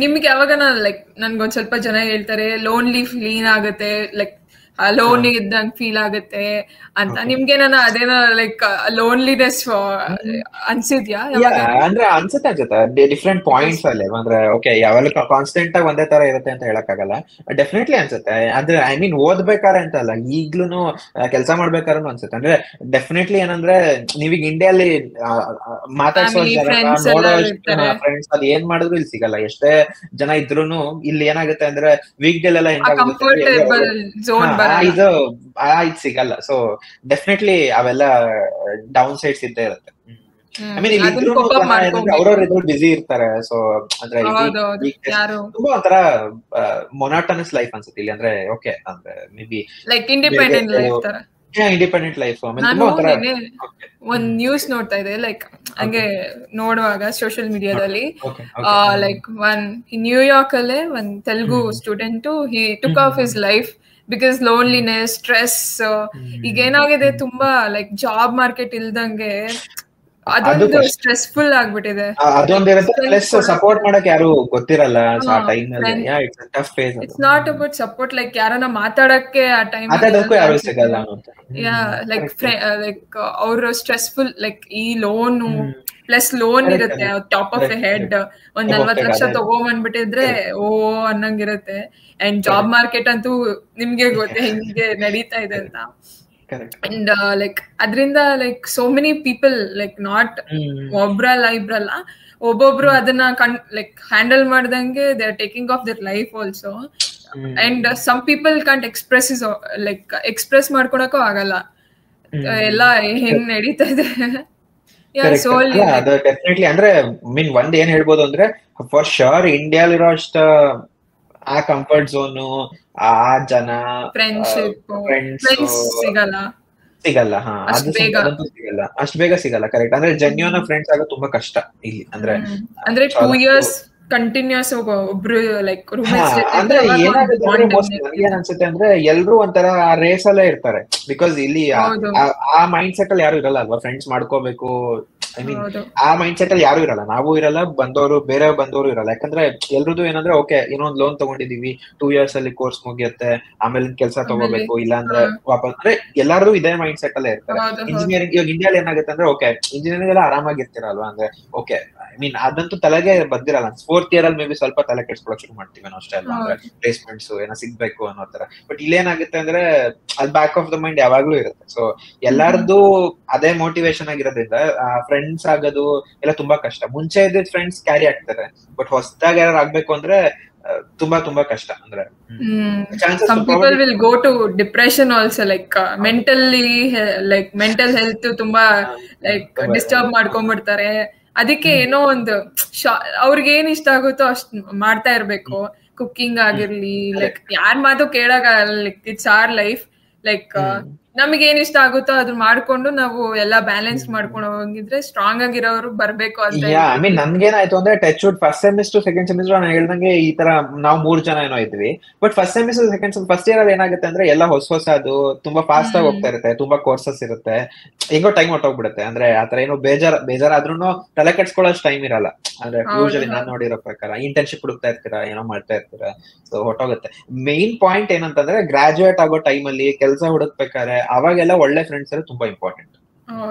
ನಿಮ್ಗೆ ಯಾವಾಗ ಲೈಕ್ ನನ್ಗೊಂದ್ ಸ್ವಲ್ಪ ಜನ ಹೇಳ್ತಾರೆ ಲೋನ್ಲಿ ಫೀಲ್ ಆಗುತ್ತೆ, ಲೈಕ್ ಲೋನ್ ಇದ್ದಂಗ್ ಫೀಲ್ ಆಗುತ್ತೆ ಅಂತ. ನಿಮ್ಗೇನ ಅದೇನ ಲೈಕ್ ಲೋನ್ಲಿನೆಸ್ ಅನ್ಸಿದ್ಯಾ? ಅಂದ್ರೆ ಅನ್ಸುತ್ತೆ ಡಿಫ್ರೆಂಟ್ ಪಾಯಿಂಟ್ಸ್ ಅಲ್ಲಿ. ಅಂದ್ರೆ ಓಕೆ ಯಾವಾಗ ಕಾನ್ಸ್ಟೆಂಟ್ ಆಗಿ ಒಂದೇ ತರ ಇರುತ್ತೆ ಅಂತ ಹೇಳಕ್ಕಾಗಲ್ಲ, ಡೆಫಿನೆಟ್ಲಿ ಅನ್ಸುತ್ತೆ. ಅಂದ್ರೆ ಐ ಮೀನ್ ಓದ್ಬೇಕಾರೆ ಅಂತ ಅಲ್ಲ, ಈಗ್ಲೂನು ಕೆಲಸ ಮಾಡ್ಬೇಕಾದ್ರೂ ಅನ್ಸುತ್ತೆ. ಅಂದ್ರೆ ಡೆಫಿನೆಟ್ಲಿ ಏನಂದ್ರೆ ನೀವೀಗ ಇಂಡಿಯಾಲಿ ಮಾತಾಡ್ಸೋ ಫ್ರೆಂಡ್ಸ್ ಅದ್ ಏನ್ ಮಾಡಿದ್ರು ಇಲ್ಲಿ ಸಿಗಲ್ಲ. ಎಷ್ಟೇ ಜನ ಇದ್ರೂನು ಇಲ್ಲಿ ಏನಾಗುತ್ತೆ ಅಂದ್ರೆ ವೀಕ್ ಡೇ ಎಲ್ಲ ಇದು ಸಿಗಲ್ಲ. ಸೊ ಡೆಫಿನೆಟ್ಲಿ ಅವೆಲ್ಲ ಡೌನ್ ಸೈಡ್ಸ್ ಇದ್ದೇ ಇರುತ್ತೆ. ಐ ಮೀನ್ ಇಲ್ಲಿ ಇದ್ರು ಅವ್ರವ್ರ ಇದ್ರು ಬಿಸಿ ಇರ್ತಾರೆ. ಸೊ ಅಂದ್ರೆ ತುಂಬಾ ಒಂಥರ ಮೊನಾಟನಸ್ ಲೈಫ್ ಅನ್ಸುತ್ತೆ ಇಲ್ಲಿ. ಅಂದ್ರೆ ಓಕೆ ಅಂದ್ರೆ may be like independent life ತರ, ಇಂಡಿಪೆಂಡೆಂಟ್ ಲೈಫ್. ಒಂದ್ ನ್ಯೂಸ್ ನೋಡ್ತಾ ಇದೆ, ಲೈಕ್ ಹಂಗೆ ನೋಡುವಾಗ ಸೋಷಿಯಲ್ ಮೀಡಿಯಾದಲ್ಲಿ ಲೈಕ್ ನ್ಯೂಯಾರ್ಕ್ ಅಲ್ಲೇ ಒಂದ್ Telugu student he took off his life because loneliness, stress. ಈಗ ಏನಾಗಿದೆ ತುಂಬಾ ಲೈಕ್ ಜಾಬ್ ಮಾರ್ಕೆಟ್ ಇಲ್ದಂಗೆ ಅದೊಂದು ಸ್ಟ್ರೆಸ್ಫುಲ್ ಆಗ್ಬಿಟ್ಟಿದೆ. ಪ್ಲಸ್ ಸಪೋರ್ಟ್ ಮಾಡಕ್ ಯಾರು ಗೊತ್ತಿರಲ್ಲ ಆ ಟೈಮ್ ಅಲ್ಲಿ. It's not about support, like ಯಾರನ್ನ ಮಾತಾಡಕ್ಕೆ ಆ ಟೈಮ್ ಯಾರು ಸಿಗಲ್ಲ. ಲೈಕ್ ಅವರು ಸ್ಟ್ರೆಸ್ಫುಲ್, ಲೈಕ್ ಈ ಲೋನು ಪ್ಲಸ್ ಲೋನ್ ಇರುತ್ತೆ ಟಾಪ್ ಆಫ್ ಎ ಹೆಡ್. ಒಂದ್ 40 ಲಕ್ಷ ತಗೊಂಡ್ಬಂದ್ಬಿಟ್ಟಿದ್ರೆ ಓ ಅನ್ನಂಗಿರುತ್ತೆ. ಅಂಡ್ ಜಾಬ್ ಮಾರ್ಕೆಟ್ ಅಂತೂ ನಿಮ್ಗೆ ಗೊತ್ತೆ ಹೆಂಗೆ ನಡೀತಾ ಇದೆ ಅಂತ. ಅಂಡ್ ಲೈಕ್ ಅದ್ರಿಂದ like so many people like not ಒಬ್ರಲ್ಲ ಇಬ್ರಲ್ಲ, ಒಬ್ಬೊಬ್ರು ಅದನ್ನ ಲೈಕ್ ಹ್ಯಾಂಡಲ್ ಮಾಡ್ದಂಗೆ they are taking of their life also. And some people can't express like express ಮಾಡ್ಕೊಳಕ್ಕೂ ಆಗಲ್ಲ ಎಲ್ಲ ಹೆಂಗ್ ನಡೀತಾ ಇದೆ. ಡೆಫಿನೆಟ್ಲಿ ಅಂದ್ರೆ ಮೀನ್ ಒಂದ್ ಏನ್ ಹೇಳ್ಬೋದು ಅಂದ್ರೆ ಫಾರ್ ಶೋರ್ ಇಂಡಿಯಾಲಿರೋ ಅಷ್ಟ ಆ ಕಂಫರ್ಟ್ ಝೋನ್, ಆ ಜನ, ಫ್ರೆಂಡ್ಶಿಪ್ ಸಿಗಲ್ಲ. ಹಾ ಅದು ಸಿಗಲ್ಲ, ಅಷ್ಟು ಬೇಗ ಸಿಗಲ್ಲ. ಕರೆಕ್ಟ್. ಅಂದ್ರೆ ಜೆನ್ಯೂನ್ ಫ್ರೆಂಡ್ಸ್ ಆಗೋದು ತುಂಬಾ ಕಷ್ಟ ಇಲ್ಲಿ. ಅಂದ್ರೆ 2 years ಕಂಟಿನ್ಯೂಸ್ ಒಬ್ರು ಲೈಕ್ ಅಂದ್ರೆ ಏನ್ ಅನ್ಸುತ್ತೆ ಅಂದ್ರೆ ಎಲ್ರು ಒಂಥರ ಆ ರೇಸ್ ಅಲ್ಲೇ ಇರ್ತಾರೆ. ಬಿಕಾಸ್ ಇಲ್ಲಿ ಆ ಮೈಂಡ್ ಸೆಟ್ ಅಲ್ಲಿ ಯಾರು ಇರಲ್ಲ ಅಲ್ವಾ, ಫ್ರೆಂಡ್ಸ್ ಮಾಡ್ಕೋಬೇಕು. ಐ ಮೀನ್ ಆ ಮೈಂಡ್ ಸೆಟ್ ಅಲ್ಲಿ ಯಾರು ಇರಲ್ಲ, ನಾವು ಇರಲ್ಲ, ಬೇರೆ ಬಂದವರು ಇರಲ್ಲ. ಯಾಕಂದ್ರೆ ಎಲ್ರದ್ದು ಏನಂದ್ರೆ ಓಕೆ ಇನ್ನೊಂದ್ ಲೋನ್ ತಗೊಂಡಿದೀವಿ, 2 years ಅಲ್ಲಿ ಕೋರ್ಸ್ ಮುಗಿಯುತ್ತೆ, ಆಮೇಲೆ ಕೆಲಸ ತಗೋಬೇಕು, ಇಲ್ಲಾಂದ್ರೆ ವಾಪಸ್. ಅಂದ್ರೆ ಎಲ್ಲಾರು ಇದೇ ಮೈಂಡ್ ಸೆಟ್ ಅಲ್ಲೇ ಇರ್ತಾರೆ. ಇಂಜಿನಿಯರಿಂಗ್ ಇವಾಗ ಇಂಡಿಯಾಲಿ ಏನಾಗುತ್ತೆ ಅಂದ್ರೆ ಓಕೆ ಇಂಜಿನಿಯರಿಂಗ್ ಎಲ್ಲ ಆರಾಮಾಗಿರ್ತೀರಲ್ವಾ. ಅಂದ್ರೆ ಓಕೆ ಐ ಮೀನ್ ಅದಂತೂ ತಲೆಗೆ ಬಂದಿರಲ್ಲ. 4th year ಅಲ್ಲಿ ಮೇ ಬಿ ಸ್ವಲ್ಪ ತಲೆ ಕೆಡ್ಸ್ಕೊಳಕ್ ಶುರು ಮಾಡ್ತೀವಿ ನಾವು ಅಷ್ಟೇ ಅಲ್ವಾ. ಅಂದ್ರೆ ಪ್ಲೇಸ್ಮೆಂಟ್ಸ್ ಏನೋ ಸಿಗ್ಬೇಕು ಅನ್ನೋ ತರ. ಬಟ್ ಇಲ್ಲೇನಾಗುತ್ತೆ ಅಂದ್ರೆ ಅಲ್ಲಿ ಬ್ಯಾಕ್ ಆಫ್ ದ ಮೈಂಡ್ ಯಾವಾಗ್ಲೂ ಇರುತ್ತೆ. ಸೊ ಎಲ್ಲಾರ್ದು ಅದೇ ಮೋಟಿವೇಶನ್ ಆಗಿರೋದ್ರಿಂದ ಫ್ರೆಂಡ್ಸ್ ಆಗೋದು ಎಲ್ಲ ತುಂಬಾ ಕಷ್ಟ. ಮುಂಚೆ ಇದ್ದಿದ್ ಫ್ರೆಂಡ್ಸ್ ಕ್ಯಾರಿ ಆಗ್ತಾರೆ, ಬಟ್ ಹೊಸದಾಗಿ ಯಾರು ಆಗ್ಬೇಕು ಅಂದ್ರೆ ತುಂಬಾ ತುಂಬಾ ಕಷ್ಟ. ಅಂದ್ರೆ some people will go to depression also, like mental health ತುಂಬಾ ಲೈಕ್ ಡಿಸ್ಟರ್ಬ್ ಮಾಡ್ಕೊಂಡ್ಬಿಡ್ತಾರೆ. ಅದಕ್ಕೆ ಏನೋ ಒಂದು ಅವ್ರಿಗೆ ಏನ್ ಇಷ್ಟ ಆಗುತ್ತೋ ಅಷ್ಟ್ ಮಾಡ್ತಾ ಇರ್ಬೇಕು. ಕುಕ್ಕಿಂಗ್ ಆಗಿರ್ಲಿ, ಲೈಕ್ ಯಾರ್ ಮಾತು ಕೇಳಾಗಲ್ಲ. Like it's our life. Like ನಮಗೆ ಏನ್ ಇಷ್ಟ ಆಗುತ್ತೋ ಅದನ್ನ ಮಾಡ್ಕೊಂಡು ನಾವು ಎಲ್ಲಾ ಬ್ಯಾಲೆನ್ಸ್ ಮಾಡ್ಕೊಂಡು ಹೋಗಿದ್ರೆ ಸ್ಟ್ರಾಂಗ್ ಆಗಿರೋರು ಬರ್ಬೇಕು ಅಂತ. ಐ ಮೀನ್ ನನ್ಗೇನಾಯ್ತು ಅಂದ್ರೆ touch wood first semester second semester ನಾನು ಹೇಳ್ದಂಗೆ ಈ ತರ ನಾವು 3 ಜನ ಏನೋ ಇದ್ವಿ. But first semester second first year ಅಲ್ಲಿ ಏನಾಗುತ್ತೆ ಅಂದ್ರೆ ಎಲ್ಲ ಹೊಸದು ತುಂಬಾ ಫಾಸ್ಟ್ ಆಗಿ ಹೋಗ್ತಾ ಇರುತ್ತೆ, ತುಂಬಾ ಕೋರ್ಸಸ್ ಇರುತ್ತೆ, ಹೆಂಗೋ ಟೈಮ್ ಹೊಟ್ಟೋಗ್ಬಿಡುತ್ತೆ. ಅಂದ್ರೆ ಆತರ ಏನೋ ಬೇಜಾರಾದ್ರೂ ತಲೆ ಕೆಡ್ಸ್ಕೊಳ್ಳೋಷ್ಟು ಟೈಮ್ ಇರಲ್ಲ. ಅಂದ್ರೆ ಯೂಶಲಿ ನಾನ್ ನೋಡಿರೋ ಪ್ರಕಾರ ಇಂಟರ್ನ್ಶಿಪ್ ಹುಡುಕ್ತಾ ಇರ್ತೀರಾ, ಏನೋ ಮಾಡ್ತಾ ಇರ್ತೀರಾ, ಸೊ ಹೊಟ್ಟೋಗುತ್ತೆ. ಮೇನ್ ಪಾಯಿಂಟ್ ಏನಂತಂದ್ರೆ ಗ್ರಾಜುಯೇಟ್ ಆಗೋ ಟೈಮ್ ಅಲ್ಲಿ ಕೆಲಸ ಹುಡುಕ್ಬೇಕಾದ್ರೆ ಅವಾಗೆಲ್ಲ ಒಳ್ಳೆ ಫ್ರೆಂಡ್ಸ್ ಎಲ್ಲ ತುಂಬಾ ಇಂಪಾರ್ಟೆಂಟ್.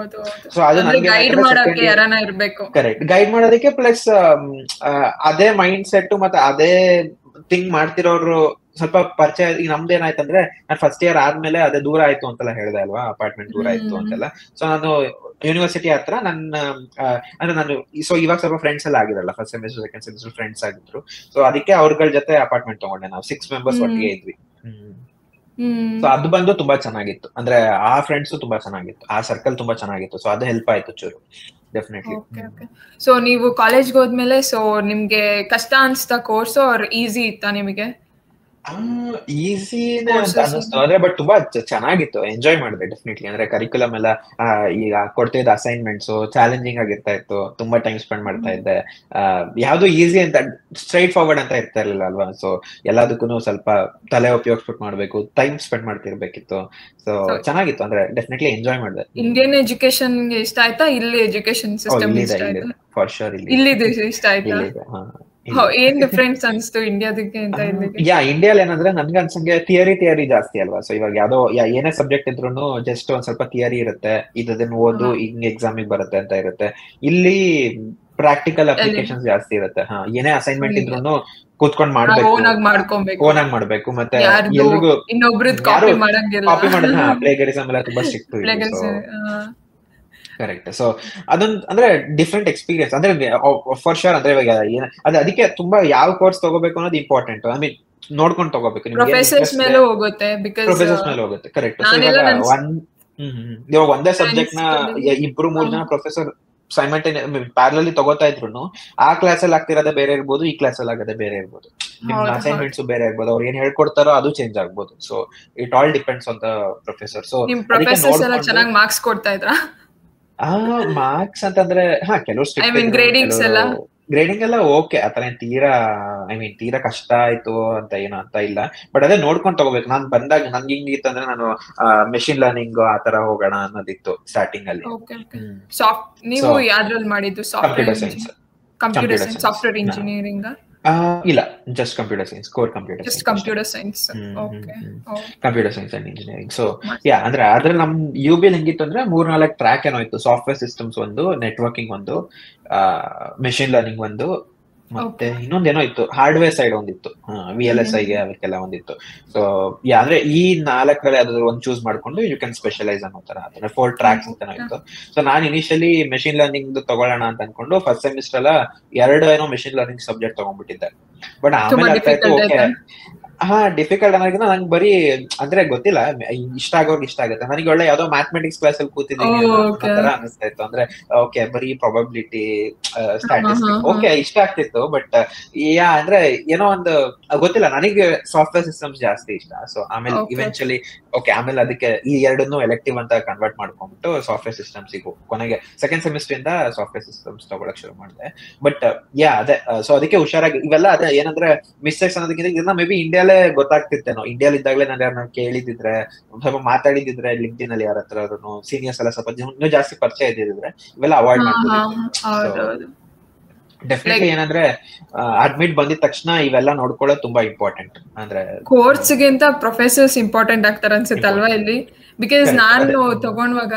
ಸೊ ಅದು ಕರೆಕ್ಟ್ ಗೈಡ್ ಮಾಡೋದಕ್ಕೆ. ಪ್ಲಸ್ ಅದೇ ಮೈಂಡ್ ಸೆಟ್ ಮತ್ತೆ ಅದೇ ಥಿಂಕ್ ಮಾಡ್ತಿರೋರು ಸ್ವಲ್ಪ ಪರಿಚಯ. ಈಗ ನಮ್ದು ಏನಾಯ್ತಂದ್ರೆ ನಾನು ಫಸ್ಟ್ ಇಯರ್ ಆದ್ಮೇಲೆ ಅದೇ ದೂರ ಆಯ್ತು ಅಂತೆಲ್ಲ ಹೇಳ್ದೆ ಅಲ್ವಾ, ಅಪಾರ್ಟ್ಮೆಂಟ್ ದೂರ ಆಯ್ತು ಅಂತೆಲ್ಲ. ಸೊ ನಾನು ಯೂನಿವರ್ಸಿಟಿ ಹತ್ರ ಅಂದ್ರೆ ನಾನು ಇವಾಗ ಸ್ವಲ್ಪ ಫ್ರೆಂಡ್ಸ್ ಎಲ್ಲ ಆಗಿರಲ್ಲ, first semester second semester friends ಆಗಿದ್ರು. ಸೊ ಅದಕ್ಕೆ ಅವ್ರಗಳ ಜೊತೆ ಅಪಾರ್ಟ್ಮೆಂಟ್ ತಗೊಂಡೆ. ನಾವು 6 members ಒಟ್ಟಿಗೆ ಇದ್ವಿ. ಸೊ ಅದು ಬಂದು ತುಂಬಾ ಚೆನ್ನಾಗಿತ್ತು. ಅಂದ್ರೆ ಆ ಫ್ರೆಂಡ್ಸ್ ತುಂಬಾ ಚೆನ್ನಾಗಿತ್ತು, ಆ ಸರ್ಕಲ್ ತುಂಬಾ ಚೆನ್ನಾಗಿತ್ತು. ಸೊ ಅದು ಹೆಲ್ಪ್ ಆಯ್ತು ಚೂರು ಡೆಫಿನೆಟ್ಲಿ. ಸೊ ನೀವು ಕಾಲೇಜ್ಗೆ ಹೋದ್ಮೇಲೆ ಸೊ ನಿಮ್ಗೆ ಕಷ್ಟ ಅನ್ಸ್ತಾ ಕೋರ್ಸ್ ಆರ್ ಈಸಿ ಇತ್ತಾ ನಿಮಗೆ? ಈಸಿನೇ ಅಂತ ಅನ್ನಿಸ್ತು ಅಂದ್ರೆ, ಬಟ್ ತುಂಬಾ ಚೆನ್ನಾಗಿತ್ತು, ಎಂಜಾಯ್ ಮಾಡಿದೆ ಡೆಫಿನೆಟ್ಲಿ. ಅಂದ್ರೆ ಕರಿಕ್ಯುಲಮ್ ಎಲ್ಲ ಈಗ ಕೊಡ್ತಿದ್ದ ಅಸೈನ್ಮೆಂಟ್ಸ್ ಚಾಲೆಂಜಿಂಗ್ ಆಗಿರ್ತಾ ಇತ್ತು, ತುಂಬಾ ಟೈಮ್ ಸ್ಪೆಂಡ್ ಮಾಡ್ತಾ ಇದ್ದೆ. ಯಾವ್ದು ಈಸಿ ಅಂತ ಸ್ಟ್ರೈಟ್ ಫಾರ್ವರ್ಡ್ ಅಂತ ಇರ್ತಾ ಇರ್ಲಿಲ್ಲ ಅಲ್ವಾ. ಸೊ ಎಲ್ಲದಕ್ಕೂ ಸ್ವಲ್ಪ ತಲೆ ಉಪಯೋಗಿಸ್ಬಿಟ್ಟು ಮಾಡ್ಬೇಕು, ಟೈಮ್ ಸ್ಪೆಂಡ್ ಮಾಡ್ತಿರ್ಬೇಕಿತ್ತು. ಸೊ ಚೆನ್ನಾಗಿತ್ತು, ಅಂದ್ರೆ ಡೆಫಿನೆಟ್ಲಿ ಎಂಜಾಯ್ ಮಾಡಿದೆ. ಇಂಡಿಯನ್ ಎಜುಕೇಶನ್ ಇಷ್ಟ ಆಯ್ತಾ, ಇಲ್ಲಿ ಎಜುಕೇಶನ್ ಸಿಸ್ಟಮ್ ಇಷ್ಟ ಆಯ್ತಾ? ಫಾರ್ ಶೋರ್ ಇಲ್ಲಿದು ಇಷ್ಟ ಆಯ್ತಾ? ಏನ್ ಡಿಫ್ರೆನ್ಸ್ ಅನ್ಸ್ತು ಇಂಡಿಯಾದಕ್ಕೆ ಅಂತ? ಇಂಡಿಯಾಲ್ ಏನಂದ್ರೆ ನನ್ಗೆ ಅನ್ಸಂಗೆ ಥಿಯರಿ ಜಾಸ್ತಿ ಅಲ್ವಾ. ಸೊ ಇವಾಗ ಯಾವ್ದೋ ಏನೇ ಸಬ್ಜೆಕ್ಟ್ ಇದ್ರು ಜಸ್ಟ್ ಒಂದ್ ಸ್ವಲ್ಪ ಥಿಯರಿ ಇರುತ್ತೆ, ಇದನ್ನ ಓದು ಹಿಂಗ್ ಎಕ್ಸಾಮಿಗೆ ಬರುತ್ತೆ ಅಂತ ಇರುತ್ತೆ. ಇಲ್ಲಿ ಪ್ರಾಕ್ಟಿಕಲ್ ಅಪ್ಲಿಕೇಶನ್ಸ್ ಜಾಸ್ತಿ ಇರುತ್ತೆ. ಏನೇ ಅಸೈನ್ಮೆಂಟ್ ಇದ್ರು ಕೂತ್ಕೊಂಡ್ ಮಾಡ್ಬೇಕು, ಓನಾಗ್ ಮಾಡ್ಬೇಕು. ಮತ್ತೆ ಎಲ್ರಿಗೂ ಕಾಪಿ ಮಾಡೋದು ಪ್ಲೇಗರಿಸಮ್ ಎಲ್ಲ ತುಂಬಾ ಸ್ಟ್ರಿಕ್ಟ್. ಕರೆಕ್ಟ್. ಸೊ ಅದೊಂದು ಅಂದ್ರೆ ಡಿಫ್ರೆಂಟ್ ಎಕ್ಸ್ಪೀರಿಯನ್ಸ್ ಅಂದ್ರೆ ಫಾರ್ ಶೋರ್. ಅಂದ್ರೆ ಇವಾಗ ಅದಕ್ಕೆ ತುಂಬಾ ಯಾವ ಕೋರ್ಸ್ ತಗೋಬೇಕು ಅನ್ನೋದು ಇಂಪಾರ್ಟೆಂಟ್. ಐ ಮೀನ್ ನೋಡ್ಕೊಂಡು ತಗೋಬೇಕು. ಪ್ರೊಫೆಸರ್ಸ್ ಮೇಲೆ ಹೋಗುತ್ತೆ. ಕರೆಕ್ಟ್. ಇವಾಗ ಒಂದೇ ಸಬ್ಜೆಕ್ಟ್ ನ 2-3 ಜನ ಪ್ರೊಫೆಸರ್ ಪ್ಯಾರಲಲ್ಲಿ ತಗೋತಾ ಇದ್ರು, ಆ ಕ್ಲಾಸ್ ಅಲ್ಲಿ ಆಗ್ತಿರೋದೇ ಬೇರೆ ಇರ್ಬೋದು, ಈ ಕ್ಲಾಸ್ ಅಲ್ಲಿ ಆಗೋದೇ ಬೇರೆ ಇರ್ಬೋದು, ನಿಮ್ ಅಸೈನ್ಮೆಂಟ್ಸ್ ಬೇರೆ ಇರ್ಬೋದು, ಅವ್ರು ಏನ್ ಹೇಳ್ಕೊಡ್ತಾರೋ ಅದು ಚೇಂಜ್ ಆಗ್ಬೋದು. So it all depends on the professor. So ಚೆನ್ನಾಗಿ ಮಾರ್ಕ್ಸ್ ಕೊಡ್ತಾ ಇದ್ರಾ? ಮಾರ್ಕ್ಸ್ ಅಂತಂದ್ರೆ ಕೆಲವು ಗ್ರೇಡಿಂಗ್ ಎಲ್ಲ ಓಕೆ, ಆತರ ತೀರಾ ತೀರಾ ಕಷ್ಟ ಆಯ್ತು ಅಂತ ಏನೋ ಅಂತ ಇಲ್ಲ. ಬಟ್ ಅದೇ ನೋಡ್ಕೊಂಡ್ ತಗೋಬೇಕು. ನಾನ್ ಬಂದಾಗ ನನ್ಗೆ ಹಿಂಗಿತ್ತು ಅಂದ್ರೆ ನಾನು ಮೆಷಿನ್ ಲರ್ನಿಂಗ್ ಆತರ ಹೋಗೋಣ ಅನ್ನೋದಿತ್ತು ಸ್ಟಾರ್ಟಿಂಗ್ ಅಲ್ಲಿ. ನೀವು ಯಾವ್ದ್ರಲ್ಲಿ ಮಾಡಿದ್ದು? Computer science. ಸಾಫ್ಟ್ವೇರ್ ಇಂಜಿನಿಯರಿಂಗ್ ಇಲ್ಲ, just computer science, core computer science and engineering. So ಅಂದ್ರೆ ಅದ್ರಲ್ಲಿ ನಮ್ UB ಹೆಂಗಿತ್ತು ಅಂದ್ರೆ 3-4 ಟ್ರ್ಯಾಕ್ ಏನೋ ಇತ್ತು. ಸಾಫ್ಟ್ವೇರ್ ಸಿಸ್ಟಮ್ಸ್ ಒಂದು, ನೆಟ್ವರ್ಕಿಂಗ್ ಒಂದು, ಮೆಷಿನ್ ಲರ್ನಿಂಗ್ ಒಂದು, ಮತ್ತೆ ಇನ್ನೊಂದೇನೋ ಇತ್ತು, ಹಾರ್ಡ್ವೇರ್ ಸೈಡ್ ಒಂದಿತ್ತು, VLSI ಗೆ ಅದಕ್ಕೆಲ್ಲ ಒಂದಿತ್ತು. ಸೊ ಅಂದ್ರೆ ಈ 4ರಲ್ಲಿ ಯಾವ್ದಾದ್ರು ಒಂದು ಚೂಸ್ ಮಾಡ್ಕೊಂಡು ಯು ಕ್ಯಾನ್ ಸ್ಪೆಷಲೈಸ್ ಅನ್ನೋ ತರ 4 ಟ್ರ್ಯಾಕ್ಸ್ ಅಂತ ಇತ್ತು. ಸೊ ನಾನು ಇನಿಷಿಯಲಿ ಮೆಷಿನ್ ಲರ್ನಿಂಗ್ ತಗೊಳ್ಳೋಣ ಅಂತ ಅನ್ಕೊಂಡು ಫಸ್ಟ್ ಸೆಮಿಸ್ಟರ್ ಎಲ್ಲ 2 ಏನೋ ಮೆಷಿನ್ ಲರ್ನಿಂಗ್ ಸಬ್ಜೆಕ್ಟ್ ತಗೊಂಡ್ಬಿಟ್ಟಿದ್ದೆ. ಬಟ್ ಆಮೇಲೆ ಆಗ್ತಾ ಇತ್ತು ಓಕೆ ಡಿಫಿಕಲ್ಟ್ ಅನ್ನೋದಕ್ಕಿಂತ ನಂಗೆ ಬರೀ ಅಂದ್ರೆ ಗೊತ್ತಿಲ್ಲ, ಇಷ್ಟ ಆಗೋರ್ಗೆ ಇಷ್ಟ ಆಗುತ್ತೆ. ನನಗೆ ಒಳ್ಳೆ ಯಾವ್ದೋ ಮ್ಯಾಥಮೆಟಿಕ್ಸ್ ಕ್ಲಾಸ್ ಅಲ್ಲಿ ಕೂತಿದ್ದೀನಿ ತರ ಅನಿಸ್ತಾ ಇತ್ತು. ಅಂದ್ರೆ ಓಕೆ ಬರೀ ಪ್ರಾಬಬಿಲಿಟಿ, ಸ್ಟ್ಯಾಟಿಸ್ಟಿಕ್ಸ್ ಓಕೆ ಇಷ್ಟ ಆಗ್ತಿತ್ತು. ಬಟ್ ಅಂದ್ರೆ ಏನೋ ಒಂದು ಗೊತ್ತಿಲ್ಲ, ನನಗೆ ಸಾಫ್ಟ್ವೇರ್ ಸಿಸ್ಟಮ್ಸ್ ಜಾಸ್ತಿ ಇಷ್ಟ. ಸೊ ಆಮೇಲೆ ಇವೆಂಚುಲಿ ಆಮೇಲೆ ಅದಕ್ಕೆ ಈ 2 ಎಲೆಕ್ಟಿವ್ ಅಂತ ಕನ್ವರ್ಟ್ ಮಾಡ್ಕೊಂಡ್ಬಿಟ್ಟು ಸಾಫ್ಟ್ವೇರ್ ಸಿಸ್ಟಮ್ಸ್ ಕೊನೆಗೆ ಸೆಕೆಂಡ್ ಸೆಮಿಸ್ಟರ್ ಇಂದ ಸಾಫ್ಟ್ವೇರ್ ಸಿಸ್ಟಮ್ಸ್ ತಗೊಳಕ್ ಶುರು ಮಾಡಿದೆ. ಬಟ್ ಅದೇ ಸೊ ಅದಕ್ಕೆ ಹುಷಾರಾಗಿ ಇವೆಲ್ಲ ಅದೇ ಏನಂದ್ರೆ ಮಿಸ್ಟೇಕ್ಸ್ ಅನ್ನೋದಕ್ಕಿಂತ ಇದನ್ನ ಮೇ ಬಿ ಇಂಡಿಯಾಲೇ ಗೊತ್ತಾಗ್ತಿತ್ತೇನೋ. ಇಂಡಿಯಾಲ್ ಇದ್ದಾಗಲೇ ನಾನು ಯಾರನ್ನ ಕೇಳಿದಿದ್ರೆ, ಸ್ವಲ್ಪ ಮಾತಾಡಿದಿದ್ರೆ, ಲಿಂಕ್ಡ್ಇನ್ ಅಲ್ಲಿ ಯಾರ ಹತ್ರ ಸೀನಿಯರ್ಸ್ ಎಲ್ಲ ಸ್ವಲ್ಪ ಇನ್ನೂ ಜಾಸ್ತಿ ಪರಿಚಯ ಇದ್ದಿದ್ರೆ ಇವೆಲ್ಲ ಅವಾಯ್ಡ್ ಮಾಡ್ತಿದ್ದೆ. ಡೆಫಿನೆಟ್ಲಿ ಏನಂದ್ರೆ ಅಡ್ಮಿಟ್ ಬಂದಿದ ತಕ್ಷಣ ಇವೆಲ್ಲ ನೋಡ್ಕೊಳ್ಳೋದು ತುಂಬಾ ಇಂಪಾರ್ಟೆಂಟ್. ಅಂದ್ರೆ ಕೋರ್ಸ್ಗಿಂತ ಪ್ರೊಫೆಸರ್ಸ್ ಇಂಪಾರ್ಟೆಂಟ್ ಆಗ್ತಾರೆ ಅನ್ಸುತ್ತೆ ಅಲ್ವಾ ಇಲ್ಲಿ? ಬಿಕಾಸ್ ನಾನು ತಗೊಂಡವಾಗ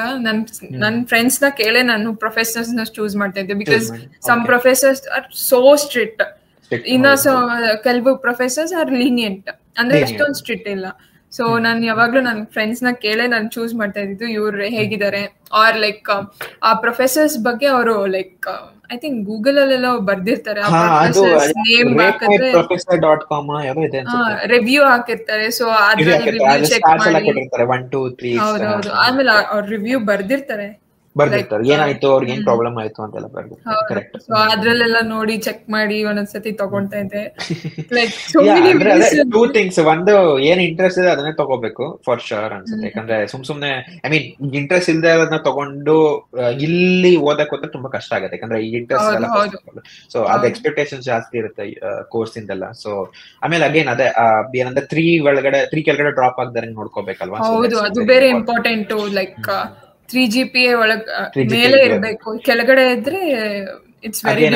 ನನ್ ಫ್ರೆಂಡ್ಸ್ ನ ಕೇಳೇ ನಾನು ಪ್ರೊಫೆಸರ್ಸ್ ನ ಚೂಸ್ ಮಾಡ್ತಾ ಇದ್ದೆ. Because some professors are so strict, ಇನ್ನ ಕೆಲವು ಪ್ರೊಫೆಸರ್ಸ್ ಆರ್ ಲೀನಿಯಂಟ್, ಅಂದ್ರೆ ಎಷ್ಟೊಂದು ಸ್ಟ್ರಿಕ್ಟ್ ಇಲ್ಲ. ಸೊ ನಾನು ಯಾವಾಗ್ಲೂ ನನ್ ಫ್ರೆಂಡ್ಸ್ ನ ಕೇಳೇ ನಾನು ಚೂಸ್ ಮಾಡ್ತಾ ಇದ್ದಿದ್ದು ಇವ್ರು ಹೇಗಿದ್ದಾರೆ, ಆರ್ ಲೈಕ್ ಆ ಪ್ರೊಫೆಸರ್ಸ್ ಬಗ್ಗೆ ಅವರು ಲೈಕ್ ಐ ಥಿಂಕ್ ಗೂಗಲ್ ಅಲ್ಲೆಲ್ಲ ಬರ್ದಿರ್ತಾರೆ, ನೇಮ್ ಹಾಕಿದ್ರೆ ರಿವ್ಯೂ ಹಾಕಿರ್ತಾರೆ. ಸೊ ಅದ್ರಲ್ಲಿ ರಿವ್ಯೂ ಚೆಕ್ ಮಾಡಿ, ಹೌದೌದು, ಆಮೇಲೆ ಅವ್ರ ರಿವ್ಯೂ ಬರ್ದಿರ್ತಾರೆ, ಏನಾಯ್ತು ಅವ್ರಿಗೆ ಏನ್ ಪ್ರಾಬ್ಲಮ್ ಆಯ್ತು ಅಂತೆಲ್ಲ ಬರ್ದಿರ್ತಾರೆ. ಸೊ ಅದ್ರಲ್ಲೆಲ್ಲ ನೋಡಿ ಚೆಕ್ ಮಾಡಿ ಒಂದೊಂದ್ಸತಿ ತಗೊಂತಾ ಇದ್ದೆ. ಟೂ ಥಿಂಗ್ಸ್, ಒಂದು ಏನ್ ಇಂಟ್ರೆಸ್ಟ್ ಇದೆ ಅದನ್ನೇ ತಗೋಬೇಕು ಫಾರ್ ಶೋರ್ ಅನ್ಸುತ್ತೆ. ಯಾಕಂದ್ರೆ ಸುಮ್ನೆ ಐ ಮೀನ್ ಇಂಟ್ರೆಸ್ಟ್ ಇಲ್ದೆ ಅದನ್ನ ತಗೊಂಡು ಇಲ್ಲಿ ಓದಕ್ ಹೋದ್ರೆ ತುಂಬಾ ಕಷ್ಟ ಆಗುತ್ತೆ. ಯಾಕಂದ್ರೆ ಈ ಇಂಟ್ರೆಸ್ಟ್ ಎಲ್ಲ ಸೊ ಅದ್ ಎಕ್ಸ್ಪೆಕ್ಟೇಷನ್ ಜಾಸ್ತಿ ಇರುತ್ತೆ ಕೋರ್ಸ್ ಇಂದೆಲ್ಲ. ಸೊ ಆಮೇಲೆ ಅಗೇನ್ ಅದೇ ಏನಂದ್ರೆ 3 ಕೆಳಗಡೆ ಡ್ರಾಪ್ ಆಗದಂಗೆ ನೋಡ್ಕೋಬೇಕಲ್ವಾ. ಹೌದು, ಅದು ಬೇರೆ ಇಂಪಾರ್ಟೆಂಟ್. ಲೈಕ್ 3 GPA ಒಳಗ್ ಮೇಲೆ ಇರ್ಬೇಕು, ಕೆಳಗಡೆ ಇದ್ರೆ ಇಟ್ಸ್ ವೆರಿ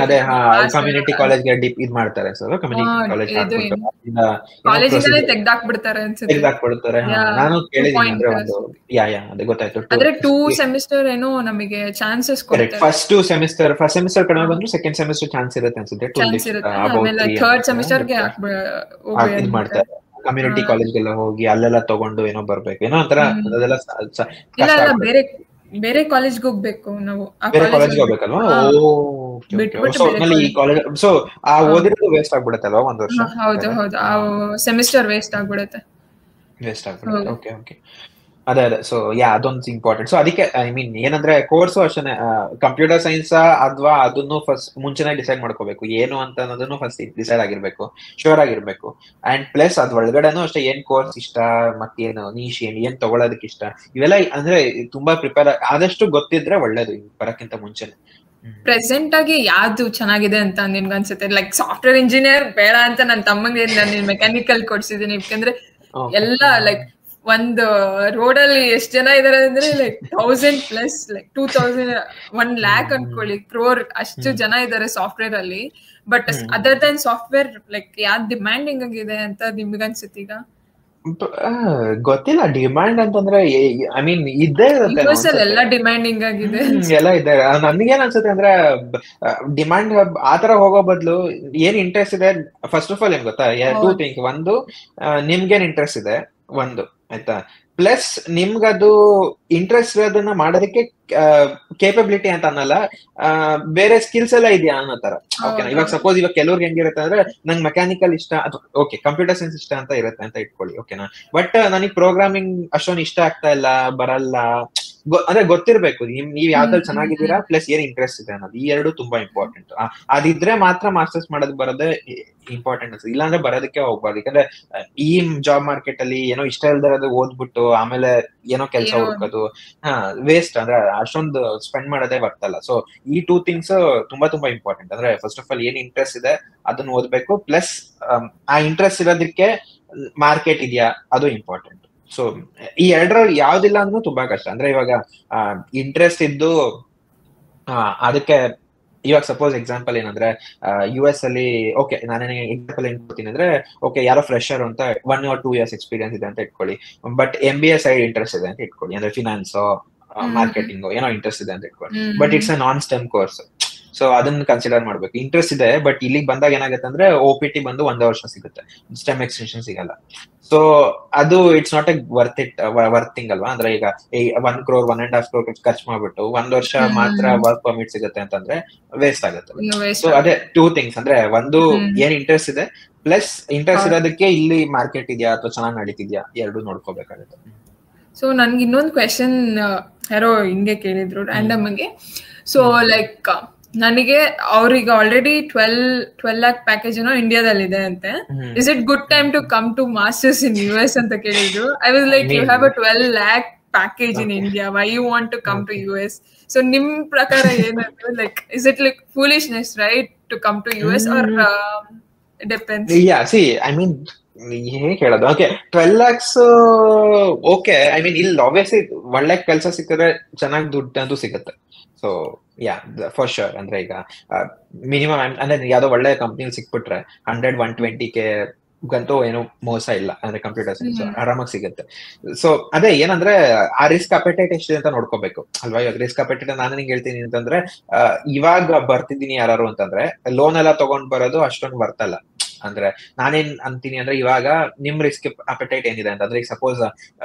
ಕಮ್ಯುನಿಟಿ ಕಾಲೇಜ್ಗೆ ಇದ್ ಮಾಡ್ತಾರೆ. ಸೊ ಕಮ್ಯುನಿಟಿ ಕಾಲೇಜಿಂದಲೇ ತೆಗ್ದಾಕ್ಬಿಡ್ತಾರೆ ಅನ್ಸುತ್ತೆ. ನಾನು ಕೇಳಿದ್ದೀನಿ ಒಂದು ಅದೇ ಗೊತ್ತಾಯ್ತು. ಆದ್ರೆ 2 ಸೆಮಿಸ್ಟರ್ ಏನೋ ನಮಗೆ ಚಾನ್ಸಸ್ ಕೊಡ್ತಾರೆ. ಫಸ್ಟ್ ಸೆಮಿಸ್ಟರ್ ಕಡಿಮೆ ಬಂದ್ರು ಸೆಕೆಂಡ್ ಸೆಮಿಸ್ಟರ್ ಚಾನ್ಸ್ ಇರುತ್ತೆ ಅನ್ಸುತ್ತೆ. ಆಮೇಲೆ ಥರ್ಡ್ ಸೆಮಿಸ್ಟರ್ಗೆ ಇದ್ ಮಾಡ್ತಾರೆ. ಕಮ್ಯುನಿಟಿ ಕಾಲೇಜ್ಗೆಲ್ಲ ಹೋಗಿ ಅಲ್ಲೆಲ್ಲ ತಗೊಂಡು ಏನೋ ಬರ್ಬೇಕು, ಏನೋ ಒಂಥರ ಅದೆಲ್ಲ ಬೇರೆ ಕಾಲೇಜ್ಗೆ ಹೋಗ್ಬೇಕು ನಾವು. ಬೇರೆ ಕಾಲೇಜ್ಗೆ ಹೋಗ್ಬೇಕಲ್ವಾ? ಸೊ ಆ ಓದಿರೋದು ವೇಸ್ಟ್ ಆಗ್ಬಿಡುತ್ತಲ್ವಾ ಒಂದ್ ವರ್ಷ? ಹೌದು, ಆ ಸೆಮಿಸ್ಟರ್ ವೇಸ್ಟ್ ಆಗ್ಬಿಡುತ್ತೆ. ಓಕೆ ಅದೇ ಸೊ ಅದೊಂದು ಇಂಪಾರ್ಟೆಂಟ್. ಸೊ ಅದಕ್ಕೆ ಐ ಮೀನ್ ಏನಂದ್ರೆ ಕೋರ್ಸು ಅಷ್ಟೇ, ಕಂಪ್ಯೂಟರ್ ಸೈನ್ಸ್ ಅಥವಾ ಅದನ್ನು ಫಸ್ಟ್ ಮುಂಚೆನೆ ಡಿಸೈಡ್ ಮಾಡ್ಕೋಬೇಕು ಏನು ಅಂತ ಅನ್ನೋದನ್ನು ಫಸ್ಟ್ ಡಿಸೈಡ್ ಆಗಿರ್ಬೇಕು, ಶೋರ್ ಆಗಿರ್ಬೇಕು. ಅಂಡ್ ಪ್ಲಸ್ ಅದ್ ಒಳಗಡೆನೂ ಅಷ್ಟೇ ಏನ್ ಕೋರ್ಸ್ ಇಷ್ಟ, ಮತ್ತೇನು ನೀಶ್ ಏನ್ ತಗೊಳೋದಕ್ಕೆ ಇಷ್ಟ, ಇವೆಲ್ಲ ಅಂದ್ರೆ ತುಂಬಾ ಪ್ರಿಪೇರ್ ಆದಷ್ಟು ಗೊತ್ತಿದ್ರೆ ಒಳ್ಳೇದು ಬರಕ್ಕಿಂತ ಮುಂಚೆನೆ. ಪ್ರೆಸೆಂಟ್ ಆಗಿ ಯಾವ್ದು ಚೆನ್ನಾಗಿದೆ ಅಂತ ನಿನ್ಗೆ ಅನ್ಸುತ್ತೆ? ಲೈಕ್ ಸಾಫ್ಟ್ವೇರ್ ಇಂಜಿನಿಯರ್ ಬೇಡ ಅಂತ ನನ್ನ ತಮ್ಮಂಗೆ ನಾನು ಮೆಕ್ಯಾನಿಕಲ್ ಕೊಡ್ಸಿದ್ದೀನಿ, ಯಾಕಂದ್ರೆ ಎಲ್ಲ ಲೈಕ್ ಒಂದು ರೋಡ್ ಅಲ್ಲಿ ಎಷ್ಟ್ ಜನ ಇದಾರೆ ಅಂದ್ರೆ ಲೈಕ್ 1000+ ಲೈಕ್ 2000 1,00,000 ಅನ್ಕೊಳ್ಳಿ, ಕ್ರೋರ್ ಅಷ್ಟು ಜನ ಇದಾರೆ ಸಾಫ್ಟ್ವೇರ್ ಅಲ್ಲಿ. But other than software like ಯಾವ್ದು ಡಿಮ್ಯಾಂಡಿಂಗ್ ಆಗಿದೆ ಅಂತ ನಿಮ್ಗೆ ಅನ್ಸುತ್ತೆ ಈಗ? ಗೊತ್ತಿಲ್ಲ. ಡಿಮ್ಯಾಂಡ್ ಅಂತಂದ್ರೆ ಐ ಮೀನ್ ಇದ್ದೇ ಇರುತ್ತೆ, ಎಲ್ಲ ಡಿಮ್ಯಾಂಡಿಂಗ್ ಆಗಿದೆ, ಎಲ್ಲ ಇದೆ. ನನ್ಗೇನ್ ಅನ್ಸುತ್ತೆ ಅಂದ್ರೆ ಡಿಮ್ಯಾಂಡ್ ಆತರ ಹೋಗೋ ಬದಲು ಏನ್ ಇಂಟ್ರೆಸ್ಟ್ ಇದೆ ಫಸ್ಟ್ ಆಫ್ ಆಲ್ ಏನ್ ಗೊತ್ತಾ, 2 ಥಿಂಗ್ಸ್. ಒಂದು ನಿಮ್ಗೇನ್ ಇಂಟ್ರೆಸ್ಟ್ ಇದೆ ಒಂದು, ಆಯ್ತಾ, ಪ್ಲಸ್ ನಿಮ್ಗದು ಇಂಟ್ರೆಸ್ಟ್ ಇರೋದನ್ನ ಮಾಡೋದಕ್ಕೆ ಕೇಪಬಿಲಿಟಿ ಅಂತ ಅನ್ನಲ್ಲ, ಬೇರೆ ಸ್ಕಿಲ್ಸ್ ಎಲ್ಲ ಇದೆಯಾ ಅನ್ನೋ ತರ. ಓಕೆನಾ, ಇವಾಗ ಸಪೋಸ್ ಇವಾಗ ಕೆಲವ್ರಿಗೆ ಹೆಂಗಿರುತ್ತೆ ಅಂದ್ರೆ ನಂಗೆ ಮೆಕ್ಯಾನಿಕಲ್ ಇಷ್ಟ, ಓಕೆ ಕಂಪ್ಯೂಟರ್ ಸೈನ್ಸ್ ಇಷ್ಟ ಅಂತ ಇರುತ್ತೆ ಅಂತ ಇಟ್ಕೊಳ್ಳಿ, ಓಕೆನಾ. ಬಟ್ ನನಗೆ ಪ್ರೋಗ್ರಾಮಿಂಗ್ ಅಷ್ಟೊಂದು ಇಷ್ಟ ಆಗ್ತಾ ಇಲ್ಲ, ಬರಲ್ಲ ಅಂದ್ರೆ ಗೊತ್ತಿರ್ಬೇಕು ನೀವ್ ಯಾವ್ದ್ರಲ್ಲಿ ಚೆನ್ನಾಗಿದ್ದೀರಾ, ಪ್ಲಸ್ ಏನ್ ಇಂಟ್ರೆಸ್ಟ್ ಇದೆ ಅನ್ನೋದು. ಈ ಎರಡು ತುಂಬಾ ಇಂಪಾರ್ಟೆಂಟ್. ಅದಿದ್ರೆ ಮಾತ್ರ ಮಾಸ್ಟರ್ಸ್ ಮಾಡೋದು ಬರೋದೇ ಇಂಪಾರ್ಟೆಂಟ್ ಅನ್ಸುತ್ತೆ, ಇಲ್ಲಾಂದ್ರೆ ಬರೋದಕ್ಕೆ ಹೋಗ್ಬಾರ್ದು. ಯಾಕಂದ್ರೆ ಈ ಜಾಬ್ ಮಾರ್ಕೆಟ್ ಅಲ್ಲಿ ಏನೋ ಇಷ್ಟ ಇಲ್ದಿರೋದು ಓದ್ಬಿಟ್ಟು ಆಮೇಲೆ ಏನೋ ಕೆಲಸ ಹುಡ್ಕೋದು ವೇಸ್ಟ್, ಅಂದ್ರೆ ಅಷ್ಟೊಂದು ಸ್ಪೆಂಡ್ ಮಾಡೋದೇ ಬರ್ತಲ್ಲ. ಸೊ ಈ 2 ಥಿಂಗ್ಸ್ ತುಂಬಾ ತುಂಬಾ ಇಂಪಾರ್ಟೆಂಟ್. ಅಂದ್ರೆ ಫಸ್ಟ್ ಆಫ್ ಆಲ್ ಏನ್ ಇಂಟ್ರೆಸ್ಟ್ ಇದೆ ಅದನ್ನ ಓದ್ಬೇಕು, ಪ್ಲಸ್ ಆ ಇಂಟ್ರೆಸ್ಟ್ ಇರೋದಕ್ಕೆ ಮಾರ್ಕೆಟ್ ಇದೆಯಾ ಅದು ಇಂಪಾರ್ಟೆಂಟ್. ಸೊ ಈ ಎರಡರಲ್ಲಿ ಯಾವ್ದಿಲ್ಲ ಅಂದ್ರೂ ತುಂಬಾ ಕಷ್ಟ. ಅಂದ್ರೆ ಇವಾಗ ಇಂಟ್ರೆಸ್ಟ್ ಇದ್ದು ಅದಕ್ಕೆ ಇವಾಗ ಸಪೋಸ್ ಎಕ್ಸಾಂಪಲ್ ಏನಂದ್ರೆ US ಅಲ್ಲಿ ಓಕೆ ನಾನೇ ಎಕ್ಸಾಂಪಲ್ ಏನ್ ಕೊಡ್ತೀನಿ ಅಂದ್ರೆ, ಓಕೆ ಯಾರೋ ಫ್ರೆಶರ್ ಅಂತ 1 or 2 years ಎಕ್ಸ್ಪೀರಿಯನ್ಸ್ ಇದೆ ಅಂತ ಇಟ್ಕೊಳ್ಳಿ, ಬಟ್ MBA ಸೈಡ್ ಇಂಟ್ರೆಸ್ಟ್ ಇದೆ ಅಂತ ಇಟ್ಕೊಳ್ಳಿ, ಅಂದ್ರೆ ಫಿನಾನ್ಸ್ ಮಾರ್ಕೆಟಿಂಗ್ ಏನೋ ಇಂಟ್ರೆಸ್ಟ್ ಇದೆ ಅಂತ ಇಟ್ಕೊಳ್ಳಿ, but it's a non stem course. So ಅದನ್ನ ಕನ್ಸಿಡರ್ ಮಾಡ್ಬೇಕು. ಇಂಟ್ರೆಸ್ಟ್ ಇದೆ ಬಟ್ ಇಲ್ಲಿಗೆ ಬಂದಾಗ ಏನಾಗುತ್ತೆ ಅಂದ್ರೆ OPT ಬಂದು 1 ವರ್ಷ ಸಿಗುತ್ತೆ, ಸ್ಟೆಮ್ ಎಕ್ಸ್ಟೆನ್ಷನ್ ಸಿಗಲ್ಲ. ಸೊ ಅದು ಇಟ್ಸ್ ನಾಟ್ ಎ ವರ್ತಿಂಗ್ ಅಲ್ವಾ. ಅಂದ್ರೆ ಈಗ 1 crore 1.5 crore ಖರ್ಚು ಮಾಡ್ಬಿಟ್ಟು 1 ವರ್ಷ ಮಾತ್ರ ವರ್ಕ್ ಪರ್ಮಿಟ್ ಸಿಗುತ್ತೆ ಅಂತಂದ್ರೆ ವೇಸ್ಟ್ ಆಗುತ್ತೆ. ಸೊ ಅದೇ 2 ಥಿಂಗ್ಸ್, ಅಂದ್ರೆ ಒಂದು ಏನ್ ಇಂಟ್ರೆಸ್ಟ್ ಇದೆ, ಪ್ಲಸ್ ಇಂಟ್ರೆಸ್ಟ್ ಇರೋದಕ್ಕೆ ಇಲ್ಲಿ ಮಾರ್ಕೆಟ್ ಇದೆಯಾ ಅಥವಾ ಚೆನ್ನಾಗಿ ನಡೀತಿದ್ಯಾ, ಎರಡು ನೋಡ್ಕೋಬೇಕಾಗುತ್ತೆ. ಸೊ ನನ್ಗೆ ಇನ್ನೊಂದು ಕ್ವೆಶನ್ ಯಾರೋ ಹಿಂಗೆ ಕೇಳಿದ್ರು ರ್ಯಾಂಡಮ್ ಆಗಿ. ಸೊ ಲೈಕ್ ನನಗೆ ಅವ್ರಿಗೆ ಆಲ್ರೆಡಿ 12 lakh ಪ್ಯಾಕೇಜ್ ಏನೋ ಇಂಡಿಯಾದಲ್ಲಿದೆ ಅಂತೆ. Is it good time to come to masters in US ಅಂತ ಕೇಳಿದ್ರು. I was like, you have a 12 lakh package in India, why you want to come to US? So ನಿಮ್ ಪ್ರಕಾರ ಏನಂದ್ರೆ like is it like foolishness right to come to US or depends? I mean ಹೇಗೆ ಹೇಳೋದು, okay 12 lakhs okay, I mean ಇಲ್ಲಿ obviously ಒಳ್ಳೆ ಕೆಲಸ ಸಿಕ್ಕಿದ್ರೆ ಚೆನ್ನಾಗಿ ದುಡ್ಡು ಅಂತೂ ಸಿಗುತ್ತೆ. So for sure. ಅಂದ್ರೆ ಈಗ ಮಿನಿಮಮ್ ಅಂದ್ರೆ ಯಾವ್ದೋ ಒಳ್ಳೆ ಕಂಪ್ನಿ ಸಿಕ್ಬಿಟ್ರೆ 100-120K ಗಂತೂ ಏನು ಮೋಸ ಇಲ್ಲ, ಅಂದ್ರೆ ಕಂಪ್ಯೂಟರ್ ಸೈನ್ಸ್ ಆರಾಮಾಗಿ ಸಿಗುತ್ತೆ. ಸೊ ಅದೇ ಏನಂದ್ರೆ ಆ ರಿಸ್ಕ್ ಅಪೆಟೈಟ್ ಎಷ್ಟಿದೆ ಅಂತ ನೋಡ್ಕೋಬೇಕು ಅಲ್ವಾ. ಇವಾಗ ರಿಸ್ಕ್ ಅಪೆಟೈಟ್ ನಾನು ನಿಂಗೆ ಹೇಳ್ತೀನಿ ಅಂತಂದ್ರೆ, ಇವಾಗ ಬರ್ತಿದ್ದೀನಿ ಯಾರು ಅಂತಂದ್ರೆ ಲೋನ್ ಎಲ್ಲ ತಗೊಂಡ್ ಬರೋದು ಅಷ್ಟೊಂದು ಬರ್ತಲ್ಲ. ಅಂದ್ರೆ ನಾನೇನ್ ಅಂತೀನಿ ಅಂದ್ರೆ, ಇವಾಗ ನಿಮ್ ರಿಸ್ಕ್ ಅಪೆಟೈಟ್ ಏನಿದೆ ಅಂತಂದ್ರೆ, ಈಗ ಸಪೋಸ್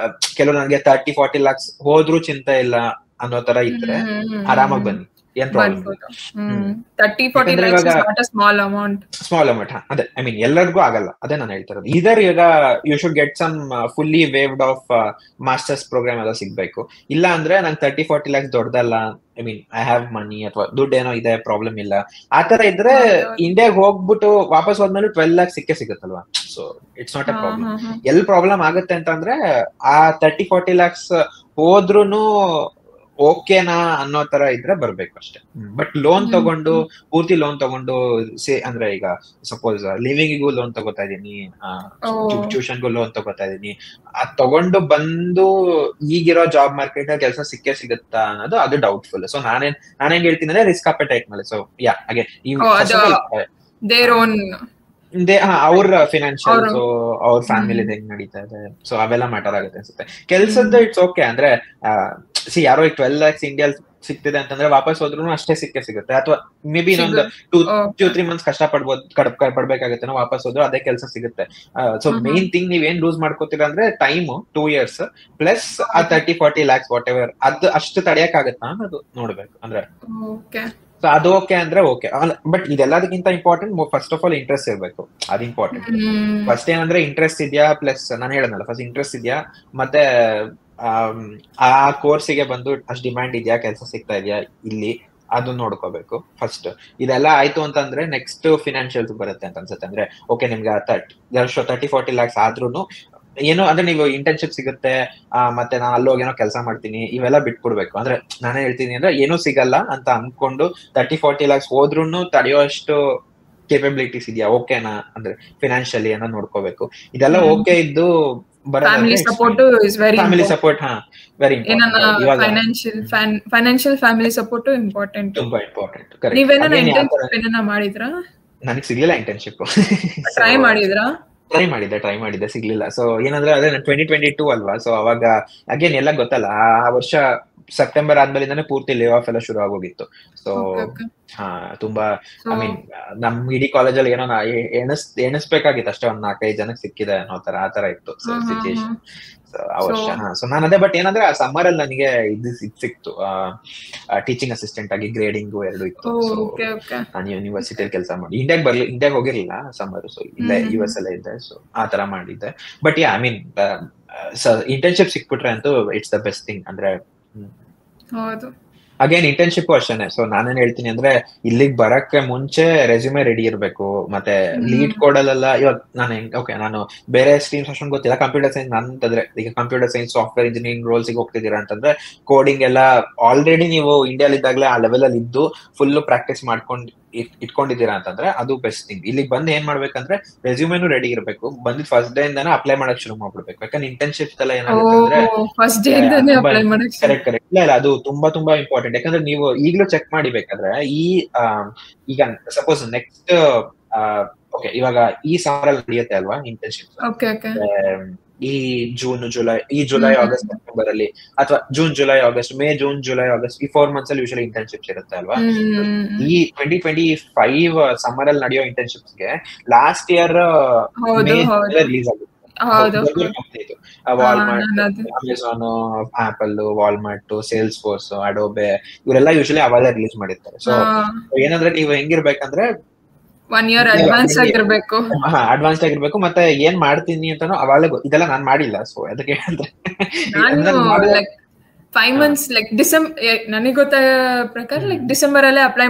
ಕೆಲವು ನನಗೆ 30-40 lakhs ಹೋದ್ರೂ ಚಿಂತೆ ಇಲ್ಲ ಅನ್ನೋ ತರ ಇದ್ರೆ ಆರಾಮಾಗಿ ಬನ್ನಿ, ಏನ್ problem. 30-40 lakhs is not a small amount. ಅದೇ ಐ ಮೀನ್ ಎಲ್ಲರಿಗೂ ಆಗಲ್ಲ, ಅದೇ ನಾನು ಹೇಳ್ತಾ ಇರೋದು. ಇದರ್ ಈಗ you should get some fully waived off masters program ಎಲ್ಲ ಸಿಗ್ಬೇಕು. ಇಲ್ಲ ಅಂದ್ರೆ ನಂಗೆ 30-40 lakhs ದೊಡ್ಡದಲ್ಲ, I mean I have money ಅಥವಾ ದುಡ್ಡು ಏನೋ ಇದೆ, ಪ್ರಾಬ್ಲಮ್ ಇಲ್ಲ, ಆತರ ಇದ್ರೆ ಇಂಡಿಯಾಗ್ ಹೋಗ್ಬಿಟ್ಟು ವಾಪಸ್ ಹೋದ್ಮೇಲೆ 12 lakhs ಸಿಗುತ್ತಲ್ವಾ. So it's not a problem. ಎಲ್ಲಿ ಪ್ರಾಬ್ಲಮ್ ಆಗುತ್ತೆ ಅಂತಂದ್ರೆ, ಆ 30-40 lakhs ಹೋದ್ರುನು ಓಕೆನಾ ಅನ್ನೋ ತರ ಇದ್ರೆ ಬರ್ಬೇಕು ಅಷ್ಟೇ. ಬಟ್ ಲೋನ್ ತಗೊಂಡು ಪೂರ್ತಿ ಲೋನ್ ತಗೊಂಡು ಅಂದ್ರೆ ಈಗ ಸಪೋಸ್ ಲಿವಿಂಗಿಗೂ ಲೋನ್ ತಗೋತಾ ಇದೀನಿ, ಟ್ಯೂಷನ್ಗೂ ಲೋನ್ ತಗೋತಾ ಇದೀನಿ, ಅದ್ ತಗೊಂಡು ಬಂದು ಈಗಿರೋ ಜಾಬ್ ಮಾರ್ಕೆಟ್ ಕೆಲಸ ಸಿಗುತ್ತಾ ಅನ್ನೋದು ಅದು ಡೌಟ್ಫುಲ್. ಸೊ ನಾನೇನ್ ಹೇಳ್ತೀನಿ ಅಂದ್ರೆ ರಿಸ್ಕ್ ಅಪೆಟೈಟ್ ಮೇಲೆ. ಸೊ ಹಾಗೆ ಅವ್ರ ಫಿನಾನ್ಷಿಯಲ್, ಅವ್ರ ಫ್ಯಾಮಿಲಿ ಹೆಂಗ್ ನಡೀತಾ ಇದೆ, ಸೊ ಅವೆಲ್ಲ ಮ್ಯಾಟರ್ ಆಗುತ್ತೆ ಅನ್ಸುತ್ತೆ. ಕೆಲ್ಸದ್ದು ಇಟ್ಸ್ ಓಕೆ. ಅಂದ್ರೆ ಯಾರೋ ಈಗ 12 lakhs ಇಂಡಿಯಾ ಸಿಗ್ತಿದೆ ಅಂತಂದ್ರೆ ವಾಪಸ್ ಹೋದ್ರು ಅಷ್ಟೇ ಸಿಗುತ್ತೆ, ಅಥವಾ ಮೇ ಬಿ ಇನ್ನೊಂದು 2-3 months ಕಷ್ಟ ಪಡ್ಬೇಕಾಗುತ್ತೆ, ವಾಪಸ್ ಹೋದ್ರು ಅದೇ ಕೆಲಸ ಸಿಗುತ್ತೆ. ಸೊ ಮೇನ್ ಥಿಂಗ್ ನೀವೇನ್ ಲೂಸ್ ಮಾಡ್ಕೋತೀರಾ ಅಂದ್ರೆ ಟೈಮ್ 2 years ಪ್ಲಸ್ ಆ 30-40 lakhs ವಾಟ್ ಎವರ್, ಅದು ಅಷ್ಟು ತಡೆಯಕ್ ಆಗತ್ತಾ ಅನ್ನೋದು ನೋಡ್ಬೇಕು. ಅಂದ್ರೆ ಸೊ ಅದು ಓಕೆ ಅಂದ್ರೆ ಓಕೆ. ಬಟ್ ಇದೆಲ್ಲದಕ್ಕಿಂತ important first of all interest ಇರ್ಬೇಕು, ಅದು ಇಂಪಾರ್ಟೆಂಟ್. ಫಸ್ಟ್ ಏನಂದ್ರೆ ಇಂಟ್ರೆಸ್ಟ್ ಇದೆಯಾ, ಪ್ಲಸ್ ನಾನು ಹೇಳದ್ನಲ್ಲ ಫಸ್ಟ್ ಇಂಟ್ರೆಸ್ಟ್ ಇದೆಯಾ, ಮತ್ತೆ ಆ ಕೋರ್ಸಿಗೆ ಬಂದು ಅಷ್ಟು ಡಿಮ್ಯಾಂಡ್ ಇದೆಯಾ, ಕೆಲಸ ಸಿಗ್ತಾ ಇದೆಯಾ ಇಲ್ಲಿ, ಅದು ನೋಡ್ಕೋಬೇಕು ಫಸ್ಟ್. ಇದೆಲ್ಲ ಆಯ್ತು ಅಂತಂದ್ರೆ ನೆಕ್ಸ್ಟ್ ಫಿನಾನ್ಷಿಯಲ್ಸ್ ಬರುತ್ತೆ ಅಂತ ಅನ್ಸುತ್ತೆ. ಅಂದ್ರೆ ಓಕೆ ನಿಮ್ಗೆ 30-40 lakhs ಆದ್ರೂ ಏನೋ ಅಂದ್ರೆ ನೀವು ಇಂಟರ್ನ್ಶಿಪ್ ಸಿಗುತ್ತೆ, ಮತ್ತೆ ನಾನು ಅಲ್ಲೋಗಿ ಏನೋ ಕೆಲಸ ಮಾಡ್ತೀನಿ, ಇವೆಲ್ಲ ಬಿಟ್ಬಿಡ್ಬೇಕು. ಅಂದ್ರೆ ನಾನೇ ಹೇಳ್ತೀನಿ ಅಂದ್ರೆ ಏನೂ ಸಿಗಲ್ಲ ಅಂತ ಅನ್ಕೊಂಡು 30-40 lakhs ಹೋದ್ರೂ ತಡೆಯುವಷ್ಟು ಕೇಪಬಿಲಿಟೀಸ್ ಇದೆಯಾ, ಓಕೆನಾ ಅಂದ್ರೆ ಫಿನಾನ್ಷಿಯಲಿ ಏನೋ ನೋಡ್ಕೋಬೇಕು. ಇದೆಲ್ಲ ಓಕೆ ಇದ್ದು family support is very family support very financial family support important, ತುಂಬಾ ಇಂಪಾರ್ಟೆಂಟ್. ನೀವೇನ ಇಂಟರ್ನ್ಶಿಪ್ ಮಾಡಿದ್ರಾ? ನನಗೆ ಸಿಗ್ಲಿಲ್ಲ ಇಂಟರ್ನ್ಶಿಪ್. ಟ್ರೈ ಮಾಡಿದ್ರಾ? ಟ್ರೈ ಮಾಡಿದ್ದೆ, ಸಿಗ್ಲಿಲ್ಲ. ಸೊ ಏನಂದ್ರೆ ಅದೇ 2022 ಅಲ್ವಾ, ಸೊ ಅವಾಗ ಅಗೇನ್ ಎಲ್ಲ ಗೊತ್ತಲ್ಲ, ಆ ವರ್ಷ ಸೆಪ್ಟೆಂಬರ್ ಆದ್ಮೇಲಿಂದಾನೆ ಪೂರ್ತಿ ಲೇ ಆಫ್ ಎಲ್ಲ ಶುರು ಆಗೋಗಿತ್ತು. ಸೊ ತುಂಬಾ ಐ ಮೀನ್ ನಮ್ ಇಡೀ ಕಾಲೇಜಲ್ಲಿ ಏನೋ ಎಣಿಸ್ಬೇಕಾಗಿತ್ತು ಅಷ್ಟೇ, ಒಂದ್ 4-5 ಜನಕ್ಕೆ ಸಿಕ್ಕಿದೆ ಅನ್ನೋ ತರ, ಆ ತರ ಇತ್ತು ಸಿಚುಯೇಷನ್ ಆ ವರ್ಷ. ಸೊ ನಾನು ಅದೇ, ಬಟ್ ಏನಂದ್ರೆ ಆ ಸಮ್ಮರ್ ಅಲ್ಲಿ ನನಗೆ ಇದು ಸಿಕ್ತು, ಟೀಚಿಂಗ್ ಅಸಿಸ್ಟೆಂಟ್ ಆಗಿ ಗ್ರೇಡಿಂಗ್ 2 ಇತ್ತು. ಸೊ ನಾನು ಯೂನಿವರ್ಸಿಟಿಯಲ್ಲಿ ಕೆಲಸ ಮಾಡಿ ಇಂಡಿಯಾಗ್ ಹೋಗಿರ್ಲಿಲ್ಲ ಸಮ್ಮರ್, ಸೊ ಇಲ್ಲೇ US ಅಲ್ಲೇ ಇದ್ದೆ. ಸೊ ಆ ತರ ಮಾಡಿದ್ದೆ. ಬಟ್ ಐ ಮೀನ್ ಇಂಟರ್ನ್ಶಿಪ್ ಸಿಕ್ಬಿಟ್ರೆ ಅಂತೂ ಇಟ್ಸ್ ದ ಬೆಸ್ಟ್ ಥಿಂಗ್. ಅಂದ್ರೆ ಅಗೇನ್ ಇಂಟರ್ನ್ಶಿಪ್ ಅಷ್ಟೇನೆ. ಸೊ ನಾನೇನ್ ಹೇಳ್ತೀನಿ ಅಂದ್ರೆ ಇಲ್ಲಿಗೆ ಬರಕ್ಕೆ ಮುಂಚೆ ರೆಸ್ಯೂಮೆ ರೆಡಿ ಇರ್ಬೇಕು. ಮತ್ತೆ ಲೀಡ್ ಕೋಡಲ್ಲೆಲ್ಲ ಇವಾಗ ನಾನು ಬೇರೆ ಸ್ಟ್ರೀಮ್ಸ್ ಅಷ್ಟೊಂದು ಗೊತ್ತಿಲ್ಲ. ಕಂಪ್ಯೂಟರ್ ಸೈನ್ಸ್ ನಂತಂದ್ರೆ ಈಗ computer science software engineering roles ಹೋಗ್ತಿದ್ದೀರಾ ಅಂತಂದ್ರೆ ಕೋಡಿಂಗ್ ಎಲ್ಲ ಆಲ್ರೆಡಿ ನೀವು ಇಂಡಿಯಾಲ್ ಇದ್ದಾಗಲೇ ಆ ಲೆವೆಲ್ ಅಲ್ಲಿ ಇದ್ದು ಫುಲ್ ಪ್ರಾಕ್ಟೀಸ್ ಮಾಡ್ಕೊಂಡು ಇಟ್ಕೊಂಡಿದ್ದೀರಾ ಅಂತಂದ್ರೆ ಅದು ಬೆಸ್ಟ್ ಥಿಂಗ್. ಇಲ್ಲಿಗೆ ಬಂದು ಏನ್ ಮಾಡ್ಬೇಕಂದ್ರೆ ರೆಸ್ಯೂಮೆನು ರೆಡಿ ಇರಬೇಕು. ಬಂದಿದ್ ಫಸ್ಟ್ ಡೇ ಇಂದಾನೆ ಅಪ್ಲೈ ಮಾಡಕ್ ಶುರು ಮಾಡ್ಬಿಡ್ಬೇಕು. ಯಾಕಂದ್ರೆ ಇಂಟರ್ನ್ಶಿಪ್ಸ್ ಎಲ್ಲ ಏನಾಗುತ್ತೆ ಅಂದ್ರೆ ಕರೆಕ್ಟ್ ಇಲ್ಲ ಅದು ತುಂಬಾ ಇಂಪಾರ್ಟೆಂಟ್. ಯಾಕಂದ್ರೆ ನೀವು ಈಗಲೂ ಚೆಕ್ ಮಾಡಿ ಬೇಕಾದ್ರೆ ಈಗ ಸಪೋಸ್ ನೆಕ್ಸ್ಟ್ ಓಕೆ ಇವಾಗ ಈ ಸಮ್ಮರ್ ಅಲ್ಲಿ ನಡೆಯುತ್ತೆ ಅಲ್ವಾ ಇಂಟರ್ನ್ಶಿಪ್, ಈ ಜುಲೈ ಆಗಸ್ಟ್ ಸೆಪ್ಟೆಂಬರ್ ಅಲ್ಲಿ, ಅಥವಾ June July August, May June July August, ಈ 4 months ಅಲ್ಲಿ ಯೂಶಲಿ ಇಂಟರ್ನ್ಶಿಪ್ಸ್ ಇರುತ್ತೆ ಅಲ್ವಾ. ಈ 2025 ಸಮ್ಮರ್ ಅಲ್ಲಿ ನಡೆಯೋ ಇಂಟರ್ನ್ಶಿಪ್ಸ್ ಗೆ ಲಾಸ್ಟ್ ಇಯರ್ ರಿಲೀಸ್ ಆಗುತ್ತೆ. Walmart, Amazon, apple, Walmart, sales force, ಅಡೋಬೆ ಇವರೆಲ್ಲ ಯೂಶಲಿ ಅವಾಗ ರಿಲೀಸ್ ಮಾಡಿರ್ತಾರೆ. ಸೊ ಏನಂದ್ರೆ ನೀವು ಹೆಂಗಿರ್ಬೇಕಂದ್ರೆ 1 year ಅಡ್ವಾನ್ಸ್ ಆಗಿರ್ಬೇಕು. ಅಡ್ವಾನ್ಸ್ ಆಗಿರ್ಬೇಕು. ಮತ್ತೆ ಏನ್ ಮಾಡ್ತೀನಿ ಅಂತಾನು ಅವಾಗಲೇ ಇದೆಲ್ಲ ನಾನ್ ಮಾಡಿಲ್ಲ. ಸೊ ಅದಕ್ಕೆ ಹೇಳಿದ್ರೆ 5 months ಲೈಕ್ ನನಗೆ ಗೊತ್ತಾಗ ಪ್ರಕಾರ ಲೈಕ್ ಡಿಸೆಂಬರ್ ಅಲ್ಲೇ ಅಪ್ಲೈ